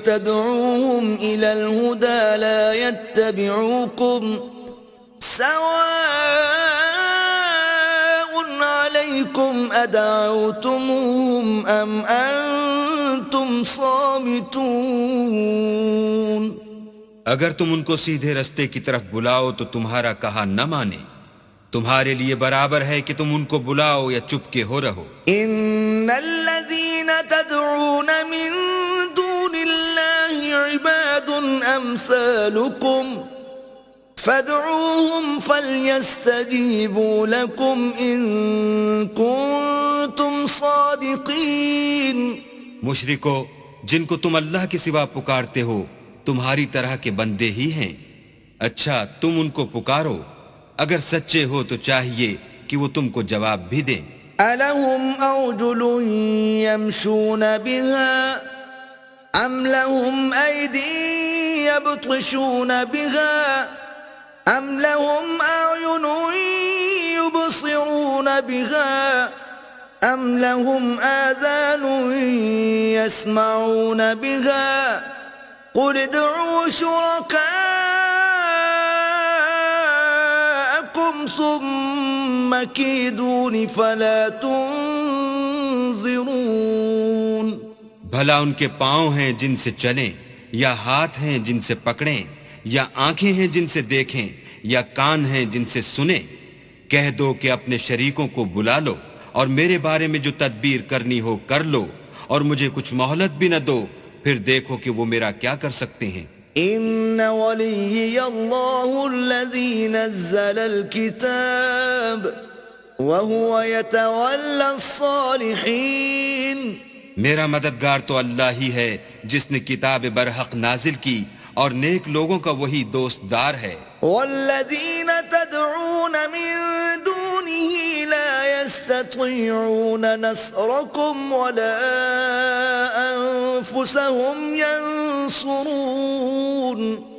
تَدْعُوهُمْ إِلَى الْهُدَى لَا يَتَّبِعُوكُمْ سَوَاءٌ عَلَيْكُمْ أَدَعَوْتُمُوهُمْ أَمْ أَنْتُمْ صَامِتُونَ. اگر تم ان کو سیدھے رستے کی طرف بلاؤ تو تمہارا کہا نہ مانے. تمہارے لیے برابر ہے کہ تم ان کو بلاؤ یا چپ کے ہو رہو. ان الذين تدعون من دون الله عباد امثالكم فادعوهم فليستجيبوا لكم ان كنتم صادقين. مشرکو، جن کو تم اللہ کے سوا پکارتے ہو تمہاری طرح کے بندے ہی ہیں. اچھا تم ان کو پکارو، اگر سچے ہو تو چاہیے کہ وہ تم کو جواب بھی دیں. أَلَهُمْ أَرْجُلٌ يَمْشُونَ بِهَا أَمْ لَهُمْ أَيْدِي يَبْطِشُونَ بِهَا أَمْ لَهُمْ أَعْيُنٌ يُبْصِرُونَ بِهَا أَمْ لَهُمْ آذَانٌ يَسْمَعُونَ بِهَا قُلِ ادْعُوا شُرَكَاءَكُمْ ثُمَّ كِيدُونِ فَلَا تُنظِرُونَ. بھلا ان کے پاؤں ہیں جن سے چلیں، یا ہاتھ ہیں جن سے پکڑیں، یا آنکھیں ہیں جن سے دیکھیں، یا کان ہیں جن سے سنیں؟ کہہ دو کہ اپنے شریکوں کو بلا لو اور میرے بارے میں جو تدبیر کرنی ہو کر لو، اور مجھے کچھ مہلت بھی نہ دو، پھر دیکھو کہ وہ میرا کیا کر سکتے ہیں۔ ان ولی اللہ الذی نزل الكتاب وهو يتولى الصالحین، میرا مددگار تو اللہ ہی ہے جس نے کتاب برحق نازل کی، اور نیک لوگوں کا وہی دوست دار ہے۔ والذین تدعون من دونه لا يستطيعون نصركم ولا انفسهم ينصرون،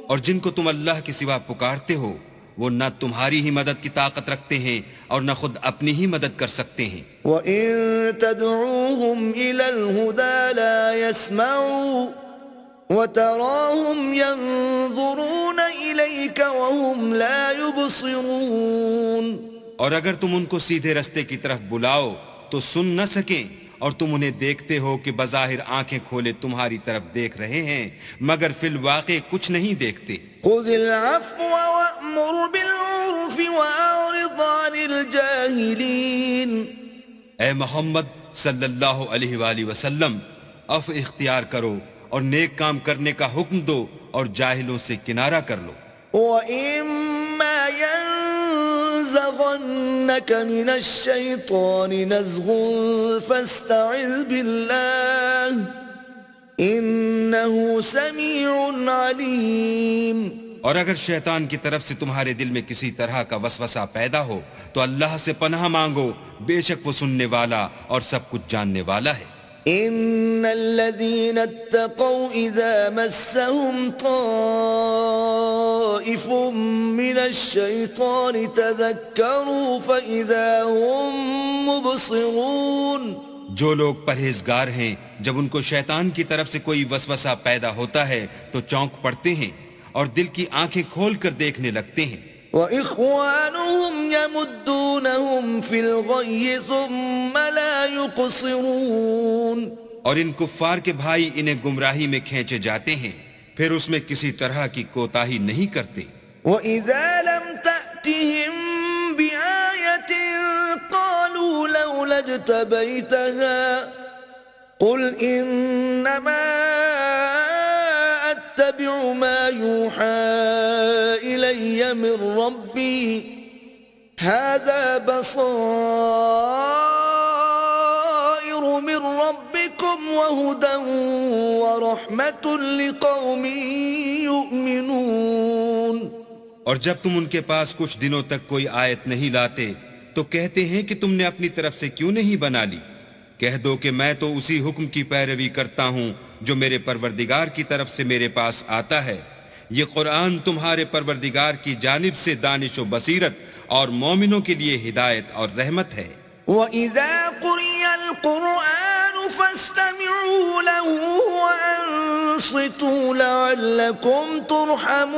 اور جن کو تم اللہ کے سوا پکارتے ہو وہ نہ تمہاری ہی مدد کی طاقت رکھتے ہیں اور نہ خود اپنی ہی مدد کر سکتے ہیں۔ وَإِن تَدْعُوهُمْ إِلَى الْهُدَى لَا يَسْمَعُوا وَتَرَاهُمْ يَنظُرُونَ إِلَيْكَ وَهُمْ لَا يُبْصِرُونَ، اور اگر تم ان کو سیدھے رستے کی طرف بلاؤ تو سن نہ سکیں، اور تم انہیں دیکھتے ہو کہ بظاہر آنکھیں کھولے تمہاری طرف دیکھ رہے ہیں مگر فی الواقع کچھ نہیں دیکھتے۔ خُذِ الْعَفْوَ وَأْمُرْ بِالْعُرْفِ وَأَعْرِضْ عَنِ الْجَاهِلِينَ، اے محمد صلی اللہ علیہ وآلہ وسلم، عفو اختیار کرو اور نیک کام کرنے کا حکم دو اور جاہلوں سے کنارہ کر لو۔ وَإِمَّا يَنزَغَنَّكَ مِنَ الشَّيْطَانِ نَزْغٌ فَاسْتَعِذْ بِاللَّهِ إِنَّهُ سَمِيعٌ عَلِيمٌ، اور اگر شیطان کی طرف سے تمہارے دل میں کسی طرح کا وسوسہ پیدا ہو تو اللہ سے پناہ مانگو، بے شک وہ سننے والا اور سب کچھ جاننے والا ہے۔ ان الذين اتقوا اذا مسهم طائف من الشيطان تذكروا فاذا هم مبصرون، جو لوگ پرہیزگار ہیں جب ان کو شیطان کی طرف سے کوئی وسوسہ پیدا ہوتا ہے تو چونک پڑتے ہیں اور دل کی آنکھیں کھول کر دیکھنے لگتے ہیں۔ وَإِخْوَانُهُمْ يَمُدُّونَهُمْ فِي الْغَيِّ ثُمَّ لَا يُقْصِرُونَ، اور ان کفار کے بھائی انہیں گمراہی میں کھینچے جاتے ہیں پھر اس میں کسی طرح کی کوتاہی نہیں کرتے۔ وَإِذَا لَمْ تَأْتِهِمْ بِآيَةٍ قَالُوا لَوْلَا اجْتَبَيْتَهَا قُلْ إِنَّمَا أَتَّبِعُ مَا يُوحَى إِلَيَّ مِن رَّبِّي هَذَا بَصَائِرُ مِن رَّبِّكُمْ وَهُدًى وَرَحْمَةٌ لِقَوْمٍ يُؤْمِنُونَ، اور جب تم ان کے پاس کچھ دنوں تک کوئی آیت نہیں لاتے تو کہتے ہیں کہ تم نے اپنی طرف سے کیوں نہیں بنا لی؟ کہہ دو کہ میں تو اسی حکم کی پیروی کرتا ہوں جو میرے پروردگار کی طرف سے میرے پاس آتا ہے۔ یہ قرآن تمہارے پروردگار کی جانب سے دانش و بصیرت اور مومنوں کے لیے ہدایت اور رحمت ہے۔ وَإِذَا قُرِئَ الْقُرْآنُ فَاسْتَمِعُوا لَهُ وَأَنصِتُوا لَعَلَّكُمْ تُرْحَمُونَ،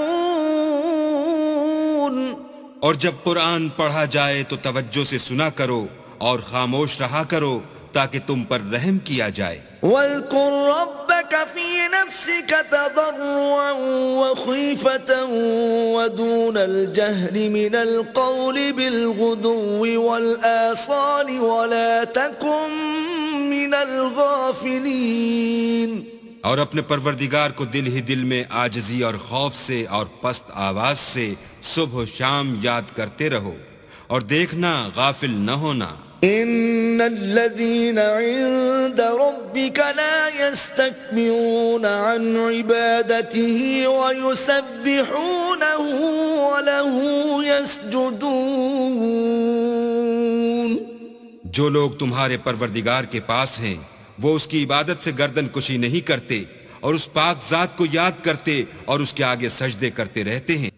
اور جب قرآن پڑھا جائے تو توجہ سے سنا کرو اور خاموش رہا کرو تاکہ تم پر رحم کیا جائے۔ وَاذْكُرْ رَبَّكَ فِي نَفْسِكَ تَضَرُّعًا وَخِيفَةً وَدُونَ الْجَهْرِ مِنَ الْقَوْلِ بِالْغُدُوِّ وَالْآصَالِ وَلَا تَكُن مِّنَ الْغَافِلِينَ، اور اپنے پروردگار کو دل ہی دل میں عاجزی اور خوف سے اور پست آواز سے صبح و شام یاد کرتے رہو، اور دیکھنا غافل نہ ہونا۔ ان الذين عند ربك لا يستكبرون عن عبادته ويسبحونه وله يسجدون، جو لوگ تمہارے پروردگار کے پاس ہیں وہ اس کی عبادت سے گردن کشی نہیں کرتے اور اس پاک ذات کو یاد کرتے اور اس کے آگے سجدے کرتے رہتے ہیں۔